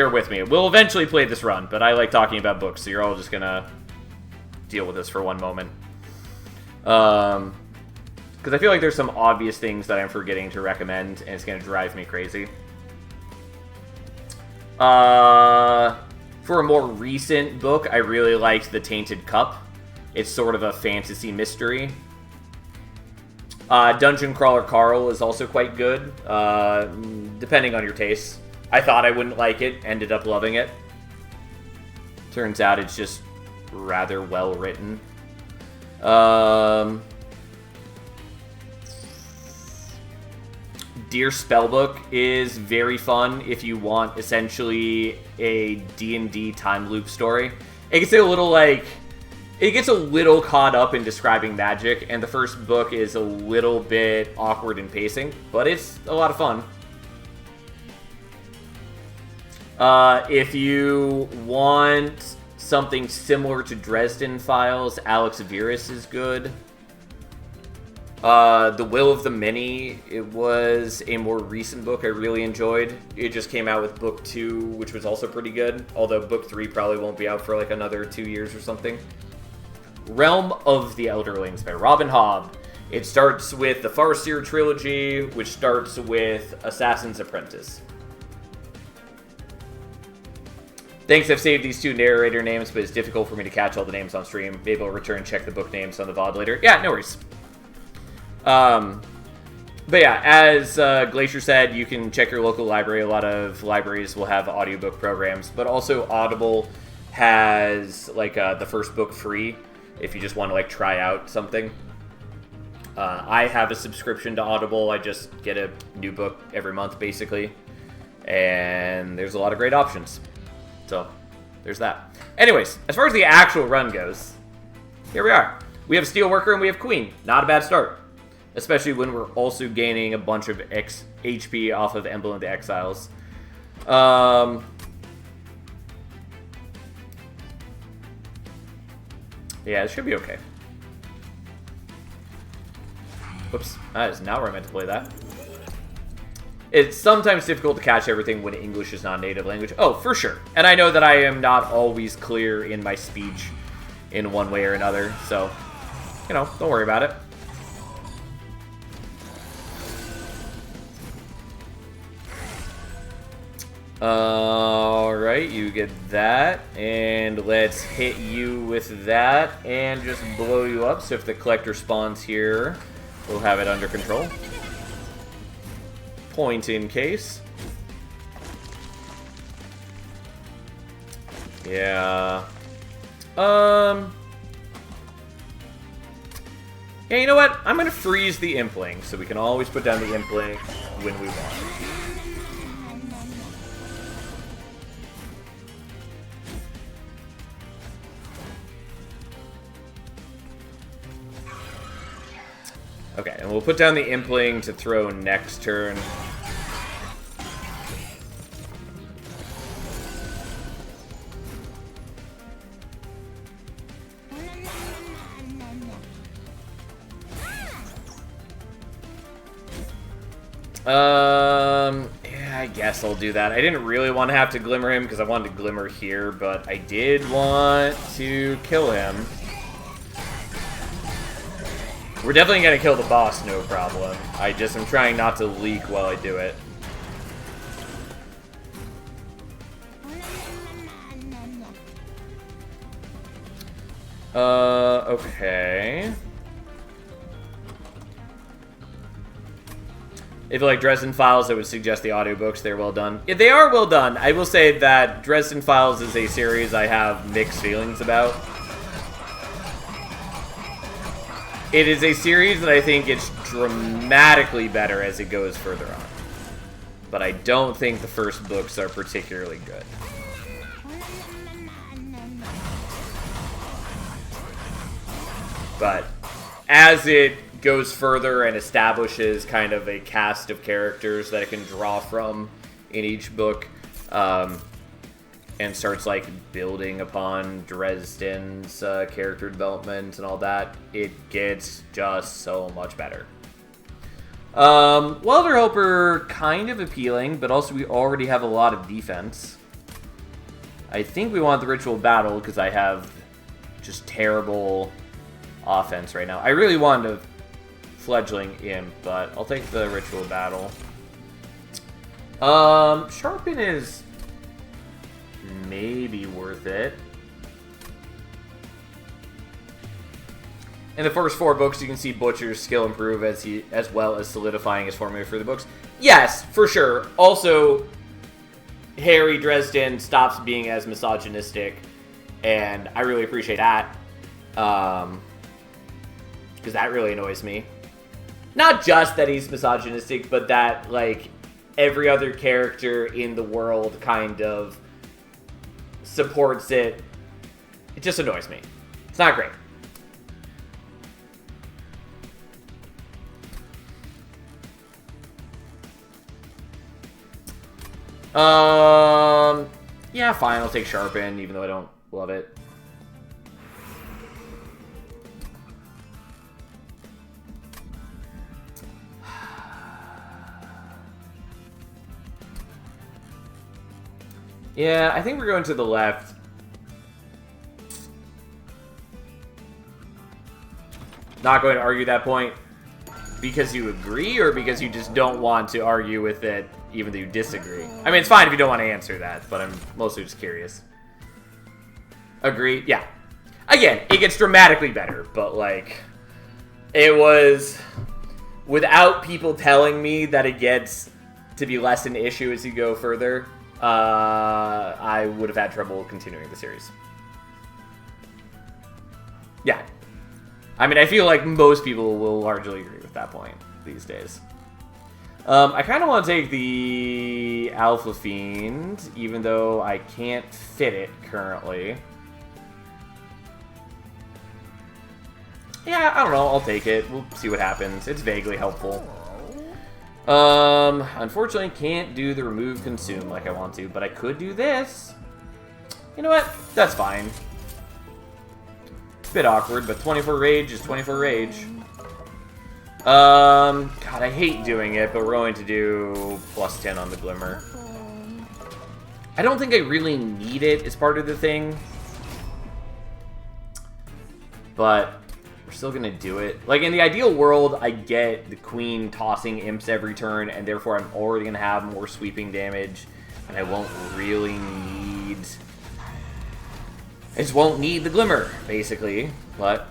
with me. We'll eventually play this run, but I like talking about books, so you're all just gonna deal with this for one moment. Because I feel like there's some obvious things that I'm forgetting to recommend, and it's gonna drive me crazy. For a more recent book, I really liked The Tainted Cup. It's sort of a fantasy mystery. Dungeon Crawler Carl is also quite good, depending on your tastes. I thought I wouldn't like it, ended up loving it. Turns out it's just rather well written. Dear Spellbook is very fun if you want essentially a D&D time loop story. It gets a little caught up in describing magic, and the first book is a little bit awkward in pacing, but it's a lot of fun. If you want something similar to Dresden Files, Alex Virus is good. The Will of the Many, it was a more recent book I really enjoyed. It just came out with book 2, which was also pretty good, although book 3 probably won't be out for like another 2 years or something. Realm of the Elderlings by Robin Hobb. It starts with the Farseer trilogy, which starts with Assassin's Apprentice. Thanks, I've saved these 2 narrator names, but it's difficult for me to catch all the names on stream. Maybe I'll return and check the book names on the VOD later. Yeah, no worries. But yeah, as Glacier said, you can check your local library. A lot of libraries will have audiobook programs, but also Audible has like the first book free if you just want to like try out something. I have a subscription to Audible. I just get a new book every month basically, and there's a lot of great options. So there's that. Anyways, as far as the actual run goes, here we are. We have Steelworker and we have Queen. Not a bad start. Especially when we're also gaining a bunch of HP off of Emblem of the Exiles. Yeah, it should be okay. Whoops, that is not where I meant to play that. It's sometimes difficult to catch everything when English is not a native language. Oh, for sure. And I know that I am not always clear in my speech in one way or another, so, you know, don't worry about it. Alright, you get that, and let's hit you with that, and just blow you up, so if the collector spawns here, we'll have it under control. Point in case. Yeah. Yeah, you know what? I'm gonna freeze the Impling, so we can always put down the Impling when we want. Okay, and we'll put down the Impling to throw next turn. Yeah, I guess I'll do that. I didn't really want to have to Glimmer him because I wanted to Glimmer here, but I did want to kill him. We're definitely going to kill the boss, no problem. I just am trying not to leak while I do it. Okay. If you like Dresden Files, I would suggest the audiobooks. They're well done. Yeah, they are well done. I will say that Dresden Files is a series I have mixed feelings about. It is a series that I think gets dramatically better as it goes further on. But I don't think the first books are particularly good. But as it goes further and establishes kind of a cast of characters that it can draw from in each book, and starts like building upon Dresden's character development and all that, it gets just so much better. Welder Helper, kind of appealing, but also we already have a lot of defense. I think we want the Ritual Battle because I have just terrible offense right now. I really wanted to Fledgling Imp, but I'll take the Ritual Battle. Sharpen is maybe worth it. In the first 4 books, you can see Butcher's skill improve as well as solidifying his formula for the books. Yes, for sure. Also, Harry Dresden stops being as misogynistic, and I really appreciate that. Because that really annoys me. Not just that he's misogynistic, but that, like, every other character in the world kind of supports it. It just annoys me. It's not great. Yeah, fine, I'll take Sharpen, even though I don't love it. Yeah, I think we're going to the left. Not going to argue that point because you agree or because you just don't want to argue with it even though you disagree. I mean, it's fine if you don't want to answer that, but I'm mostly just curious. Agree? Yeah. Again, it gets dramatically better, but, like, it was without people telling me that it gets to be less an issue as you go further, I would have had trouble continuing the series. Yeah. I mean, I feel like most people will largely agree with that point these days. I kind of want to take the Alpha Fiend, even though I can't fit it currently. Yeah, I don't know. I'll take it. We'll see what happens. It's vaguely helpful. Unfortunately, can't do the remove consume like I want to, but I could do this. You know what? That's fine. Bit awkward, but 24 rage is 24 rage. God, I hate doing it, but we're going to do plus 10 on the Glimmer. I don't think I really need it as part of the thing, but we're still gonna do it. Like, in the ideal world, I get the Queen tossing imps every turn, and therefore I'm already gonna have more sweeping damage, and I won't really need... I just won't need the Glimmer, basically. But,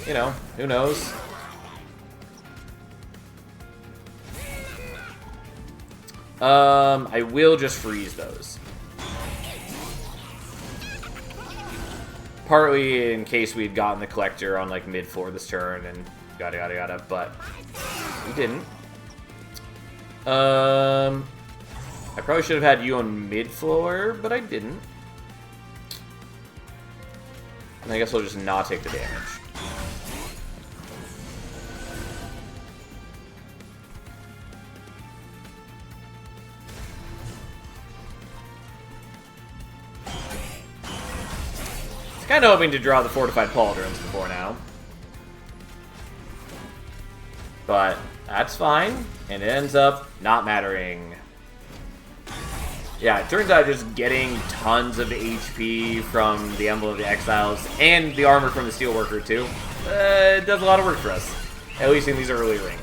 you know, who knows? I will just freeze those. Partly in case we'd gotten the Collector on, like, mid-floor this turn, and yada yada yada, but we didn't. I probably should have had you on mid-floor, but I didn't. And I guess I'll just not take the damage. Kind of hoping to draw the Fortified Pauldrons before now. But that's fine, and it ends up not mattering. Yeah, it turns out just getting tons of HP from the Emblem of the Exiles and the armor from the Steelworker too, it does a lot of work for us. At least in these early rings.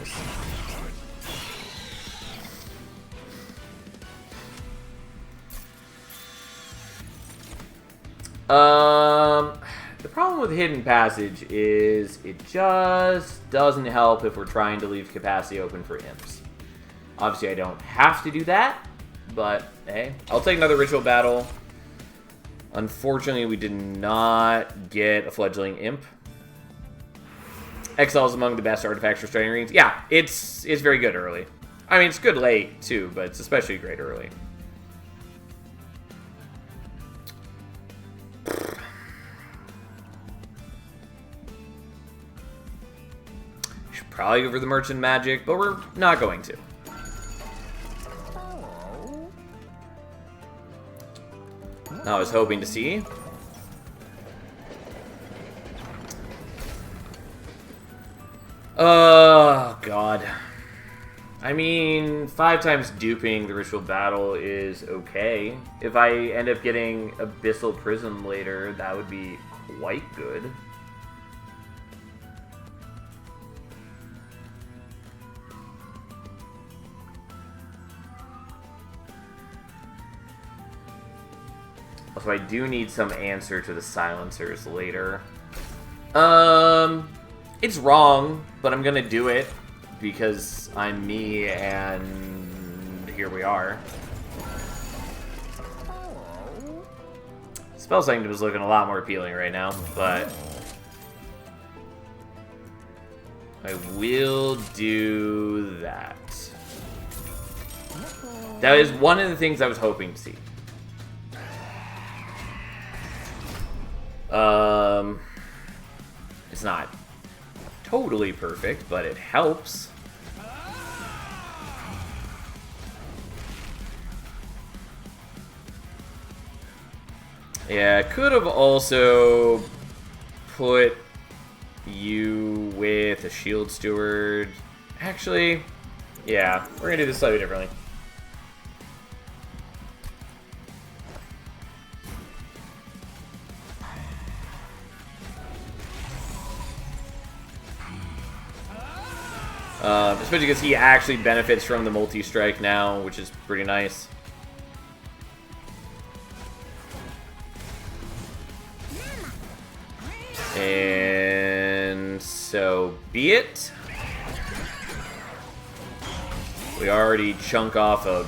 The problem with Hidden Passage is it just doesn't help if we're trying to leave capacity open for imps. Obviously, I don't have to do that, but hey, I'll take another Ritual Battle. Unfortunately, we did not get a Fledgling Imp. Exile is among the best artifacts for starting rings. Yeah, it's very good early. I mean, it's good late, too, but it's especially great early. Should probably go for the Merchant Magic, but we're not going to. I was hoping to see. Oh, God. I mean, 5 times duping the Ritual Battle is okay. If I end up getting Abyssal Prism later, that would be quite good. Also, I do need some answer to the Silencers later. It's wrong, but I'm gonna do it because I'm me, and here we are. Spell Sanctum is looking a lot more appealing right now, but I will do that. That is one of the things I was hoping to see. It's not totally perfect, but it helps. Yeah, could have also put you with a shield steward. Actually, yeah, we're gonna do this slightly differently. Especially because he actually benefits from the multi-strike now, which is pretty nice. And so be it. We already chunk off a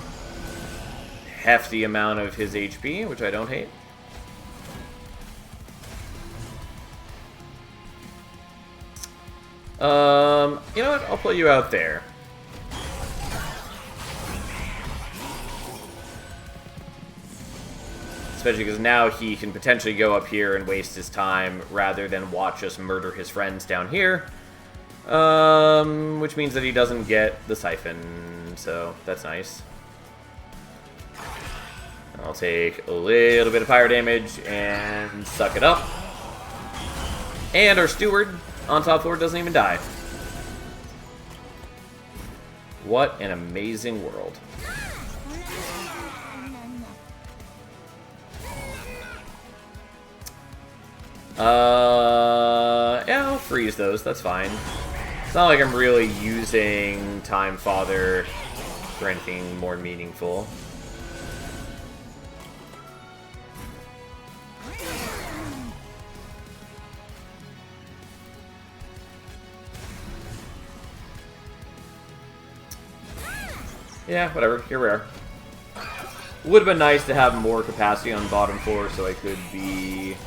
hefty amount of his HP, which I don't hate. You know what? I'll put you out there. Especially because now he can potentially go up here and waste his time rather than watch us murder his friends down here. Which means that he doesn't get the siphon, so that's nice. I'll take a little bit of fire damage and suck it up. And our steward on top floor doesn't even die. What an amazing world. Yeah, I'll freeze those, that's fine. It's not like I'm really using Time Father for anything more meaningful. Yeah, whatever, here we are. Would have been nice to have more capacity on bottom floor so I could be...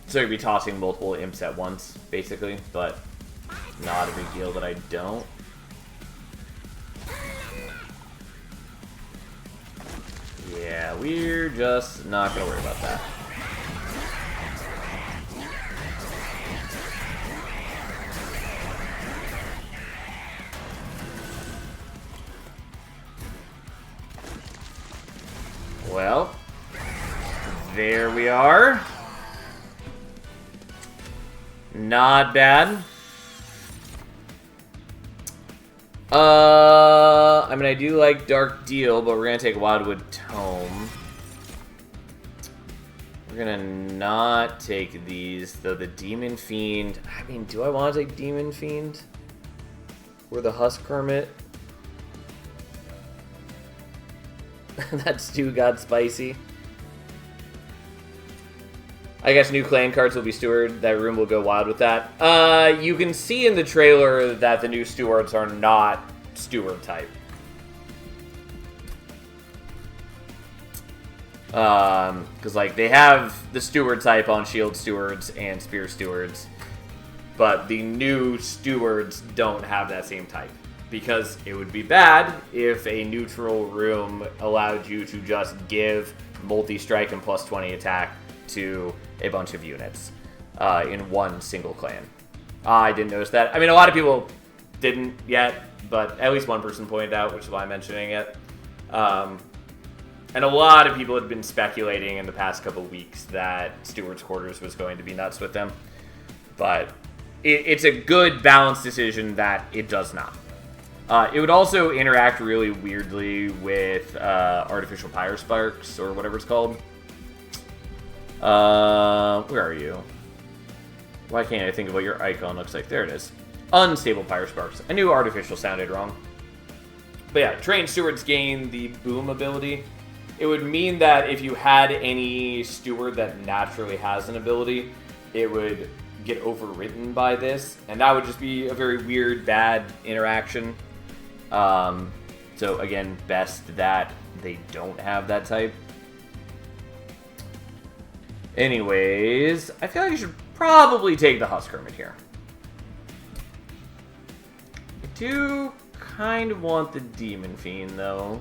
so I could be tossing multiple imps at once, basically, but not a big deal that I don't. Yeah, we're just not gonna worry about that. Well, there we are. Not bad. I mean, I do like Dark Deal, but we're gonna take Wildwood Tome. We're gonna not take these, though. The Demon Fiend. I mean, do I want to take Demon Fiend? Or the Husk Hermit? That stew got spicy. I guess new clan cards will be Steward. That room will go wild with that. You can see in the trailer that the new Stewards are not Steward type. Because, like, they have the Steward type on Shield Stewards and Spear Stewards. But the new Stewards don't have that same type. Because it would be bad if a neutral room allowed you to just give multi-strike and plus 20 attack to a bunch of units in one single clan. I didn't notice that. I mean, a lot of people didn't yet, but at least one person pointed out, which is why I'm mentioning it. And a lot of people had been speculating in the past couple weeks that Stewart's Quarters was going to be nuts with them. But it's a good balanced decision that it does not. It would also interact really weirdly with Artificial Pyre Sparks, or whatever it's called. Where are you? Why can't I think of what your icon looks like? There it is. Unstable Pyre Sparks. I knew Artificial sounded wrong. But yeah, trained stewards gain the Boom ability, it would mean that if you had any steward that naturally has an ability, it would get overwritten by this, and that would just be a very weird, bad interaction. So again, best that they don't have that type. Anyways, I feel like I should probably take the Husk Hermit here. I do kind of want the Demon Fiend, though.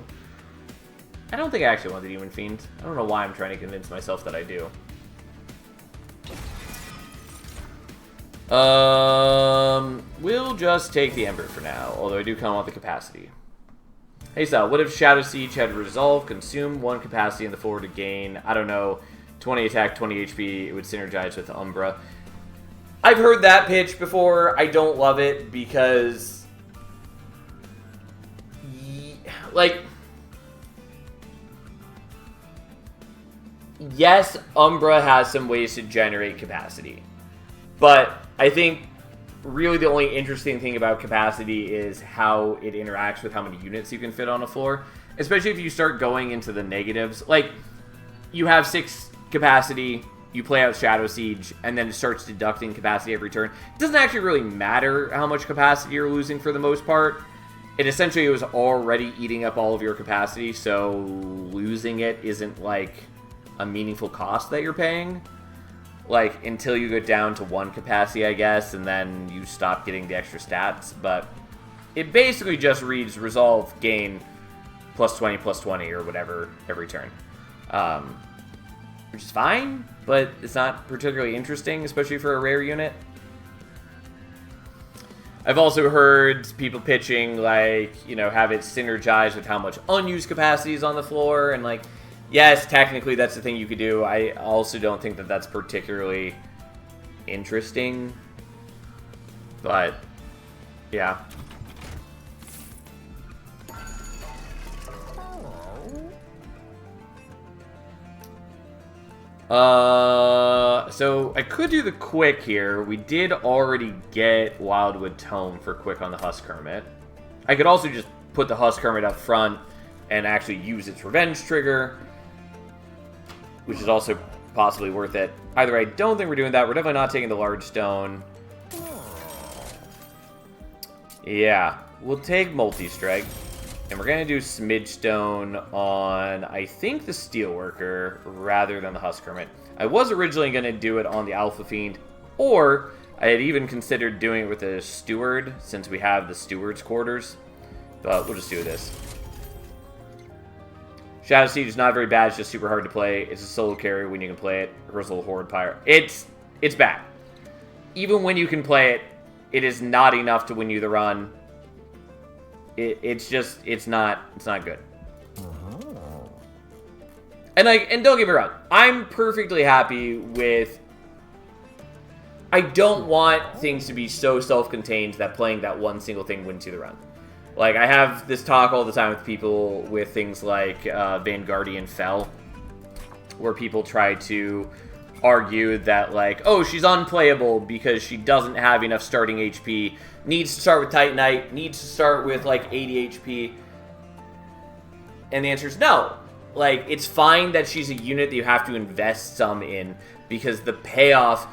I don't think I actually want the Demon Fiend. I don't know why I'm trying to convince myself that I do. We'll just take the Ember for now, although I do kind of want the capacity. Hey Sal, what if Shadow Siege had Resolve, consume 1 capacity in the floor to gain, I don't know, 20 attack, 20 HP, it would synergize with Umbra. I've heard that pitch before. I don't love it because, like, yes, Umbra has some ways to generate capacity, but I think really the only interesting thing about capacity is how it interacts with how many units you can fit on a floor, especially if you start going into the negatives. Like, you have 6 capacity, you play out Shadow Siege, and then it starts deducting capacity every turn. It doesn't actually really matter how much capacity you're losing for the most part. It essentially was already eating up all of your capacity, so losing it isn't like a meaningful cost that you're paying. Like, until you get down to 1 capacity, I guess, and then you stop getting the extra stats. But it basically just reads Resolve, gain, +20, or whatever every turn. Which is fine, but it's not particularly interesting, especially for a rare unit. I've also heard people pitching, like, you know, have it synergize with how much unused capacity is on the floor, and, like, yes, technically that's the thing you could do. I also don't think that that's particularly interesting. But, yeah. So I could do the quick here. We did already get Wildwood Tome for quick on the Husk Hermit. I could also just put the Husk Hermit up front and actually use its revenge trigger, which is also possibly worth it. Either way, I don't think we're doing that. We're definitely not taking the large stone. Yeah, we'll take multi-strike. And we're going to do Smidge Stone on, I think, the Steelworker rather than the Husk Hermit. I was originally going to do it on the Alpha Fiend, or I had even considered doing it with a Steward, since we have the Steward's Quarters. But we'll just do this. Shadow Siege is not very bad, it's just super hard to play. It's a solo carry when you can play it. Ursula Horde Pyre. It's bad. Even when you can play it, it is not enough to win you the run. It's not good. And don't get me wrong, I'm perfectly happy with. I don't want things to be so self-contained that playing that one single thing wins you the run. Like, I have this talk all the time with people with things like Vanguardian Fell, where people try to argue that, like, oh, she's unplayable because she doesn't have enough starting HP, needs to start with Titanite, needs to start with, like, 80 HP. And the answer is no. Like, it's fine that she's a unit that you have to invest some in, because the payoff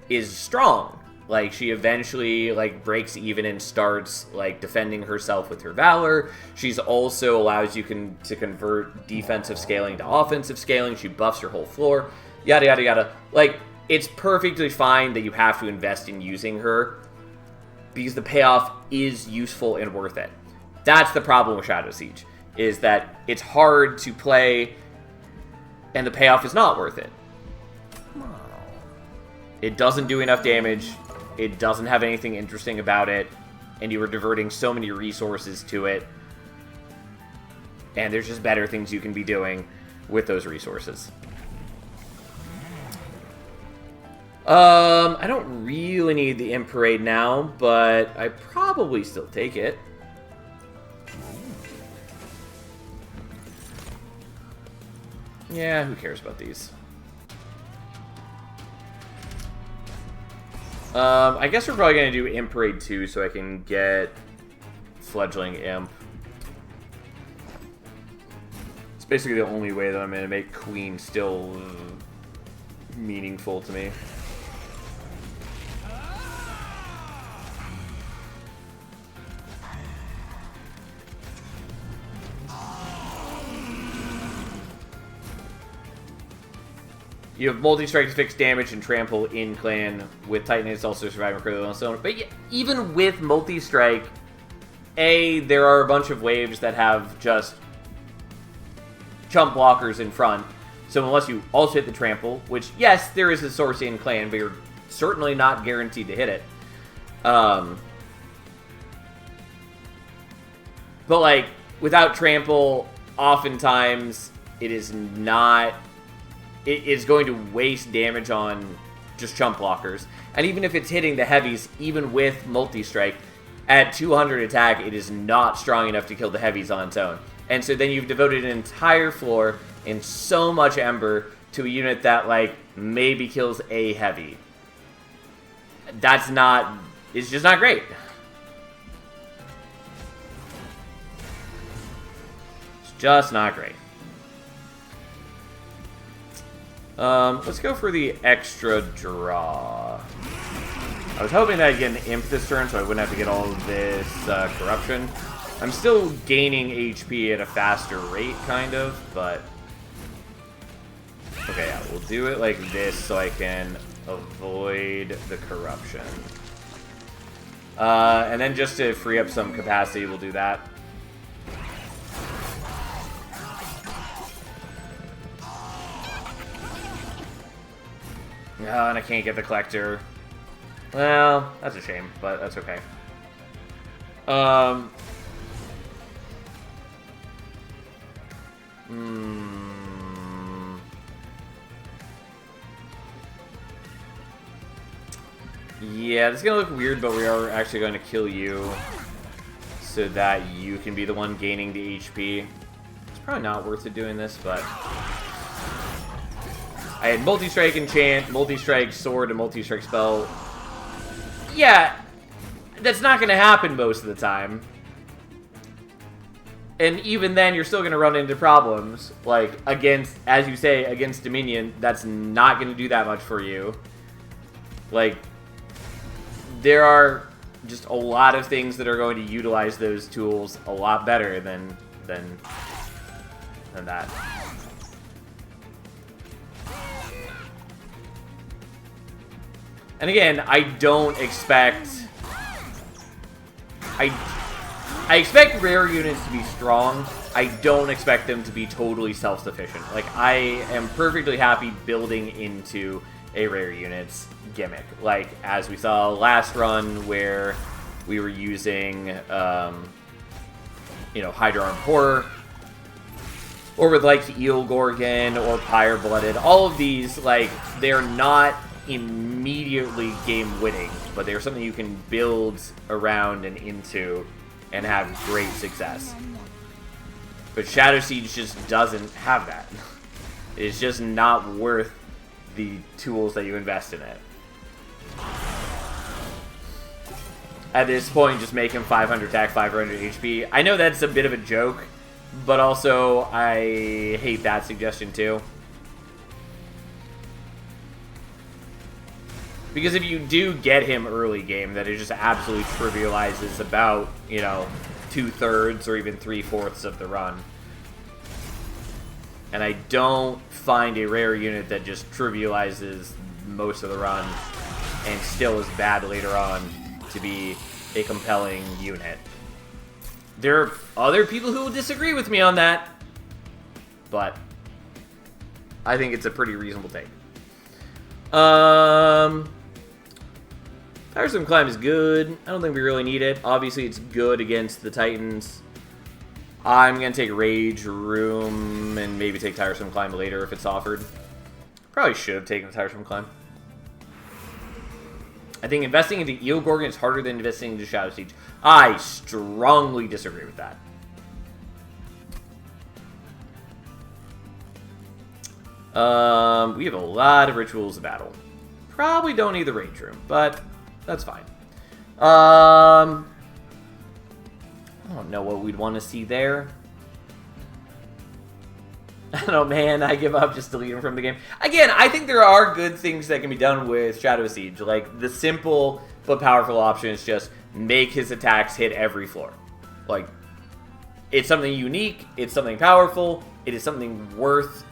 is strong. Like, she eventually, like, breaks even and starts, like, defending herself with her Valor. She's also allows you to convert defensive scaling to offensive scaling. She buffs your whole floor. Yada, yada, yada. Like, it's perfectly fine that you have to invest in using her, because the payoff is useful and worth it. That's the problem with Shadow Siege, is that it's hard to play, and the payoff is not worth it. It doesn't do enough damage. It doesn't have anything interesting about it, and you are diverting so many resources to it, and there's just better things you can be doing with those resources. I don't really need the Imp Parade now, but I probably still take it. Yeah, who cares about these? I guess we're probably going to do Imp Parade 2 so I can get Fledgling Imp. It's basically the only way that I'm going to make Queen still meaningful to me. You have multi-strike to fix damage and trample in clan. With Titan, it's also surviving critical on its own. But yeah, even with multi-strike, there are a bunch of waves that have just chump blockers in front. So unless you also hit the trample, which, yes, there is a source in clan, but you're certainly not guaranteed to hit it. But, like, without trample, oftentimes it is not... It is going to waste damage on just chump blockers. And even if it's hitting the heavies, even with multi-strike, at 200 attack, it is not strong enough to kill the heavies on its own. And so then you've devoted an entire floor and so much Ember to a unit that, like, maybe kills a heavy. That's not... It's just not great. It's just not great. Let's go for the extra draw. I was hoping that I'd get an Imp this turn so I wouldn't have to get all of this corruption. I'm still gaining HP at a faster rate, kind of, but... Okay, yeah, we'll do it like this so I can avoid the corruption. And then just to free up some capacity, we'll do that. Oh, and I can't get the collector. Well, that's a shame, but that's okay. Yeah, this is gonna look weird, but we are actually going to kill you so that you can be the one gaining the HP. It's probably not worth it doing this, but... I had multi-strike enchant, multi-strike sword, and multi-strike spell. Yeah, that's not going to happen most of the time. And even then, you're still going to run into problems. Like, against, as you say, against Dominion, that's not going to do that much for you. Like, there are just a lot of things that are going to utilize those tools a lot better than that. And again, I don't expect... I expect rare units to be strong. I don't expect them to be totally self-sufficient. Like, I am perfectly happy building into a rare unit's gimmick. Like, as we saw last run where we were using, you know, Hydra Arm Horror, or with, like, Eel Gorgon or Pyre Blooded. All of these, like, they're not immediately game-winning, but they're something you can build around and into and have great success. But Shadow Siege just doesn't have that. It's just not worth the tools that you invest in it. At this point, just make him 500 attack, 500 HP. I know that's a bit of a joke, but also I hate that suggestion too. Because if you do get him early game, then it just absolutely trivializes about, you know, 2/3 or even 3/4 of the run. And I don't find a rare unit that just trivializes most of the run and still is bad later on to be a compelling unit. There are other people who will disagree with me on that, but I think it's a pretty reasonable take. Tiresome Climb is good. I don't think we really need it. Obviously, it's good against the Titans. I'm going to take Rage Room and maybe take Tiresome Climb later if it's offered. Probably should have taken the Tiresome Climb. I think investing into Eel Gorgon is harder than investing into Shadow Siege. I strongly disagree with that. We have a lot of Rituals of Battle. Probably don't need the Rage Room, but that's fine. I don't know what we'd want to see there. I don't know, man. I give up. Just delete him from the game. Again, I think there are good things that can be done with Shadow Siege. Like, the simple but powerful option is just make his attacks hit every floor. Like, it's something unique. It's something powerful. It is something worth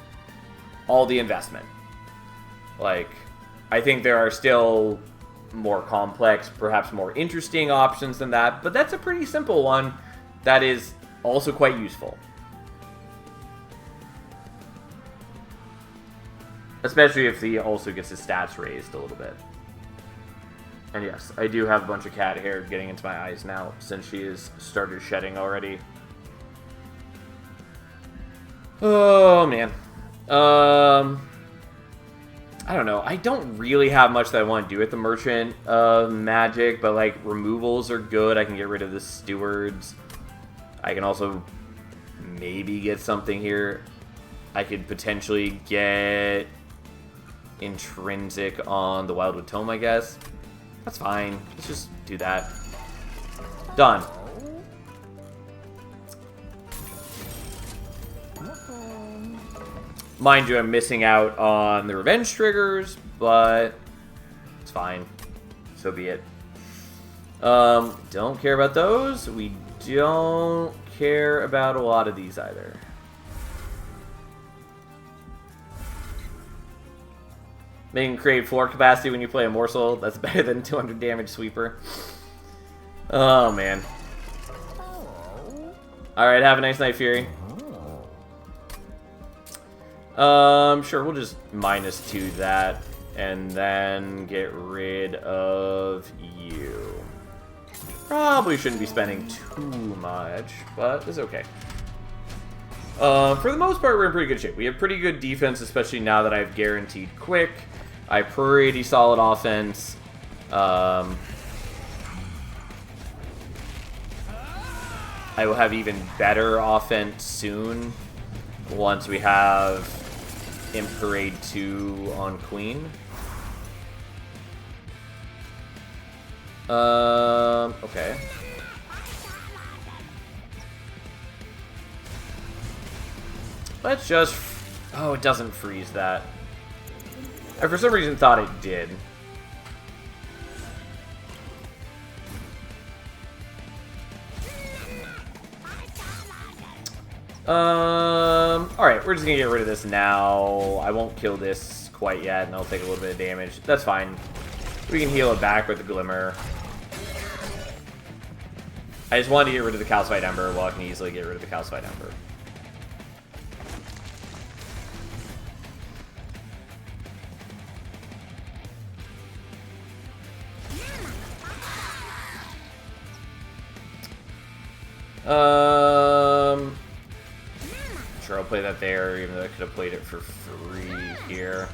all the investment. Like, I think there are still more complex, perhaps more interesting options than that. But that's a pretty simple one that is also quite useful. Especially if he also gets his stats raised a little bit. And yes, I do have a bunch of cat hair getting into my eyes now, since she has started shedding already. Oh, man. I don't know. I don't really have much that I want to do with the Merchant of Magic, but, like, removals are good. I can get rid of the Stewards. I can also maybe get something here. I could potentially get Intrinsic on the Wildwood Tome, I guess. That's fine. Let's just do that. Done. Mind you, I'm missing out on the Revenge triggers, but it's fine. So be it. Don't care about those. We don't care about a lot of these either. Making create floor capacity when you play a morsel. That's better than 200 damage sweeper. Oh, man. Alright, have a nice night, Fury. Sure, we'll just -2 that. And then get rid of you. Probably shouldn't be spending too much, but it's okay. For the most part, we're in pretty good shape. We have pretty good defense, especially now that I've guaranteed quick. I have pretty solid offense. I will have even better offense soon once we have Imp Parade 2 on Queen. Okay. Let's just... Oh, it doesn't freeze that. I for some reason thought it did. Alright, we're just gonna get rid of this now. I won't kill this quite yet, and I'll take a little bit of damage. That's fine. We can heal it back with the Glimmer. I just wanted to get rid of the Calcified Ember while I can easily get rid of the Calcified Ember. Sure, I'll play that there, even though I could have played it for free here.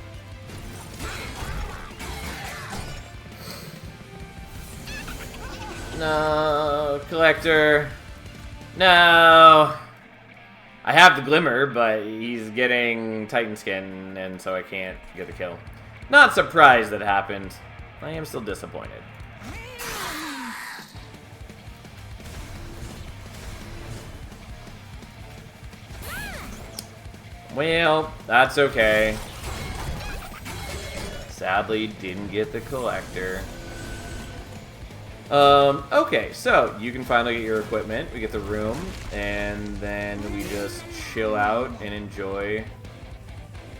No, Collector. No. I have the Glimmer, but he's getting Titan Skin, and so I can't get the kill. Not surprised that happened. I am still disappointed. Well, that's okay. Sadly, didn't get the Collector. Okay, so you can finally get your equipment. We get the room, and then we just chill out and enjoy.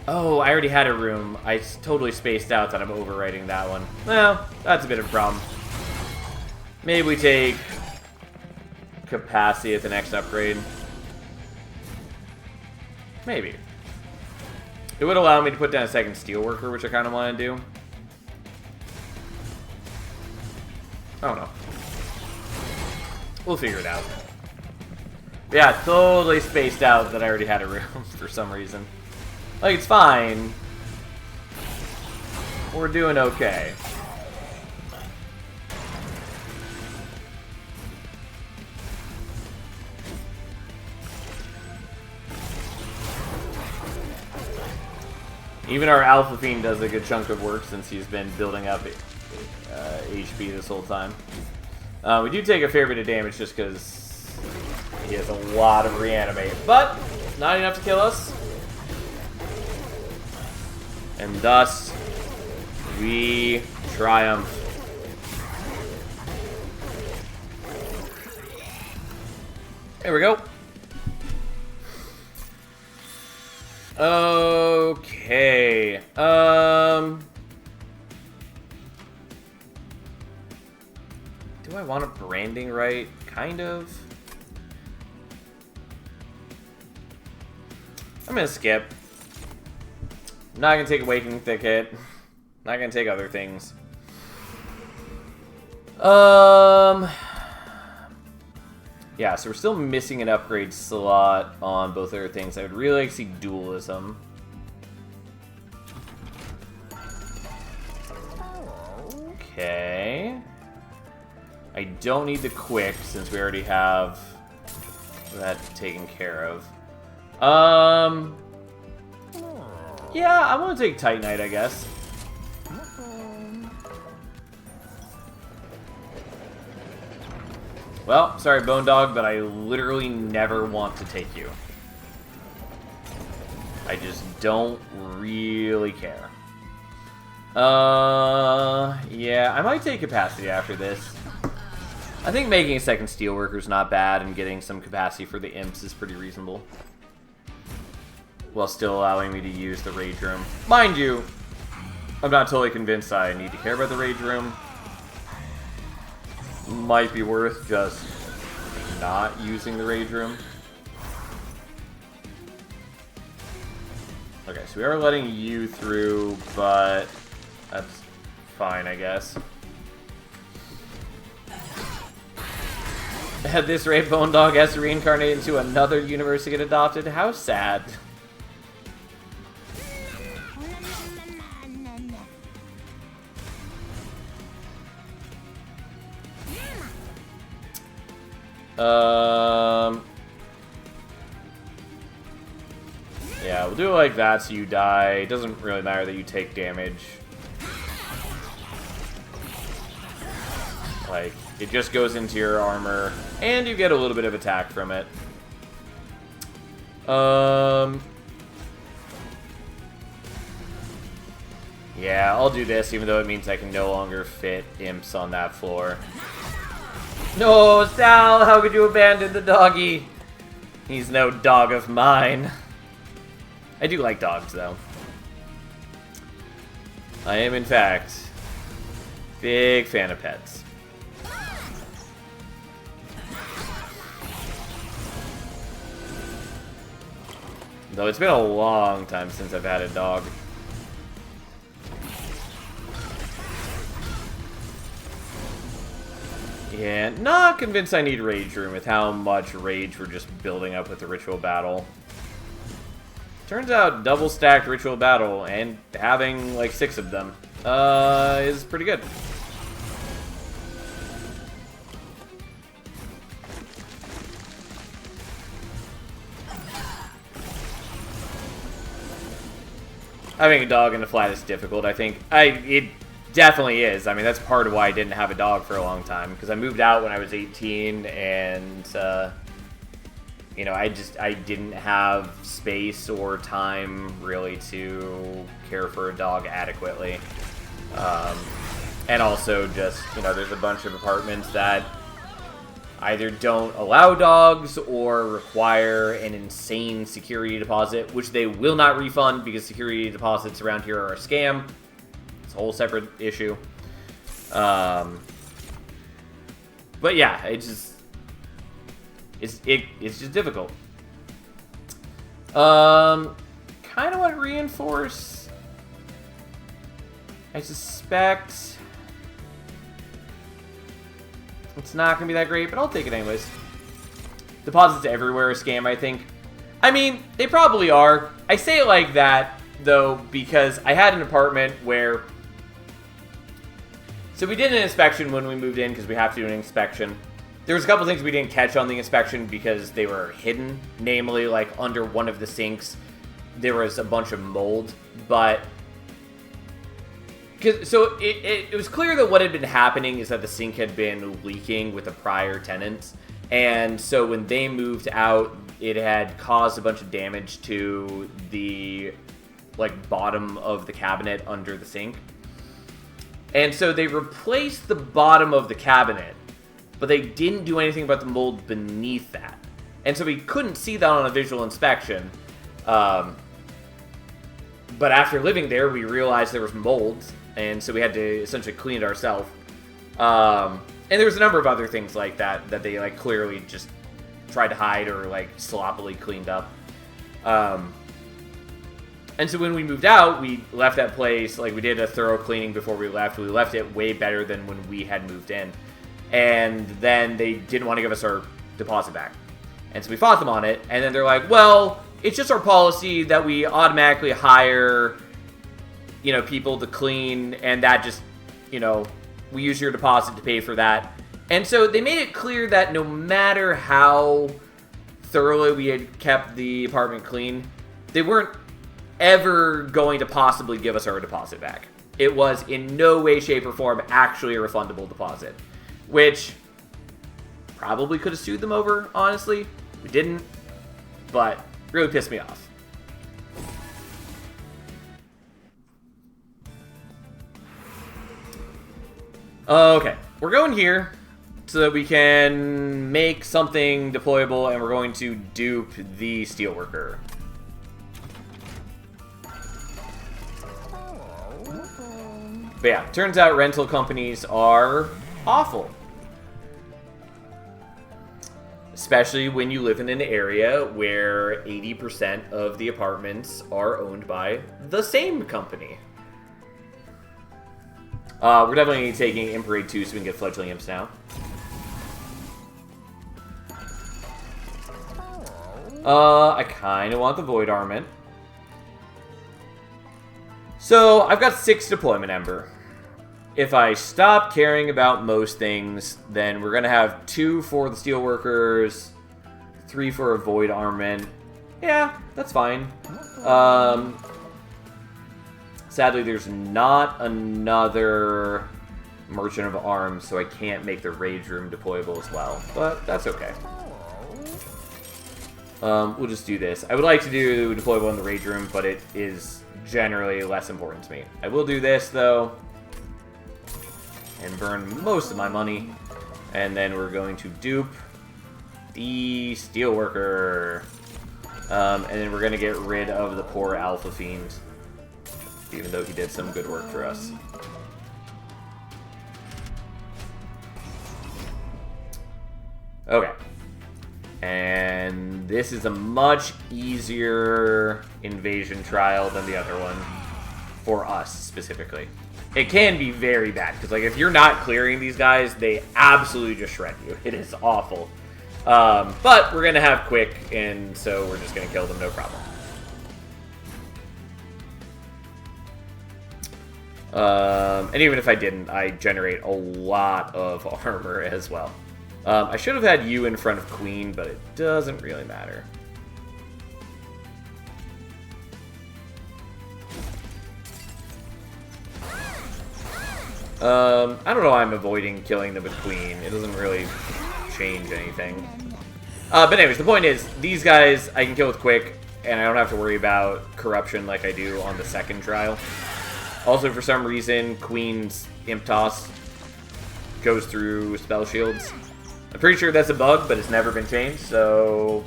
Oh, I already had a room. I totally spaced out that I'm overwriting that one. Well, that's a bit of a problem. Maybe we take capacity at the next upgrade. Maybe. It would allow me to put down a second Steelworker, which I kind of want to do. I don't know. We'll figure it out. But yeah, totally spaced out that I already had a room for some reason. Like, it's fine. We're doing okay. Even our Alpha Fiend does a good chunk of work since he's been building up HP this whole time. We do take a fair bit of damage just because he has a lot of reanimate, but not enough to kill us. And thus, we triumph. There we go. Okay. Do I want a branding right? Kind of. I'm gonna skip. I'm not gonna take Awakening Thicket. Not gonna take other things. Yeah, so we're still missing an upgrade slot on both other things. I would really like to see Dualism. Okay. I don't need the Quick since we already have that taken care of. Yeah, I want to take Titanite, I guess. Well, sorry, Bone Dog, but I literally never want to take you. I just don't really care. Yeah, I might take Capacity after this. I think making a second Steelworker is not bad, and getting some capacity for the Imps is pretty reasonable. While still allowing me to use the Rage Room. Mind you, I'm not totally convinced I need to care about the Rage Room. Might be worth just not using the Rage Room. Okay, so we are letting you through, but that's fine, I guess. At this rate, Bone Dog has to reincarnate into another universe to get adopted. How sad. Yeah, we'll do it like that so you die. It doesn't really matter that you take damage. Like, it just goes into your armor, and you get a little bit of attack from it. Yeah, I'll do this, even though it means I can no longer fit imps on that floor. No, Sal, how could you abandon the doggy? He's no dog of mine. I do like dogs, though. I am, in fact, big fan of pets. Though it's been a long time since I've had a dog. Yeah, not convinced I need Rage Room with how much rage we're just building up with the Ritual Battle. Turns out double stacked Ritual Battle and having like 6 of them is pretty good. Having a dog in the flat is difficult, I think. It definitely is. I mean, that's part of why I didn't have a dog for a long time, because I moved out when I was 18, and, you know, I didn't have space or time, really, to care for a dog adequately. And also just, you know, there's a bunch of apartments that either don't allow dogs or require an insane security deposit, which they will not refund because security deposits around here are a scam. It's a whole separate issue. But yeah, it's just difficult. Kind of want to reinforce. I suspect it's not going to be that great, but I'll take it anyways. Deposits everywhere are a scam, I think. I mean, they probably are. I say it like that, though, because I had an apartment where... So we did an inspection when we moved in, because we have to do an inspection. There was a couple things we didn't catch on the inspection because they were hidden. Namely, like, under one of the sinks, there was a bunch of mold, but... So it was clear that what had been happening is that the sink had been leaking with the prior tenants. And so when they moved out, it had caused a bunch of damage to the like, bottom of the cabinet under the sink. And so they replaced the bottom of the cabinet, but they didn't do anything about the mold beneath that. And so we couldn't see that on a visual inspection. But after living there, we realized there was mold, and so we had to essentially clean it ourselves. And there was a number of other things like that that they like clearly just tried to hide or like sloppily cleaned up. And so when we moved out, we left that place, like we did a thorough cleaning before we left. We left it way better than when we had moved in. And then they didn't want to give us our deposit back. And so we fought them on it, and then they're like, well, it's just our policy that we automatically hire, you know, people to clean, and that just, you know, we use your deposit to pay for that. And so they made it clear that no matter how thoroughly we had kept the apartment clean, they weren't ever going to possibly give us our deposit back. It was in no way, shape, or form actually a refundable deposit, which probably could have sued them over, honestly. We didn't, but really pissed me off. Okay, we're going here so that we can make something deployable, and we're going to dupe the steelworker. But yeah, turns out rental companies are awful. Especially when you live in an area where 80% of the apartments are owned by the same company. We're definitely taking Imparade 2 so we can get Fledgling Imps now. I kind of want the Void Armament. So, I've got 6 Deployment Ember. If I stop caring about most things, then we're going to have 2 for the Steelworkers, 3 for a Void Armament. Yeah, that's fine. Sadly, there's not another Merchant of Arms, so I can't make the Rage Room deployable as well. But that's okay. We'll just do this. I would like to do deployable in the Rage Room, but it is generally less important to me. I will do this, though, and burn most of my money. And then we're going to dupe the Steelworker. And then we're going to get rid of the poor Alpha Fiend, even though he did some good work for us. Okay. And this is a much easier invasion trial than the other one, for us specifically. It can be very bad, because like if you're not clearing these guys, they absolutely just shred you. It is awful. But we're going to have quick, and so we're just going to kill them, no problem. And even if I didn't, I generate a lot of armor as well. I should have had you in front of Queen, but it doesn't really matter. I don't know why I'm avoiding killing them with Queen. It doesn't really change anything. But anyways, the point is, these guys I can kill with Quick, and I don't have to worry about corruption like I do on the second trial. Also, for some reason, Queen's Imp Toss goes through spell shields. I'm pretty sure that's a bug, but it's never been changed, so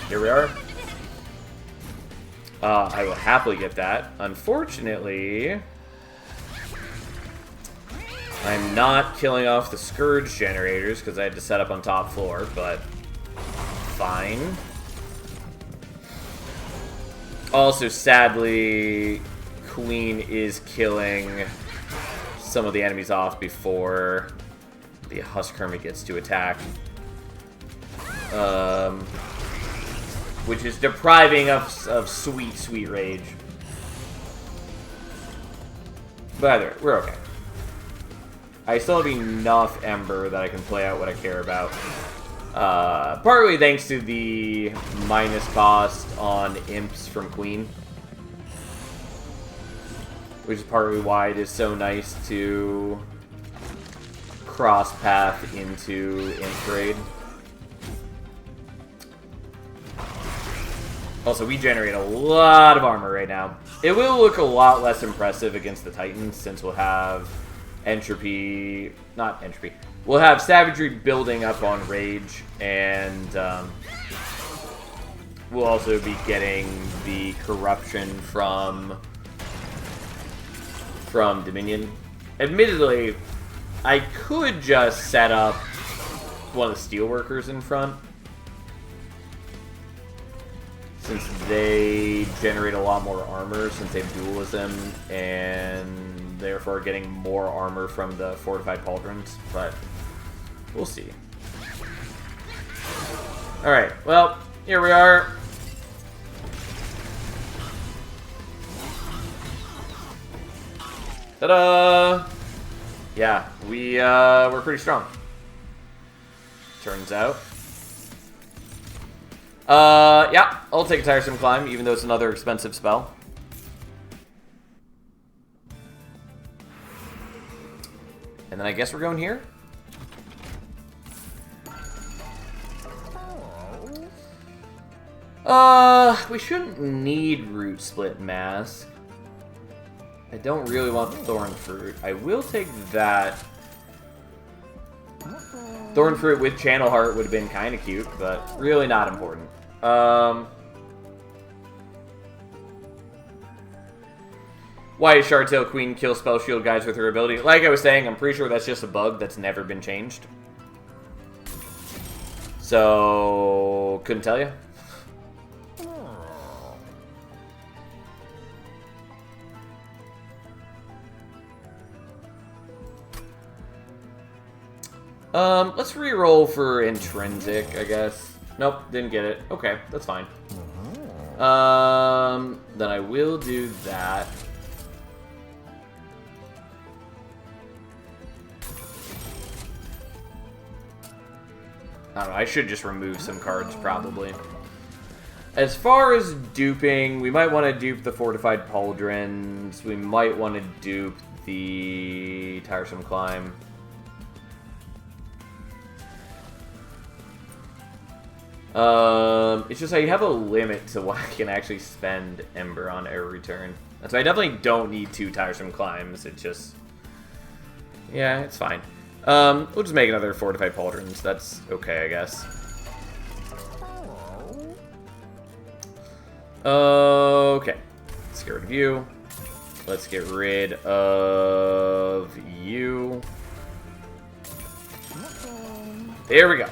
here we are. I will happily get that. Unfortunately, I'm not killing off the Scourge generators because I had to set up on top floor, but fine. Also, sadly, Queen is killing some of the enemies off before the Husk Hermit gets to attack. Which is depriving us of sweet, sweet rage. But either way, we're okay. I still have enough Ember that I can play out what I care about. Partly thanks to the minus cost on Imps from Queen. Which is partly why it is so nice to cross path into Imp Trade. Also, we generate a lot of armor right now. It will look a lot less impressive against the Titans since we'll have entropy... Not entropy. We'll have savagery building up on rage, and we'll also be getting the corruption from Dominion. Admittedly, I could just set up one of the steelworkers in front, since they generate a lot more armor since they have dualism, and therefore getting more armor from the fortified pauldrons, but we'll see. Alright, well, here we are. Ta-da! Yeah, we're pretty strong. Turns out. Yeah, I'll take a tiresome climb, even though it's another expensive spell. And then I guess we're going here. We shouldn't need Root Split Mask. I don't really want the Thorn Fruit. I will take that. Thorn Fruit with Channel Heart would have been kind of cute, but really not important. Why does Shardtail Queen kill Spell Shield guys with her ability? Like I was saying, I'm pretty sure that's just a bug that's never been changed. So, couldn't tell you. Let's re-roll for Intrinsic, I guess. Nope, didn't get it. Okay, that's fine. Then I will do that. I don't know, I should just remove some cards, probably. As far as duping, we might want to dupe the Fortified Pauldrons. We might want to dupe the Tiresome Climb. It's just I have a limit to what I can actually spend Ember on every turn. And so I definitely don't need 2 Tiresome Climbs. It just... yeah, it's fine. We'll just make another Fortified Pauldrons. That's okay, I guess. Okay. Let's get rid of you. Let's get rid of you. There we go.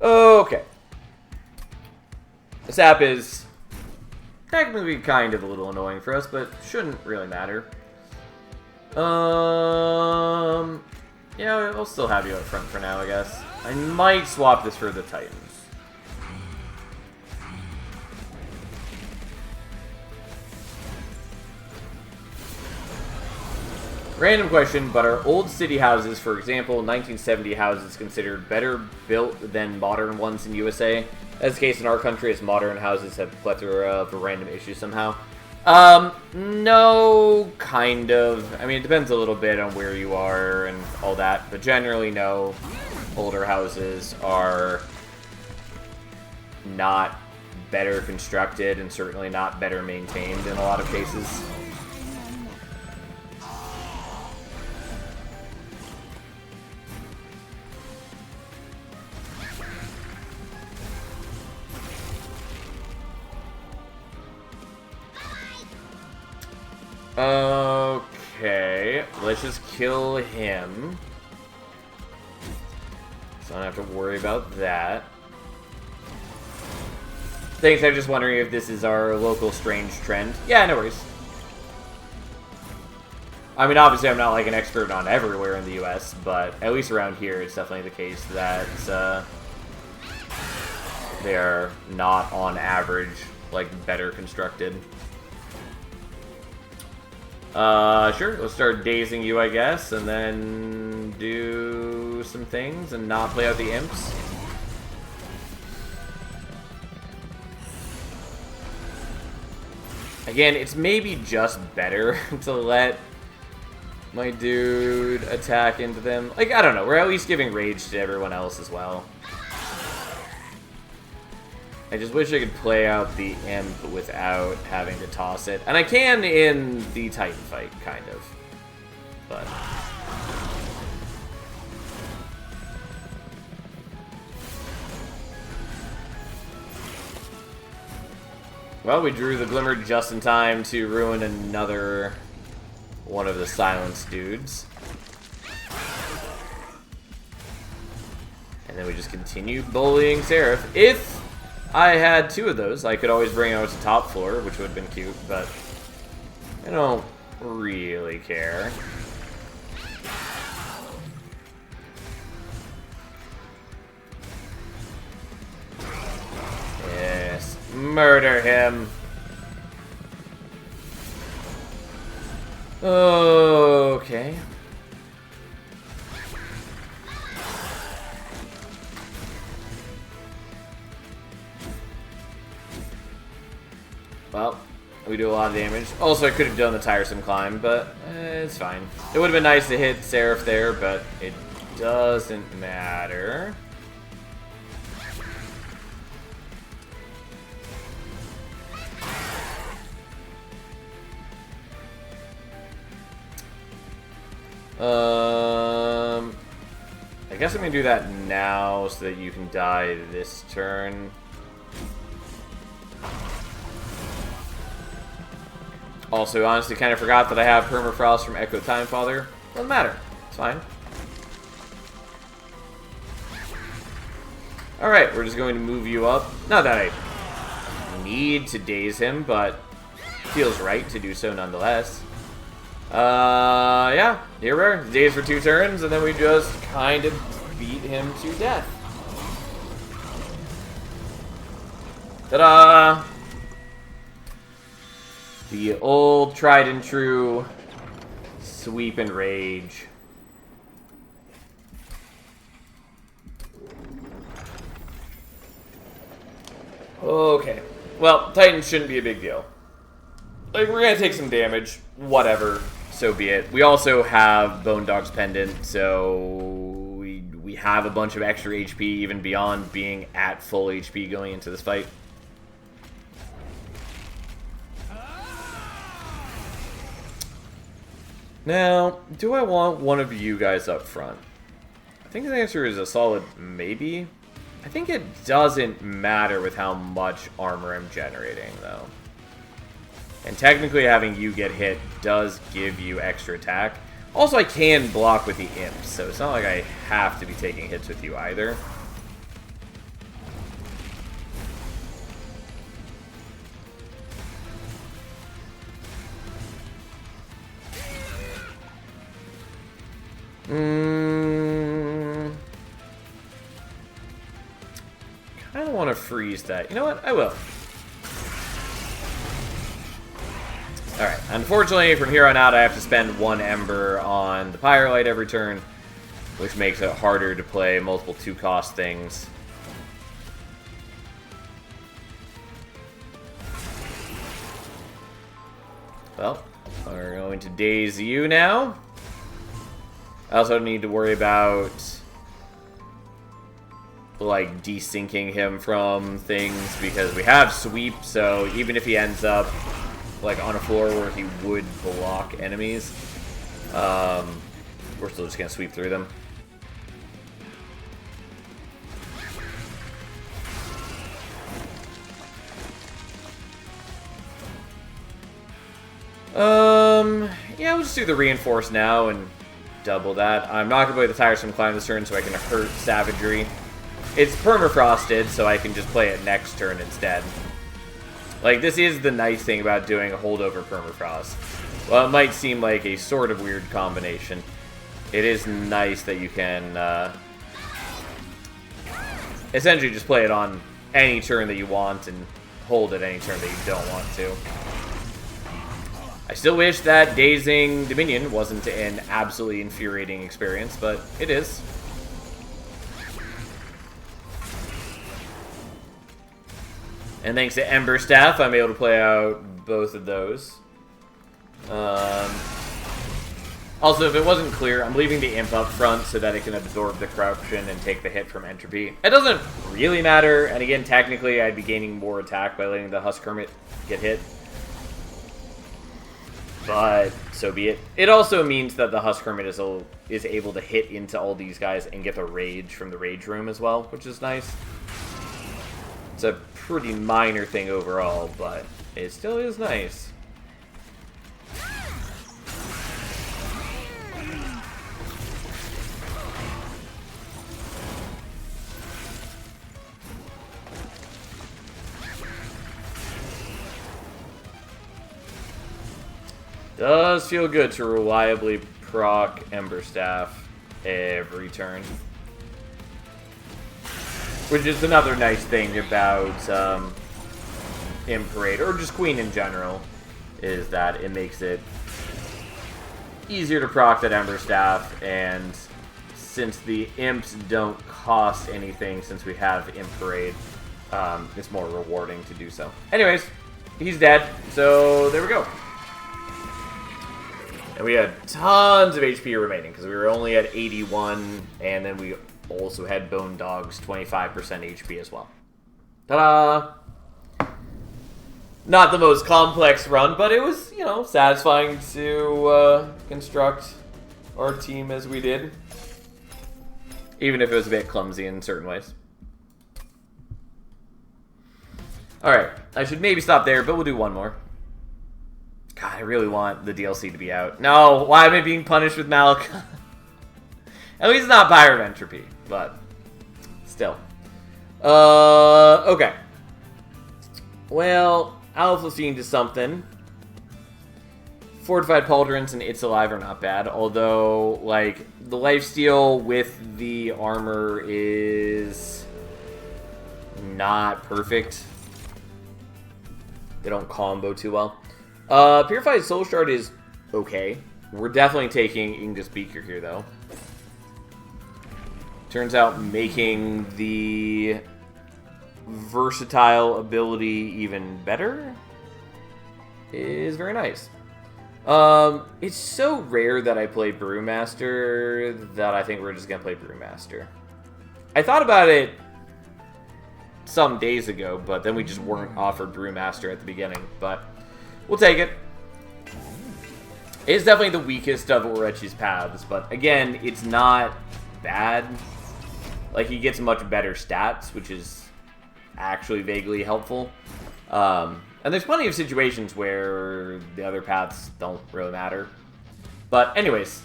Okay. This app is technically kind of a little annoying for us, but shouldn't really matter. Yeah, I'll still have you up front for now, I guess. I might swap this for the Titans. Random question, but are old city houses, for example, 1970 houses, considered better built than modern ones in USA? As the case in our country, as modern houses have a plethora of random issues somehow. No, kind of. I mean, it depends a little bit on where you are and all that, but generally, no. Older houses are not better constructed and certainly not better maintained in a lot of cases. Okay, let's just kill him. So I don't have to worry about that. Thanks, I'm just wondering if this is our local strange trend. Yeah, no worries. I mean, obviously I'm not like an expert on everywhere in the US, but at least around here it's definitely the case that they are not on average like better constructed. Sure, let's start dazing you, I guess, and then do some things and not play out the imps. Again, it's maybe just better to let my dude attack into them. Like, I don't know. We're at least giving rage to everyone else as well. I just wish I could play out the imp without having to toss it. And I can in the Titan fight, kind of. But... well, we drew the Glimmer just in time to ruin another one of the Silence dudes. And then we just continue bullying Seraph. If I had 2 of those, I could always bring out to top floor, which would have been cute, but I don't really care. Yes, murder him. Okay. Well, we do a lot of damage. Also, I could have done the tiresome climb, but it's fine. It would have been nice to hit Seraph there, but it doesn't matter. I guess I'm gonna do that now so that you can die this turn. Also, honestly, kind of forgot that I have Permafrost from Echo Time Father. Doesn't matter. It's fine. Alright, we're just going to move you up. Not that I need to daze him, but it feels right to do so nonetheless. Yeah, here we are. Daze for 2 turns, and then we just kind of beat him to death. Ta-da! The old, tried and true sweep and rage. Okay. Well, Titans shouldn't be a big deal. Like, we're gonna take some damage. Whatever. So be it. We also have Bone Dog's Pendant, so we have a bunch of extra HP even beyond being at full HP going into this fight. Now, do I want one of you guys up front? I think the answer is a solid maybe. I think it doesn't matter with how much armor I'm generating, though. And technically having you get hit does give you extra attack. Also, I can block with the imps, so it's not like I have to be taking hits with you either. Kind of want to freeze that. You know what? I will. Alright, unfortunately, from here on out, I have to spend 1 Ember on the Pyrolite every turn, which makes it harder to play multiple 2-cost things. Well, we're going to daze you now. I also need to worry about, like, desyncing him from things, because we have Sweep, so even if he ends up like on a floor where he would block enemies, we're still just gonna sweep through them. Yeah, we'll just do the reinforce now and double that. I'm not gonna play the tiresome climb this turn so I can hurt savagery. It's permafrosted, so I can just play it next turn instead. Like, this is the nice thing about doing a holdover permafrost. Well, it might seem like a sort of weird combination. It is nice that you can essentially just play it on any turn that you want and hold it any turn that you don't want to. I still wish that dazing Dominion wasn't an absolutely infuriating experience, but it is. And thanks to Ember Staff, I'm able to play out both of those. Also, if it wasn't clear, I'm leaving the Imp up front so that it can absorb the corruption and take the hit from Entropy. It doesn't really matter, and again, technically, I'd be gaining more attack by letting the Husk Hermit get hit. But so be it. It also means that the Husk Hermit is able to hit into all these guys and get the Rage from the Rage Room as well, which is nice. It's a pretty minor thing overall, but it still is nice. Does feel good to reliably proc Ember Staff every turn. Which is another nice thing about Imparade, or just Queen in general, is that it makes it easier to proc that Ember Staff, and since the Imps don't cost anything since we have Imparade, it's more rewarding to do so. Anyways, he's dead, so there we go. And we had tons of HP remaining, because we were only at 81, and then we also had Bone Dog's 25% HP as well. Ta-da! Not the most complex run, but it was, you know, satisfying to construct our team as we did. Even if it was a bit clumsy in certain ways. Alright, I should maybe stop there, but we'll do one more. God, I really want the DLC to be out. No, why am I being punished with Malika? At least it's not Pyre of Entropy, but still. Okay. Well, Alpha Fiend is something. Fortified Pauldrons and It's Alive are not bad, although, like, the lifesteal with the armor is not perfect. They don't combo too well. Purified Soul Shard is okay. We're definitely taking Ingus Beaker here, though. Turns out making the versatile ability even better is very nice. It's so rare that I play Brewmaster that I think we're just going to play Brewmaster. I thought about it some days ago, but then we just weren't offered Brewmaster at the beginning, but we'll take it. It's definitely the weakest of Orechi's paths, but again, it's not bad. Like, he gets much better stats, which is actually vaguely helpful. And there's plenty of situations where the other paths don't really matter. But anyways,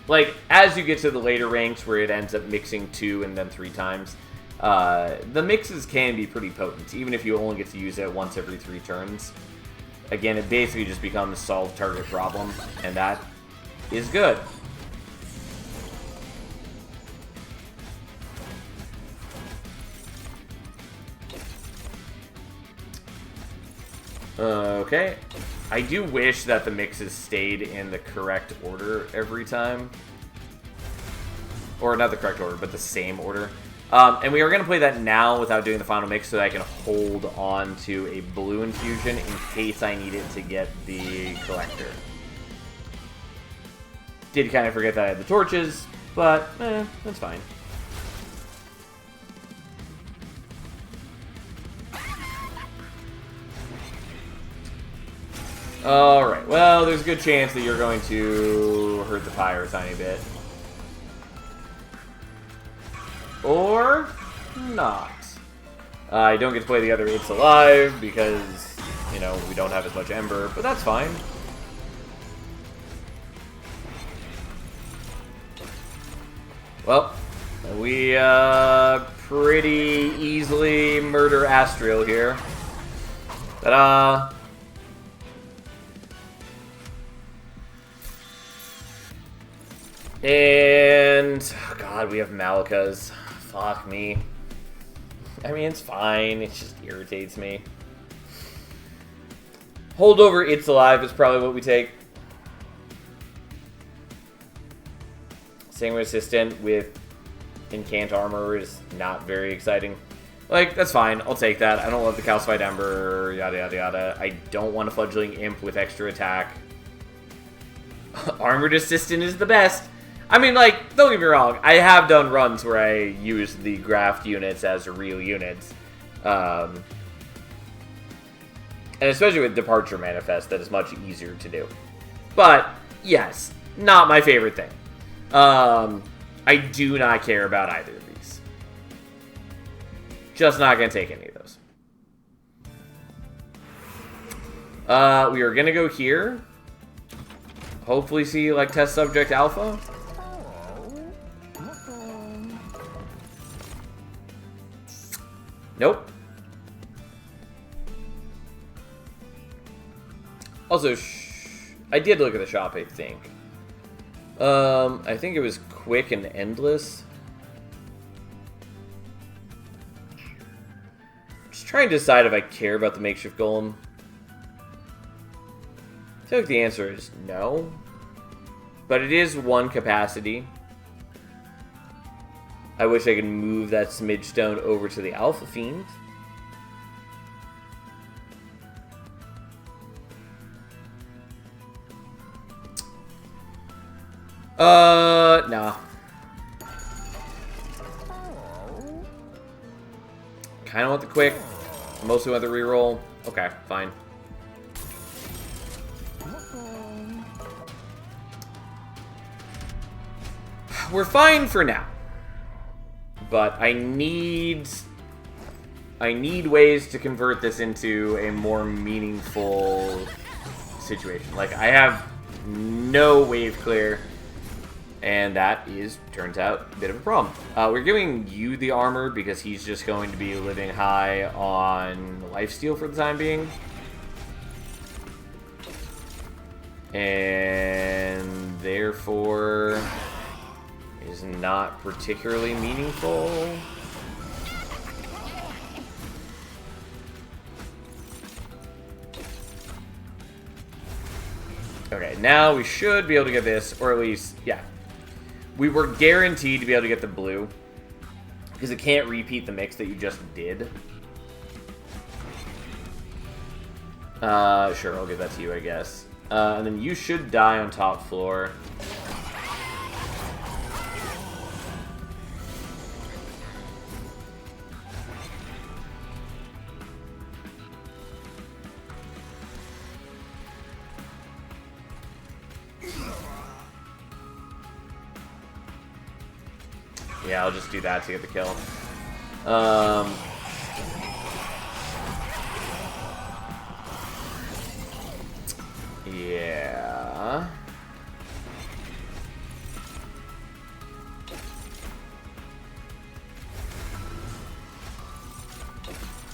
like, as you get to the later ranks where it ends up mixing 2 and then 3 times, the mixes can be pretty potent, even if you only get to use it once every 3 turns. Again, it basically just becomes solve target problem, and that is good. Okay. I do wish that the mixes stayed in the correct order every time. Or not the correct order, but the same order. And we are going to play that now without doing the final mix so that I can hold on to a blue infusion in case I need it to get the collector. Did kind of forget that I had the torches, but that's fine. Alright, well, there's a good chance that you're going to hurt the Pyre a tiny bit. Or not. I don't get to play the other It's Alive because, you know, we don't have as much Ember, but that's fine. Well, we pretty easily murder Astriel here. Ta-da! And, oh God, we have Malikas. Fuck me. I mean, it's fine. It just irritates me. Holdover It's Alive is probably what we take. Sanguine Assistant with Incant Armor is not very exciting. Like, that's fine. I'll take that. I don't love the Calcified Ember, yada yada yada. I don't want a Fledgling Imp with extra attack. Armored Assistant is the best. I mean, like, don't get me wrong. I have done runs where I use the graphed units as real units. And especially with Departure Manifest, that is much easier to do. But, yes, not my favorite thing. I do not care about either of these. Just not going to take any of those. We are going to go here. Hopefully see, like, Test Subject Alpha. Nope. Also, I did look at the shop, I think. I think it was quick and endless. Just trying to decide if I care about the makeshift golem. I feel like the answer is no. But it is one capacity. I wish I could move that smidge stone over to the Alpha Fiend. Nah. Kinda want the quick. Mostly want the reroll. Okay, fine. We're fine for now. But I need ways to convert this into a more meaningful situation. Like, I have no wave clear, and that turns out a bit of a problem. We're giving you the armor because he's just going to be living high on lifesteal for the time being. And therefore is not particularly meaningful. Okay, now we should be able to get this, or at least, yeah. We were guaranteed to be able to get the blue, because it can't repeat the mix that you just did. Sure, I'll give that to you, I guess. And then you should die on top floor. Yeah, I'll just do that to get the kill. Yeah.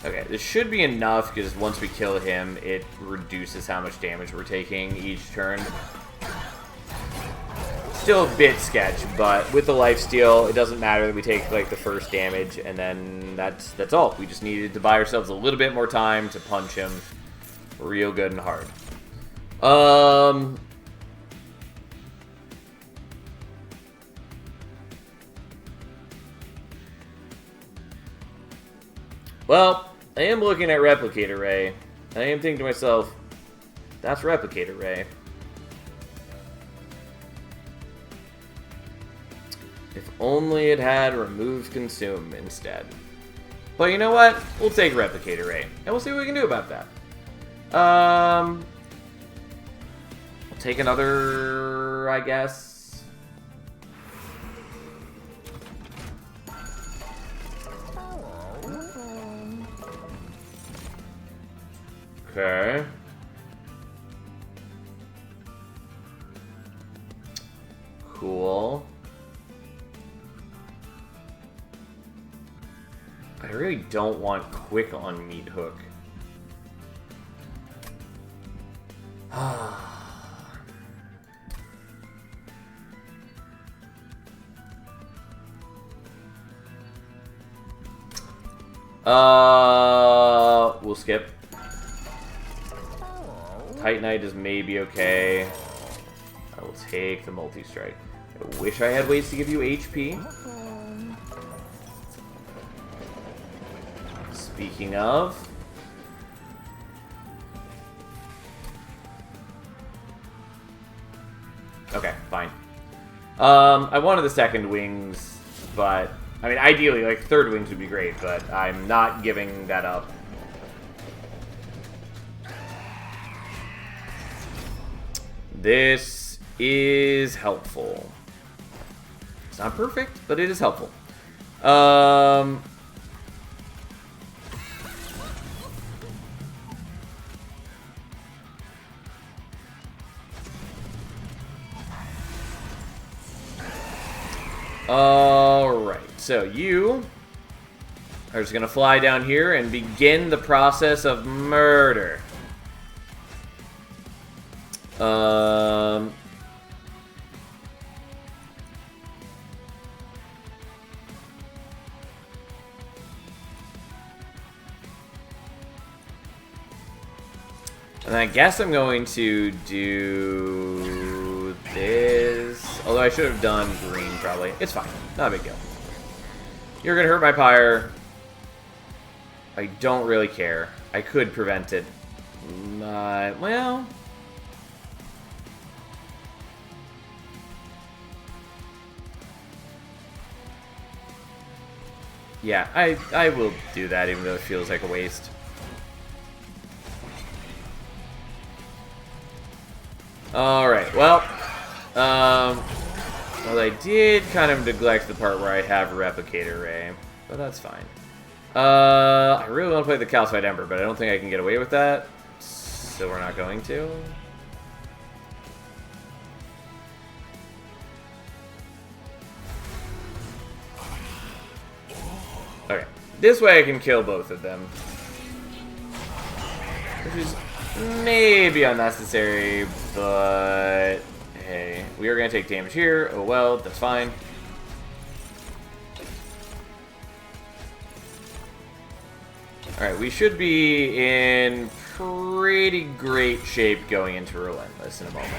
Okay, this should be enough, because once we kill him, it reduces how much damage we're taking each turn. Still a bit sketch, but with the lifesteal, it doesn't matter that we take like the first damage, and then that's all. We just needed to buy ourselves a little bit more time to punch him real good and hard. Well, I am looking at Replicator Ray. I am thinking to myself, that's Replicator Ray. If only it had removed Consume instead. But you know what? We'll take Replicator Ray, and we'll see what we can do about that. We'll take another, I guess. Okay. Cool. I really don't want quick on Meat Hook. We'll skip. Titanite is maybe okay. I will take the multi-strike. I wish I had ways to give you HP. Speaking of, fine. I wanted the second wings, but... I mean, ideally, like, third wings would be great, but I'm not giving that up. This is helpful. It's not perfect, but it is helpful. Alright, so you are just going to fly down here and begin the process of murder. And I guess I'm going to do this. Although I should have done green, probably. It's fine. Not a big deal. You're going to hurt my pyre. I don't really care. I could prevent it. Well... yeah, I will do that, even though it feels like a waste. Alright, well, I did kind of neglect the part where I have Replicator Ray, but that's fine. I really want to play the Calcified Ember, but I don't think I can get away with that, so we're not going to. Okay, this way I can kill both of them, which is maybe unnecessary, but hey, we are going to take damage here. Oh well, that's fine. Alright, we should be in pretty great shape going into Relentless in a moment.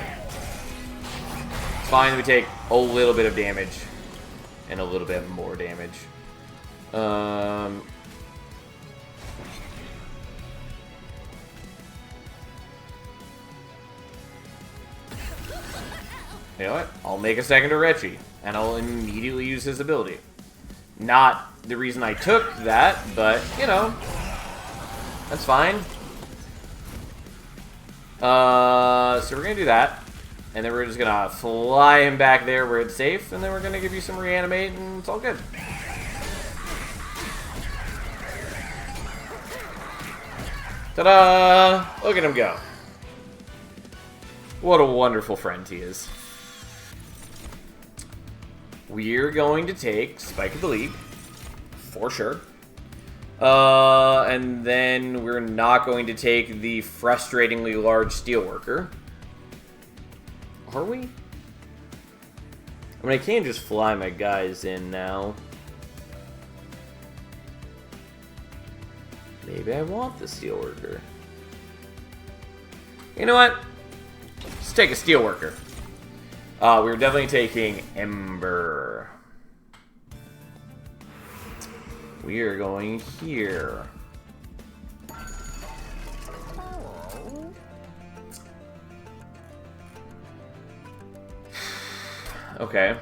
It's fine that we take a little bit of damage and a little bit more damage. You know what? I'll make a second Orechi, and I'll immediately use his ability. Not the reason I took that, but, you know, that's fine. So we're going to do that, and then we're just going to fly him back there where it's safe, and then we're going to give you some reanimate, and it's all good. Ta-da! Look at him go. What a wonderful friend he is. We're going to take Spike of the League, for sure. And then we're not going to take the frustratingly large Steelworker. Are we? I mean, I can't just fly my guys in now. Maybe I want the Steelworker. You know what? Let's take a Steelworker. We're definitely taking Ember. We are going here. Okay.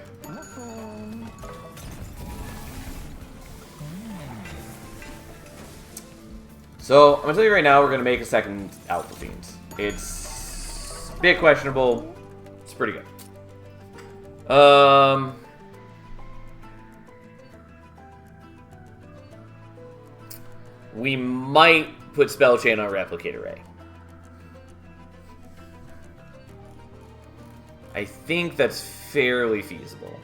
So, I'm going to tell you right now, we're going to make a second Alpha Fiends. It's a bit questionable. It's pretty good. We might put Spell Chain on Replicator Ray. I think that's fairly feasible.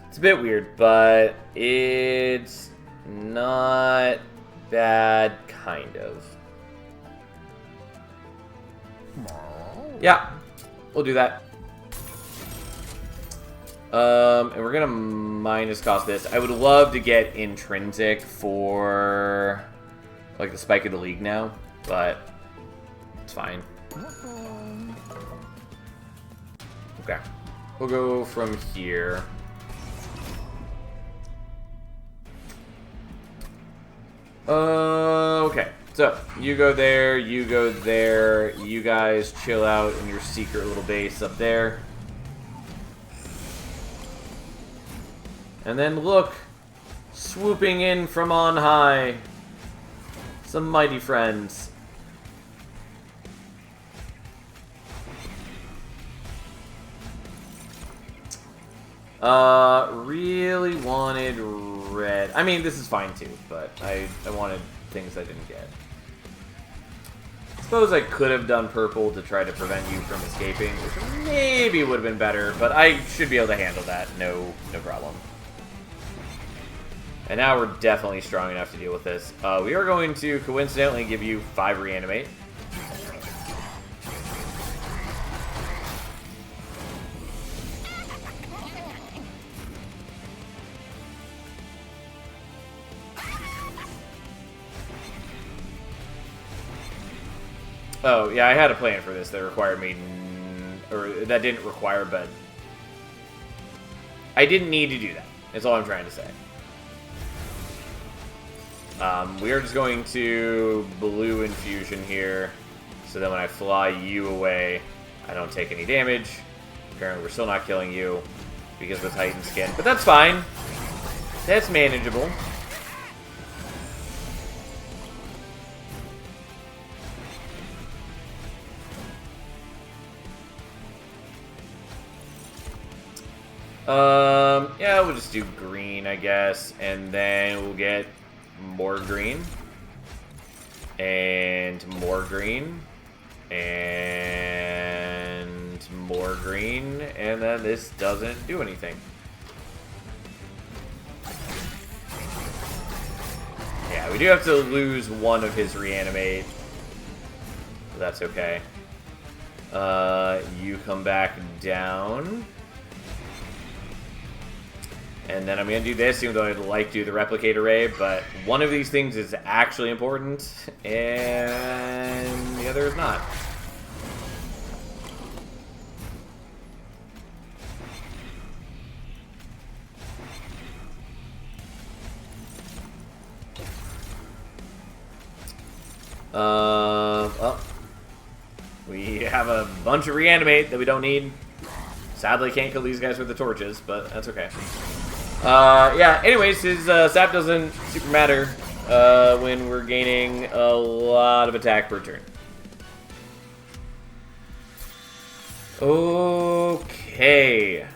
It's a bit weird, but it's not bad, kind of. Yeah, we'll do that. And we're gonna minus cost this. I would love to get Intrinsic for like the Spike of the League now, but it's fine. Okay, we'll go from here. Okay. So, you go there, you go there, you guys chill out in your secret little base up there. And then look, swooping in from on high, some mighty friends. Really wanted red. I mean, this is fine too, but I wanted things I didn't get. Suppose I could have done purple to try to prevent you from escaping, which maybe would have been better, but I should be able to handle that, no problem. And now we're definitely strong enough to deal with this. We are going to coincidentally give you 5 reanimate. Oh, yeah, I had a plan for this that required me... or that didn't require, but... I didn't need to do that. That's all I'm trying to say. We are just going to blue infusion here, so that when I fly you away, I don't take any damage. Apparently we're still not killing you because of the Titan skin, but that's fine. That's manageable. Yeah, we'll just do green, I guess, and then we'll get more green, and more green, and more green, and then this doesn't do anything. Yeah, we do have to lose one of his reanimate, but that's okay. You come back down. And then I'm going to do this, even though I'd like to do the replicate array, but one of these things is actually important, and the other is not. Oh. We have a bunch of reanimate that we don't need. Sadly, can't kill these guys with the torches, but that's okay. Yeah, anyways, his sap doesn't super matter when we're gaining a lot of attack per turn. Okay.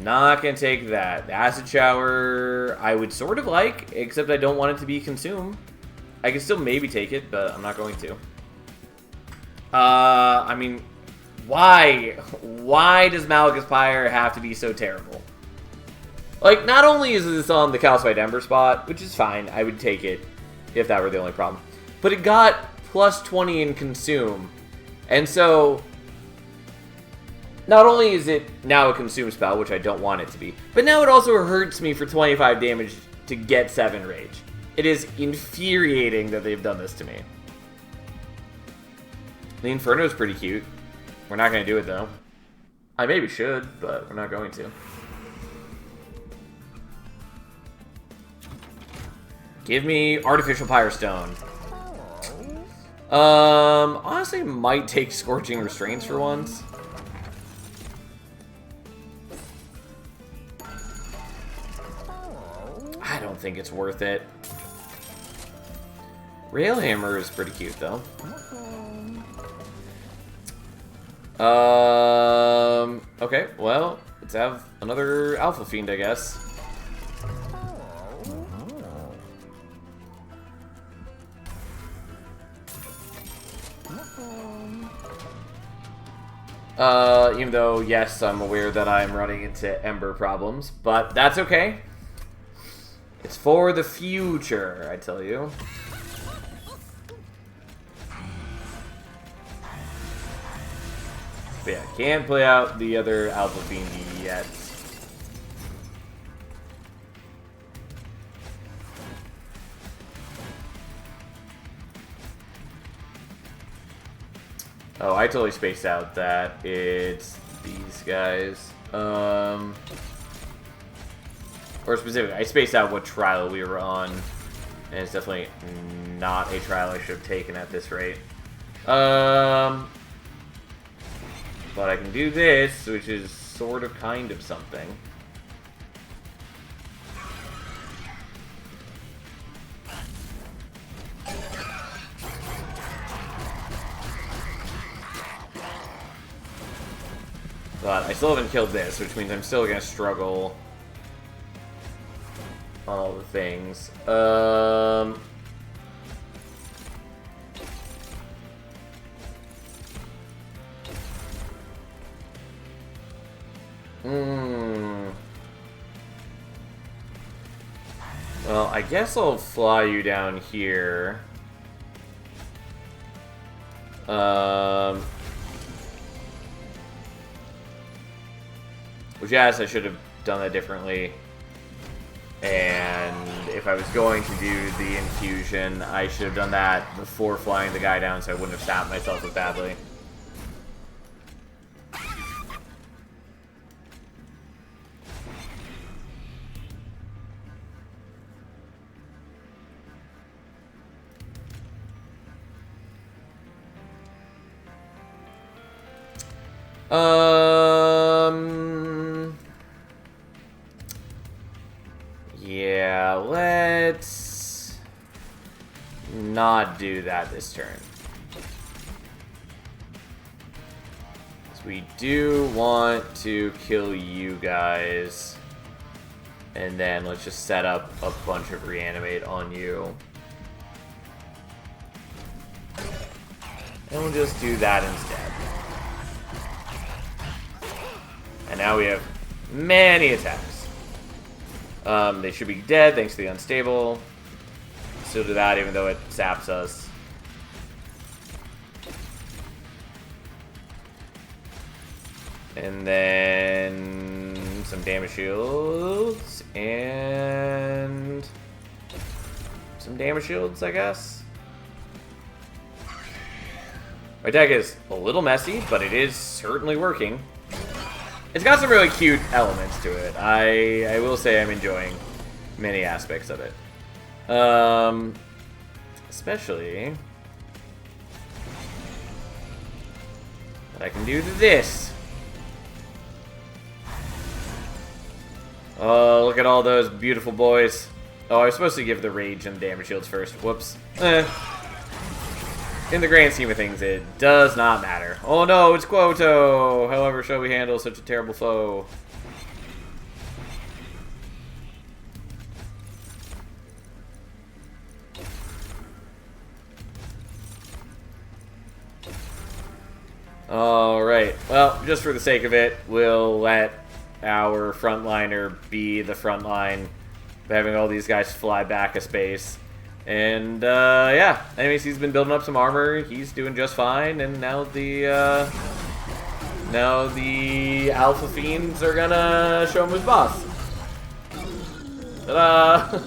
Not gonna take that. The Acid Shower, I would sort of like, except I don't want it to be consumed. I can still maybe take it, but I'm not going to. I mean, why? Why does Malgus Pyre have to be so terrible? Like, not only is this on the Calcified Ember spot, which is fine, I would take it if that were the only problem, but it got plus 20 in consume, and so not only is it now a consume spell, which I don't want it to be, but now it also hurts me for 25 damage to get 7 rage. It is infuriating that they've done this to me. The Inferno is pretty cute. We're not going to do it, though. I maybe should, but we're not going to. Give me Artificial Pyre Stone. Honestly, might take Scorching Restraints for once. I don't think it's worth it. Railhammer is pretty cute, though. Okay, well, let's have another Alpha Fiend, I guess. Even though, yes, I'm aware that I'm running into Ember problems, but that's okay. It's for the future, I tell you. But yeah, can't play out the other Alpha Fiend yet. Oh, I totally spaced out that it's these guys. Or specifically, I spaced out what trial we were on. And it's definitely not a trial I should have taken at this rate. But I can do this, which is sort of kind of something. But I still haven't killed this, which means I'm still gonna struggle on all the things. Well, I guess I'll fly you down here. Which, yes, I should have done that differently. And if I was going to do the infusion, I should have done that before flying the guy down so I wouldn't have stabbed myself as badly. Yeah, let's not do that this turn. Because we do want to kill you guys. And then let's just set up a bunch of reanimate on you. And we'll just do that instead. And now we have many attacks. They should be dead thanks to the unstable. Still do that even though it saps us. And then some damage shields and some damage shields, I guess. My deck is a little messy, but it is certainly working. It's got some really cute elements to it. I will say I'm enjoying many aspects of it. Especially that I can do this. Oh, look at all those beautiful boys. Oh, I was supposed to give the rage and damage shields first. Whoops. In the grand scheme of things, it does not matter. Oh no, it's Quoto! However shall we handle such a terrible foe? Alright, well, just for the sake of it, we'll let our frontliner be the frontline, having all these guys fly back a space. And, yeah, anyways, he's been building up some armor, he's doing just fine, and now the Alpha Fiends are gonna show him his boss. Ta-da!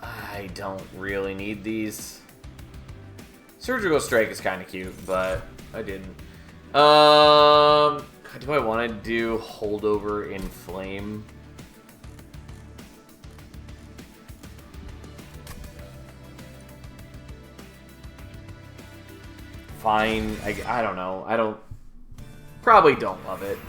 I don't really need these. Surgical Strike is kind of cute, but I didn't. Do I want to do Holdover in Flame? Fine. I don't know. Probably don't love it.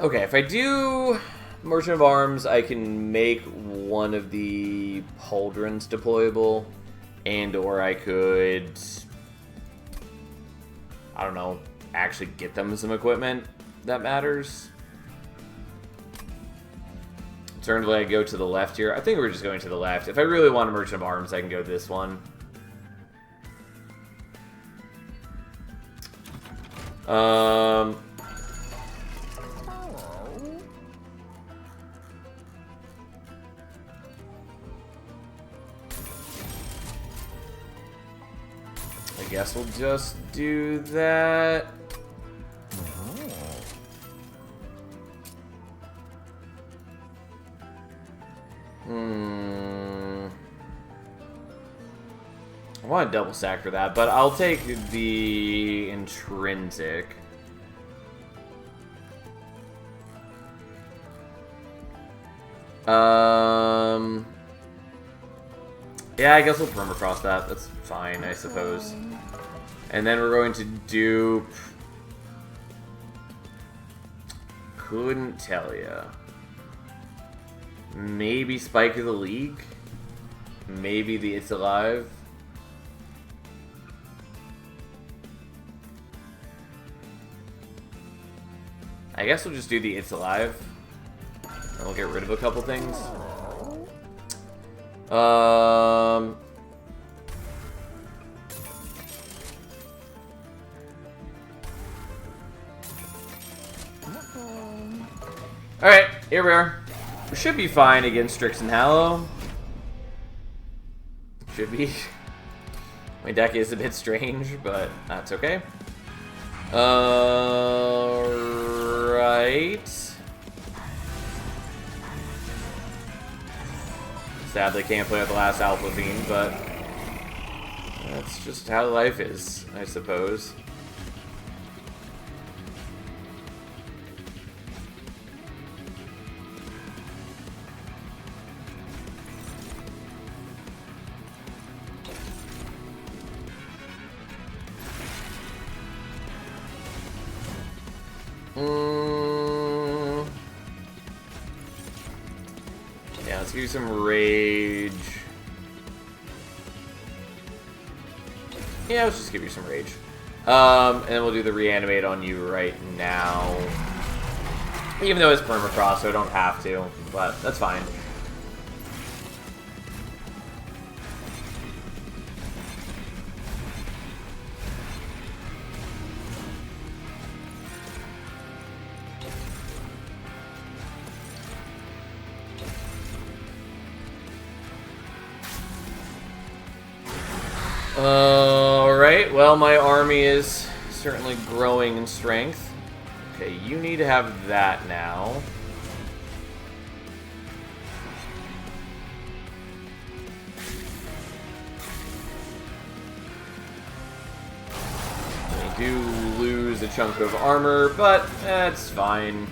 Okay, if I do Merchant of Arms, I can make one of the Pauldrons deployable, and or I could, I don't know, actually get them some equipment that matters. Alternatively, I go to the left here. I think we're just going to the left. If I really want a Merchant of Arms, I can go this one. I guess we'll just do that. I want to double stack for that, but I'll take the intrinsic. Yeah, I guess we'll permacross that. That's fine, I suppose. And then we're going to dupe... Couldn't tell ya. Maybe Spike of the League? Maybe the It's Alive? I guess we'll just do the It's Alive. And we'll get rid of a couple things. Alright, here we are. We should be fine against Strix and Hallow. Should be. My deck is a bit strange, but that's okay. Alright. Sadly can't play with the last Alpha Fiend, but that's just how life is, I suppose. Yeah, let's give you some rage. Yeah, let's just give you some rage. And then we'll do the reanimate on you right now. Even though it's permacross, so I don't have to, but that's fine. Alright, well, my army is certainly growing in strength. Okay, you need to have that now. I do lose a chunk of armor, but that's fine.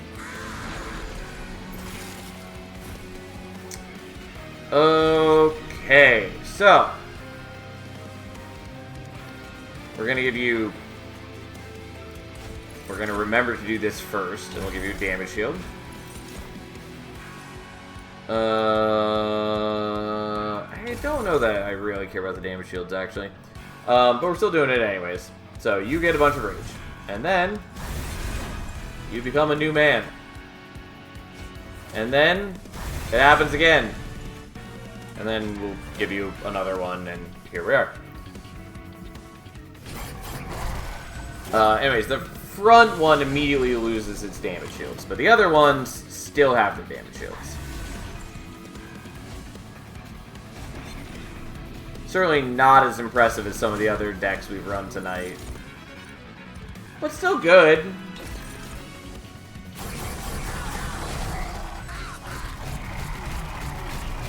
Okay, so we're gonna give you... We're gonna remember to do this first, and we'll give you a damage shield. I don't know that I really care about the damage shields, actually. But we're still doing it anyways. So, you get a bunch of rage. And then, you become a new man. And then, it happens again. And then we'll give you another one, and here we are. Anyways, the front one immediately loses its damage shields, but the other ones still have their damage shields. Certainly not as impressive as some of the other decks we've run tonight, but still good.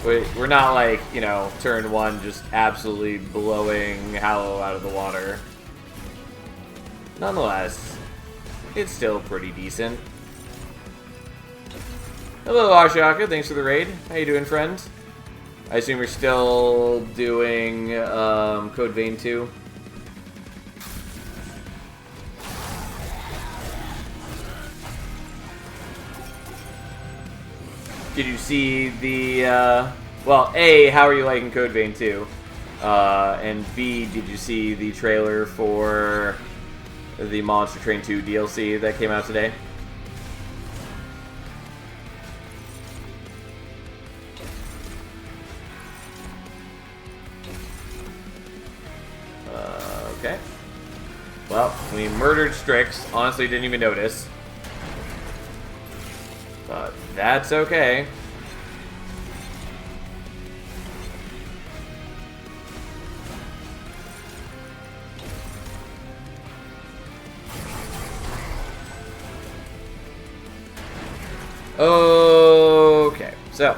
We're not like, you know, turn one just absolutely blowing Hallow out of the water. Nonetheless, it's still pretty decent. Hello, Ashaka. Thanks for the raid. How you doing, friend? I assume you're still doing Code Vein 2. Did you see the... well, A, how are you liking Code Vein 2? And B, did you see the trailer for the Monster Train 2 DLC that came out today? Okay. Well, we murdered Strix. Honestly, didn't even notice. But that's okay. Okay, so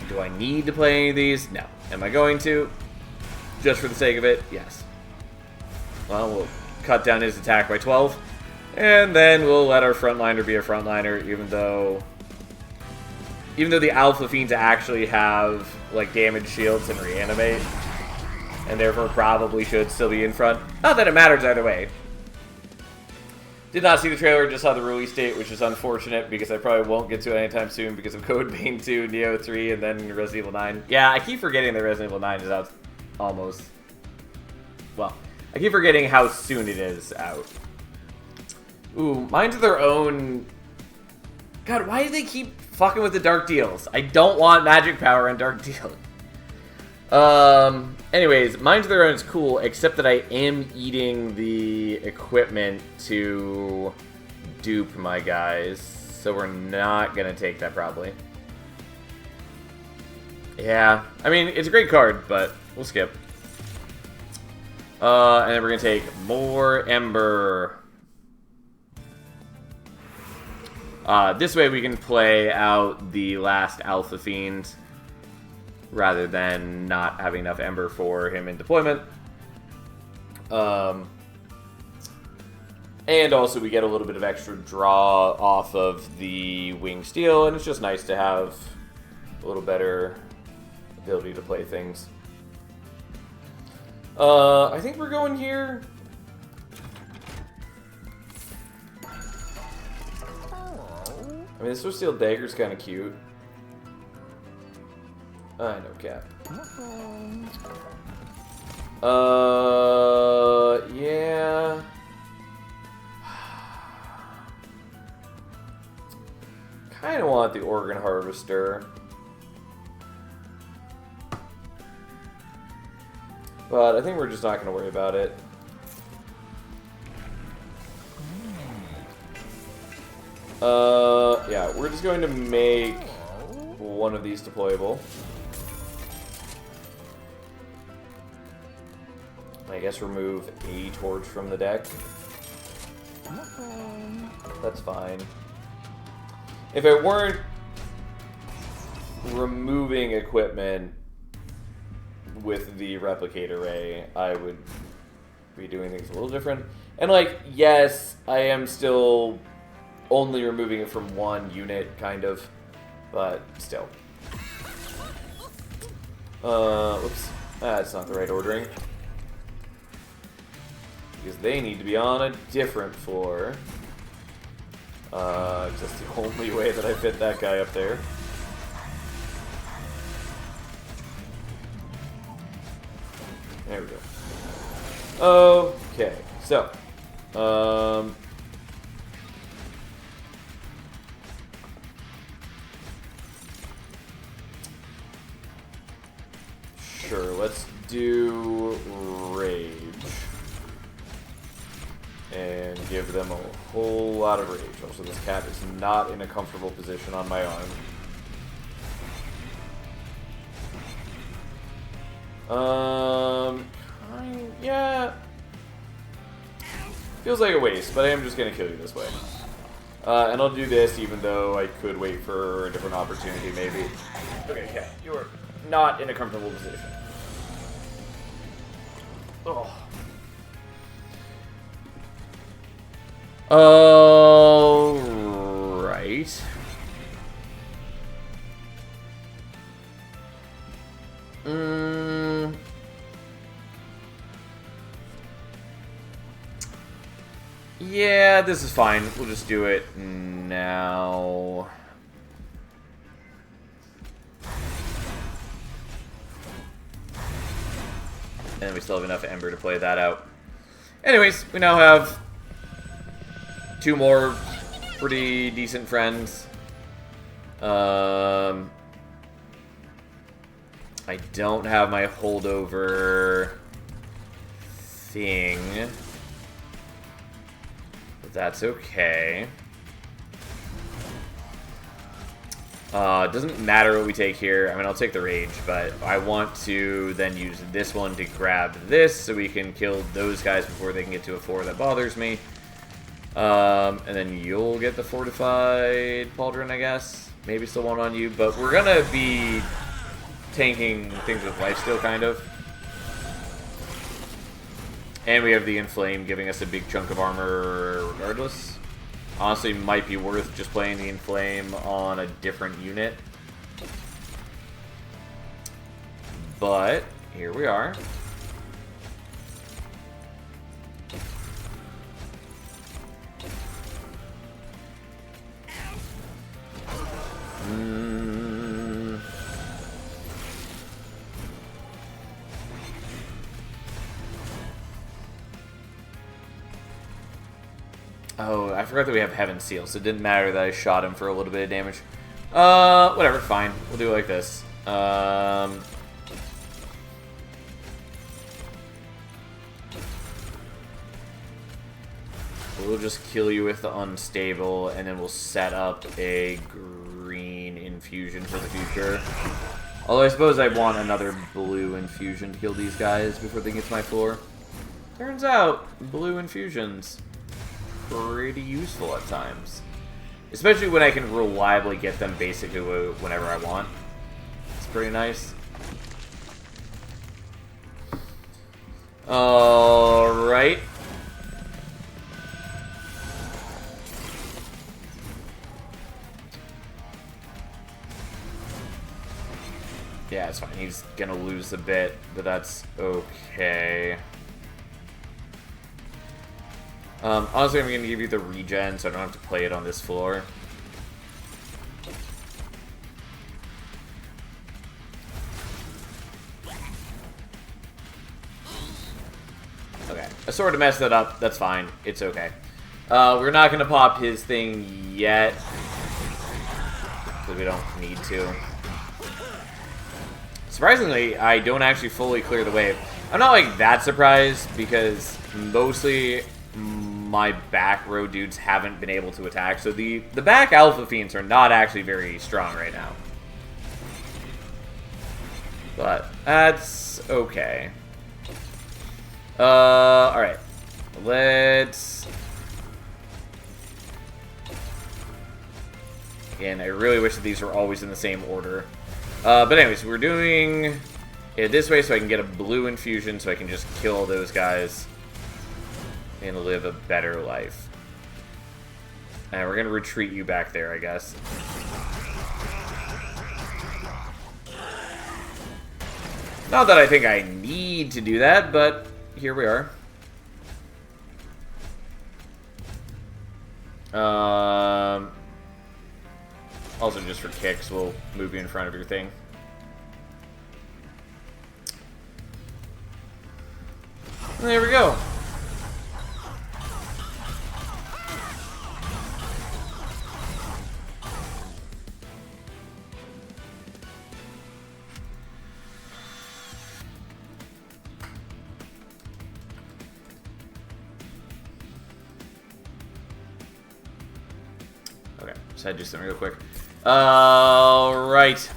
do Do I need to play any of these? No. Am I going to? Just for the sake of it? Yes. Well, we'll cut down his attack by 12. And then we'll let our frontliner be a frontliner, even though the Alpha Fiends actually have, like, damage shields and reanimate. And therefore probably should still be in front. Not that it matters either way. Did not see the trailer, just saw the release date, which is unfortunate because I probably won't get to it anytime soon because of Code Vein 2, Neo 3, and then Resident Evil 9. Yeah, I keep forgetting that Resident Evil 9 is out almost. Well, I keep forgetting how soon it is out. Ooh, Minds of Their Own. God, why do they keep fucking with the Dark Deals? I don't want magic power on Dark Deal. Anyways, Minds of Their Own is cool, except that I am eating the equipment to dupe my guys, so we're not gonna take that probably. Yeah, I mean, it's a great card, but we'll skip. And then we're gonna take more Ember. This way we can play out the last Alpha Fiend, rather than not having enough Ember for him in deployment. And also we get a little bit of extra draw off of the Wing Steel, and it's just nice to have a little better ability to play things. I think we're going here. I mean, this Swift Steel Dagger's kind of cute. I know, Cap. Yeah. Kind of want the Organ Harvester. But I think we're just not going to worry about it. Yeah, we're just going to make one of these deployable. I guess remove a torch from the deck. That's fine. If it weren't removing equipment with the Replicate Array, I would be doing things a little different. And, like, yes, I am still only removing it from one unit, kind of, but still. Whoops. That's not the right ordering. Because they need to be on a different floor. Just the only way that I fit that guy up there. There we go. Okay, so. Sure, let's do Rage. And give them a whole lot of Rage. Also, this cat is not in a comfortable position on my arm. Yeah. Feels like a waste, but I am just gonna kill you this way. And I'll do this even though I could wait for a different opportunity, maybe. Okay, cat, you are not in a comfortable position. Oh. Right. Yeah, this is fine. We'll just do it now. And we still have enough Ember to play that out. Anyways, we now have two more pretty decent friends. I don't have my holdover thing. But that's okay. It doesn't matter what we take here. I mean, I'll take the Rage, but I want to then use this one to grab this so we can kill those guys before they can get to a 4 that bothers me. And then you'll get the Fortified Pauldron, I guess. Maybe still one on you, but we're gonna be tanking things with lifesteal, kind of. And we have the Inflame giving us a big chunk of armor regardless. Honestly, might be worth just playing the Inflame on a different unit. But, here we are. Oh, I forgot that we have Heaven Seal, so it didn't matter that I shot him for a little bit of damage. Whatever, fine. We'll do it like this. We'll just kill you with the Unstable, and then we'll set up a green infusion for the future. Although I suppose I want another blue infusion to kill these guys before they get to my floor. Turns out, blue infusions pretty useful at times. Especially when I can reliably get them basically whenever I want. It's pretty nice. Alright. Yeah, it's fine. He's gonna lose a bit, but that's okay. Honestly, I'm going to give you the regen, so I don't have to play it on this floor. Okay, I sort of messed that up. That's fine. It's okay. We're not going to pop his thing yet, because we don't need to. Surprisingly, I don't actually fully clear the wave. I'm not, like, that surprised, because mostly my back row dudes haven't been able to attack, so the back Alpha Fiends are not actually very strong right now. But that's okay. Alright. Let's... Again, I really wish that these were always in the same order. But anyways, we're doing it this way so I can get a blue infusion so I can just kill those guys and live a better life. And we're going to retreat you back there, I guess. Not that I think I need to do that, but here we are. Also, just for kicks, we'll move you in front of your thing. And there we go. Okay, just had to do something real quick. Right.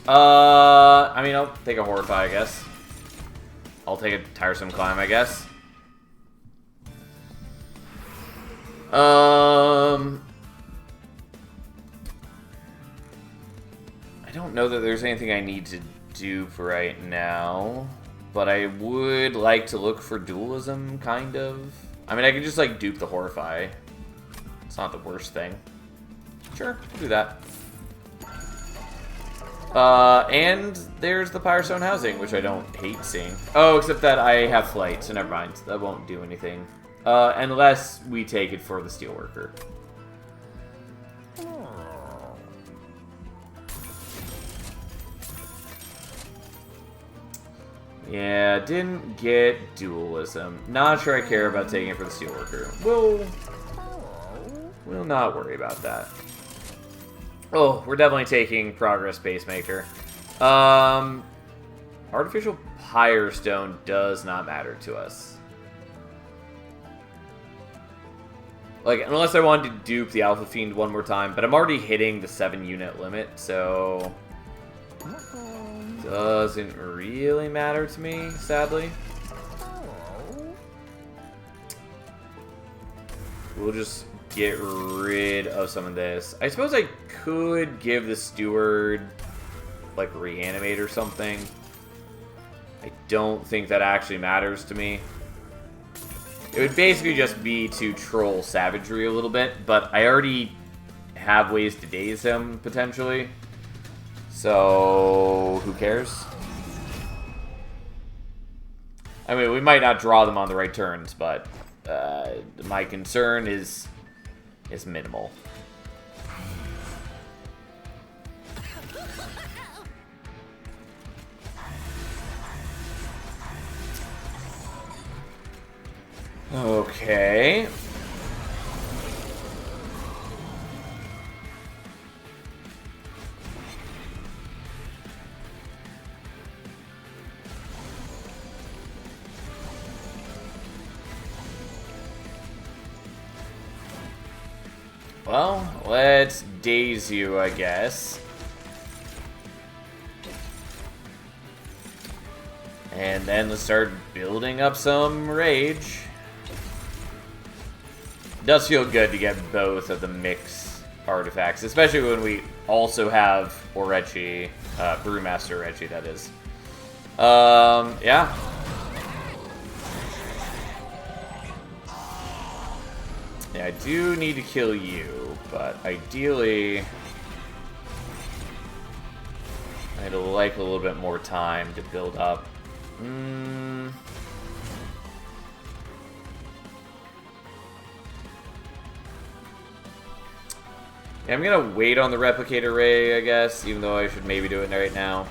I mean, I'll take a Horrify, I guess. I'll take a Tiresome Climb, I guess. I don't know that there's anything I need to do for right now, but I would like to look for dualism, kind of. I mean, I could just, like, dupe the Horrify. It's not the worst thing. Sure, we'll do that. And there's the Pyrostone Housing, which I don't hate seeing. Oh, except that I have flight, so never mind. That won't do anything. Unless we take it for the Steelworker. Yeah, didn't get dualism. Not sure I care about taking it for the Steelworker. We'll not worry about that. Oh, we're definitely taking Progress Pacemaker. Artificial Pyrostone does not matter to us. Like, unless I wanted to dupe the Alpha Fiend one more time, but I'm already hitting the 7-unit limit, so... Doesn't really matter to me, sadly. We'll just get rid of some of this. I suppose I could give the Steward like, reanimate or something. I don't think that actually matters to me. It would basically just be to troll savagery a little bit, but I already have ways to daze him, potentially. So, who cares? I mean, we might not draw them on the right turns, but my concern is minimal. Okay. Well, let's daze you, I guess. And then let's start building up some rage. It does feel good to get both of the mix artifacts, especially when we also have Orechi, Brewmaster Orechi, that is. Yeah. Yeah, I do need to kill you, but ideally, I'd like a little bit more time to build up. Yeah, I'm gonna wait on the replicator ray, I guess, even though I should maybe do it right now.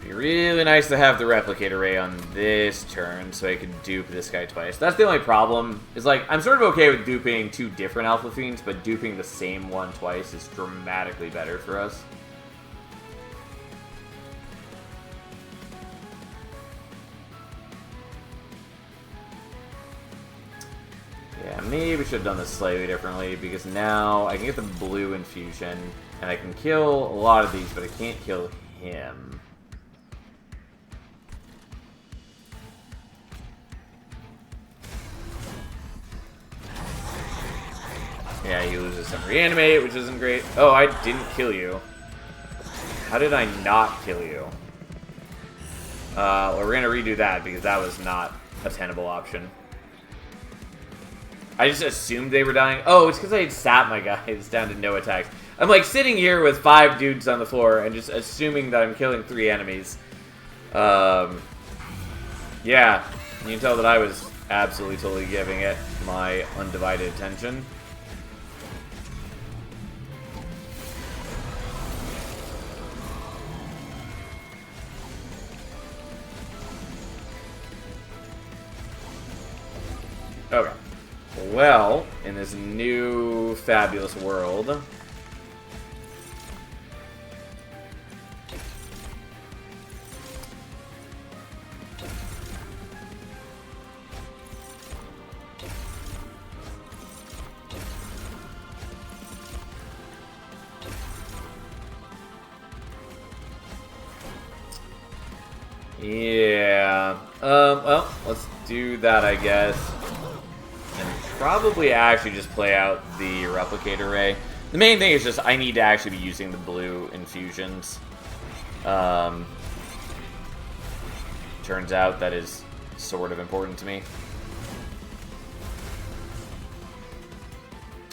Be really nice to have the replicator ray on this turn so I can dupe this guy twice. That's the only problem. Is like, I'm sort of okay with duping two different Alpha Fiends, but duping the same one twice is dramatically better for us. Yeah, maybe we should have done this slightly differently, because now I can get the blue infusion, and I can kill a lot of these, but I can't kill him. Yeah, he loses some reanimate, which isn't great. Oh, I didn't kill you. How did I not kill you? Well, we're gonna redo that, because that was not a tenable option. I just assumed they were dying. Oh, it's because I had sat my guys down to no attacks. I'm like sitting here with 5 dudes on the floor and just assuming that I'm killing 3 enemies. Yeah, you can tell that I was absolutely totally giving it my undivided attention. Okay. Well, in this new fabulous world, yeah, well, let's do that, I guess. Probably actually just play out the replicator ray. The main thing is just I need to actually be using the blue infusions. Turns out that is sort of important to me.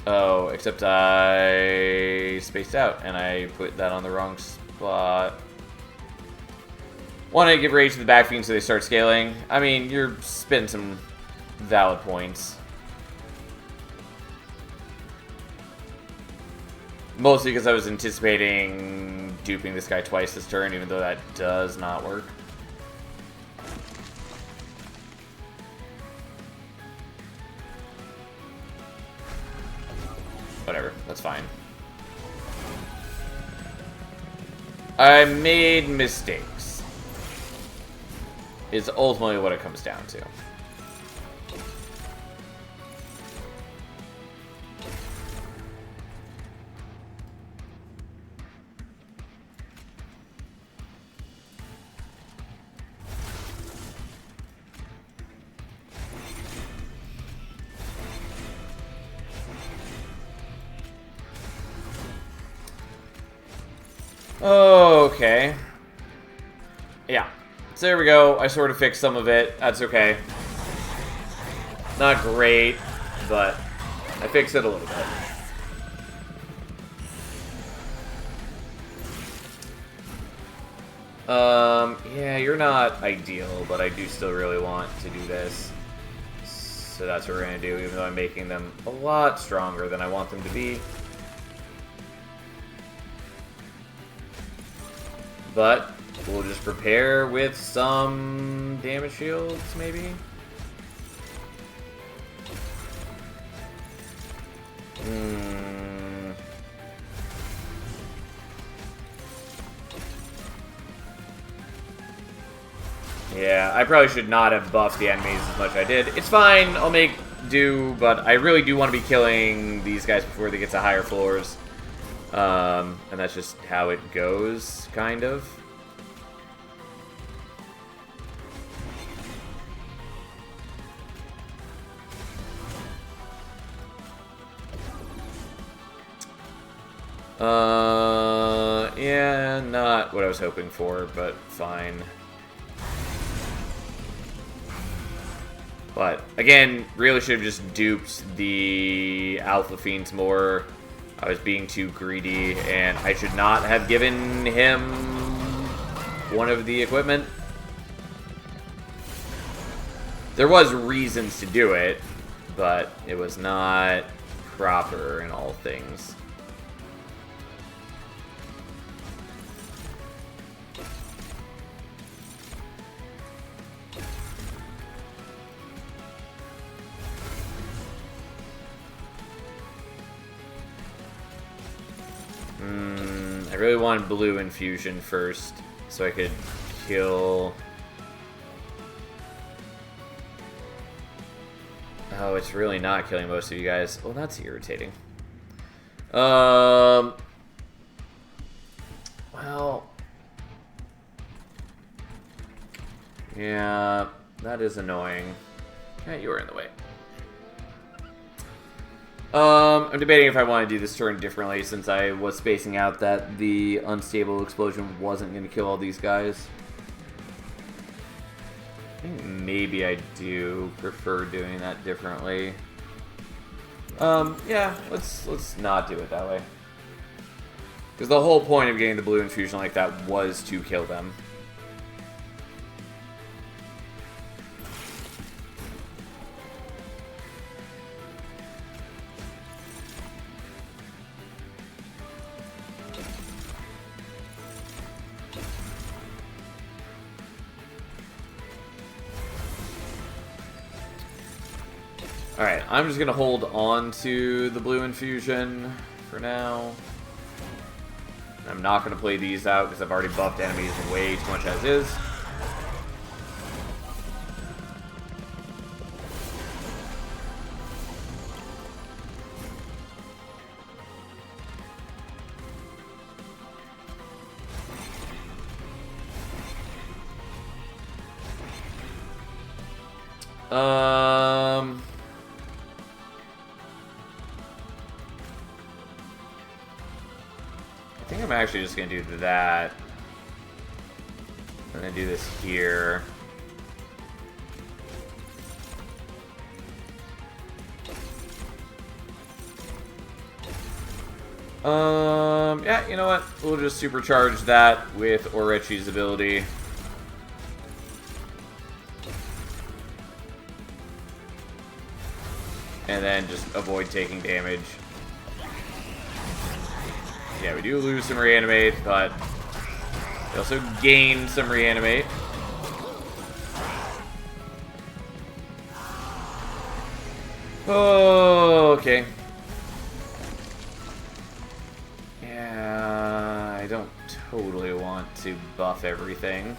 Oh, except I spaced out and I put that on the wrong spot. Want to give rage to the back fiend so they start scaling. I mean, you're spitting some valid points. Mostly because I was anticipating duping this guy twice this turn, even though that does not work. Whatever, that's fine. I made mistakes. is ultimately what it comes down to. Okay. Yeah. So there we go. I sort of fixed some of it. That's okay. Not great, but I fixed it a little bit. Yeah, you're not ideal, but I do still really want to do this. So that's what we're going to do, even though I'm making them a lot stronger than I want them to be. But we'll just prepare with some damage shields, maybe? Yeah, I probably should not have buffed the enemies as much as I did. It's fine, I'll make do, but I really do want to be killing these guys before they get to higher floors. And that's just how it goes, kind of. Yeah, not what I was hoping for, but fine. But, again, really should have just duped the Alpha Fiends more. I was being too greedy, and I should not have given him one of the equipment. There was reasons to do it, but it was not proper in all things. I really wanted blue infusion first, so I could kill... Oh, it's really not killing most of you guys. Well, that's irritating. Well... Yeah, that is annoying. Yeah, you were in the way. I'm debating if I want to do this turn differently, since I was spacing out that the unstable explosion wasn't going to kill all these guys. I think maybe I do prefer doing that differently. Yeah, let's not do it that way. Because the whole point of getting the blue infusion like that was to kill them. Alright, I'm just going to hold on to the blue infusion for now. I'm not going to play these out because I've already buffed enemies way too much as is. I think I'm actually just going to do that. I'm going to do this here. Yeah, you know what? We'll just supercharge that with Orochi's ability. And then just avoid taking damage. Yeah, we do lose some reanimate, but we also gain some reanimate. Oh, okay. Yeah, I don't totally want to buff everything.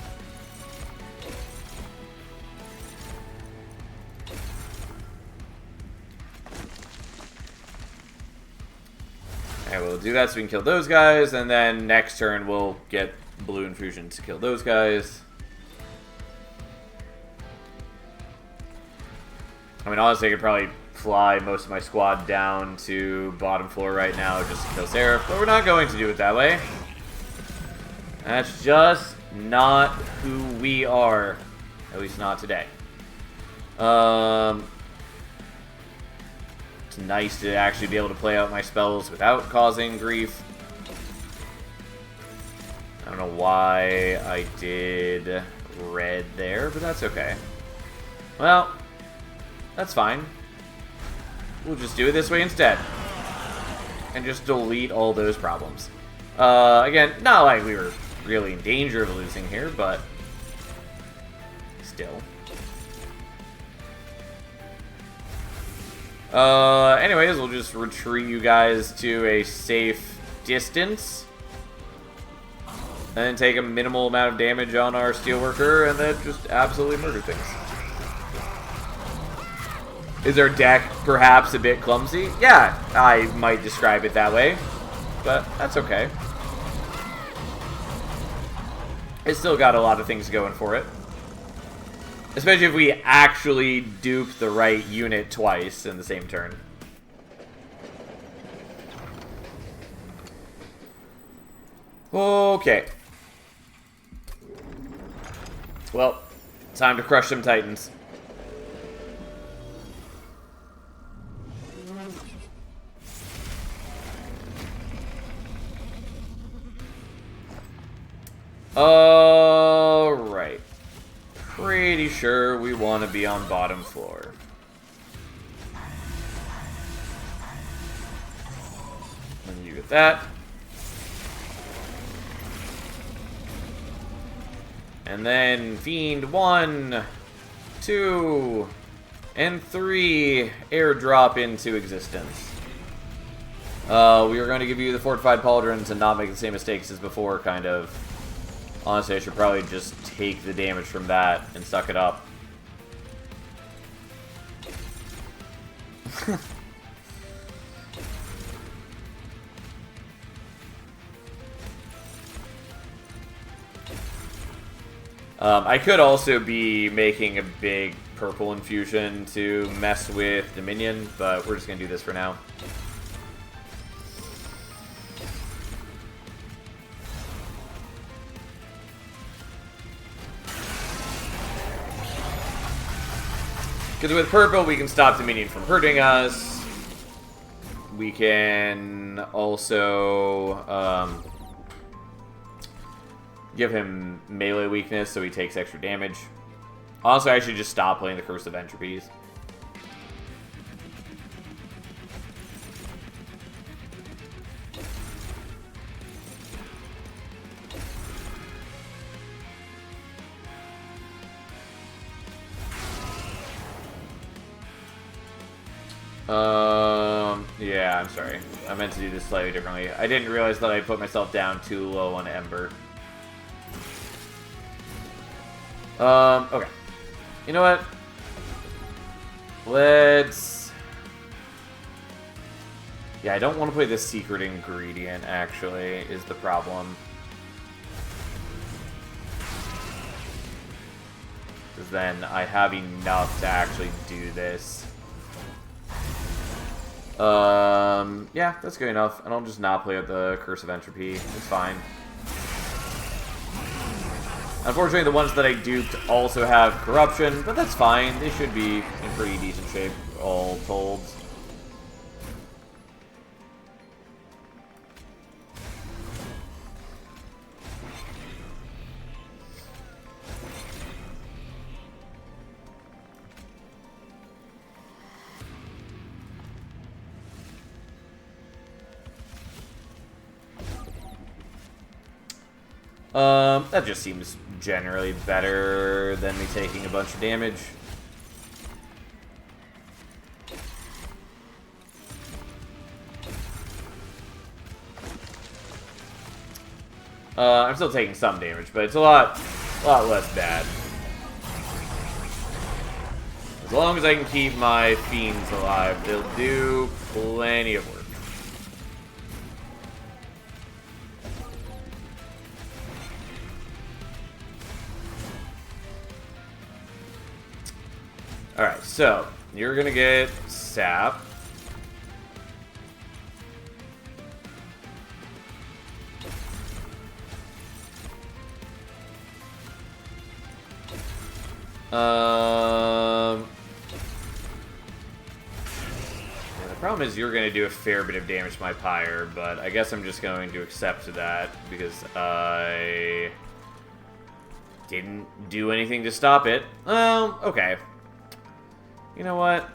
do that so we can kill those guys, and then next turn we'll get blue infusion to kill those guys. I mean, honestly, I could probably fly most of my squad down to bottom floor right now just to kill Seraph, but we're not going to do it that way. That's just not who we are. At least not today. It's nice to actually be able to play out my spells without causing grief. I don't know why I did red there, but that's okay. Well, that's fine. We'll just do it this way instead. And just delete all those problems. Again, not like we were really in danger of losing here, but still. Anyways, we'll just retreat you guys to a safe distance. And then take a minimal amount of damage on our steelworker, and then just absolutely murder things. Is our deck perhaps a bit clumsy? Yeah, I might describe it that way, but that's okay. It's still got a lot of things going for it. Especially if we actually dupe the right unit twice in the same turn. Okay. Well, time to crush some titans. Alright. Pretty sure we want to be on bottom floor. And you get that. And then Fiend 1, 2, and 3 airdrop into existence. We are going to give you the Fortified Pauldrons and not make the same mistakes as before, kind of. Honestly, I should probably just take the damage from that and suck it up. I could also be making a big purple infusion to mess with Dominion, but we're just going to do this for now. Because with purple, we can stop Dominion from hurting us. We can also give him melee weakness so he takes extra damage. Also, I should just stop playing the Curse of Entropies. Yeah, I'm sorry. I meant to do this slightly differently. I didn't realize that I put myself down too low on Ember. Okay. You know what? Let's... Yeah, I don't want to play the secret ingredient, actually, is the problem. Because then I have enough to actually do this. Yeah, that's good enough. And I'll just not play with the Curse of Entropy. It's fine. Unfortunately, the ones that I duped also have Corruption, but that's fine. They should be in pretty decent shape, all told. That just seems generally better than me taking a bunch of damage. I'm still taking some damage, but it's a lot less bad. As long as I can keep my fiends alive, they'll do plenty of work. Alright, so you're gonna get sap. Yeah, the problem is you're going to do a fair bit of damage to my pyre, but I guess I'm just going to accept that because I didn't do anything to stop it. Okay. You know what?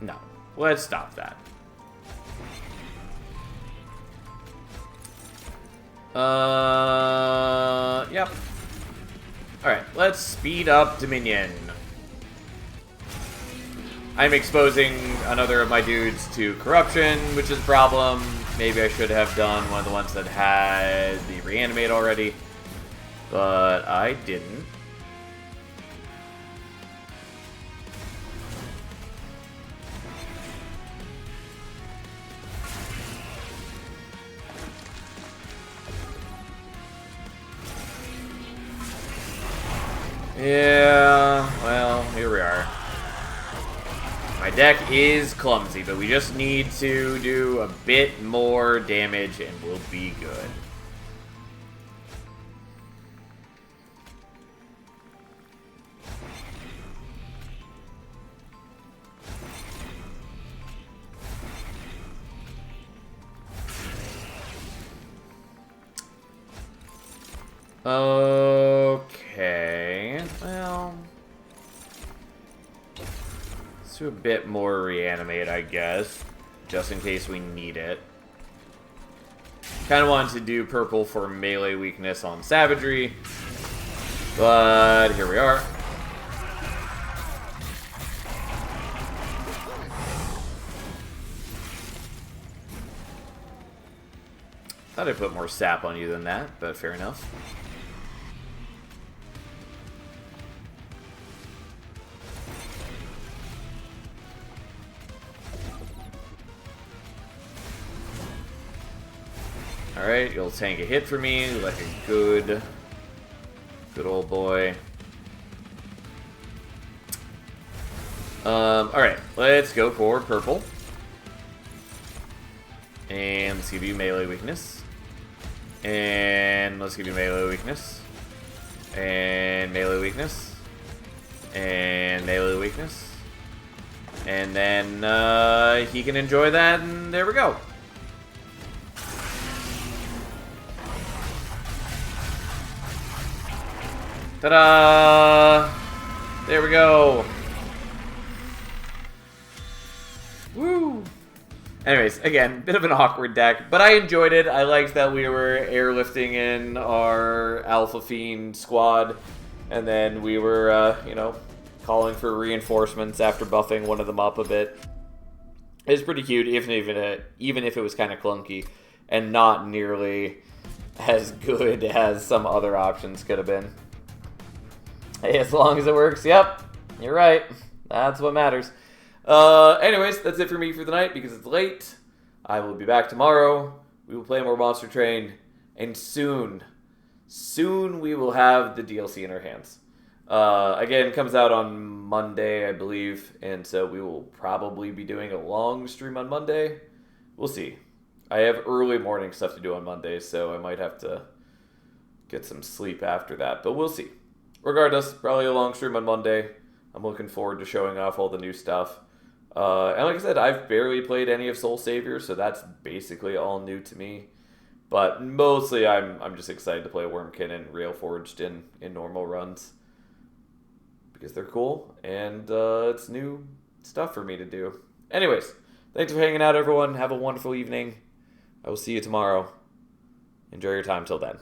No. Let's stop that. Yep. Alright, let's speed up Dominion. I'm exposing another of my dudes to corruption, which is a problem. Maybe I should have done one of the ones that had the reanimate already, but I didn't. Yeah, well, here we are. My deck is clumsy, but we just need to do a bit more damage and we'll be good. Okay, well, let's do a bit more reanimate, I guess, just in case we need it. Kind of wanted to do purple for melee weakness on savagery, but here we are. Thought I'd put more sap on you than that, but fair enough. Alright, you'll tank a hit for me like a good old boy. Alright, let's go for purple. And let's give you melee weakness. And let's give you melee weakness. And melee weakness. And melee weakness. And then he can enjoy that, and there we go. Ta-da! There we go. Woo! Anyways, again, bit of an awkward deck, but I enjoyed it. I liked that we were airlifting in our Alpha Fiend squad, and then we were, you know, calling for reinforcements after buffing one of them up a bit. It was pretty cute, even if it was kind of clunky, and not nearly as good as some other options could have been. Hey, as long as it works, yep, you're right. That's what matters. Anyways, that's it for me for the night because it's late. I will be back tomorrow. We will play more Monster Train, and soon we will have the DLC in our hands. Again, it comes out on Monday, I believe, and so we will probably be doing a long stream on Monday. We'll see. I have early morning stuff to do on Monday, so I might have to get some sleep after that, but we'll see. Regardless, probably a long stream on Monday. I'm looking forward to showing off all the new stuff. And like I said, I've barely played any of Soul Savior, so that's basically all new to me. But mostly I'm just excited to play Wormkin and Railforged in normal runs. Because they're cool, and it's new stuff for me to do. Anyways, thanks for hanging out, everyone. Have a wonderful evening. I will see you tomorrow. Enjoy your time till then.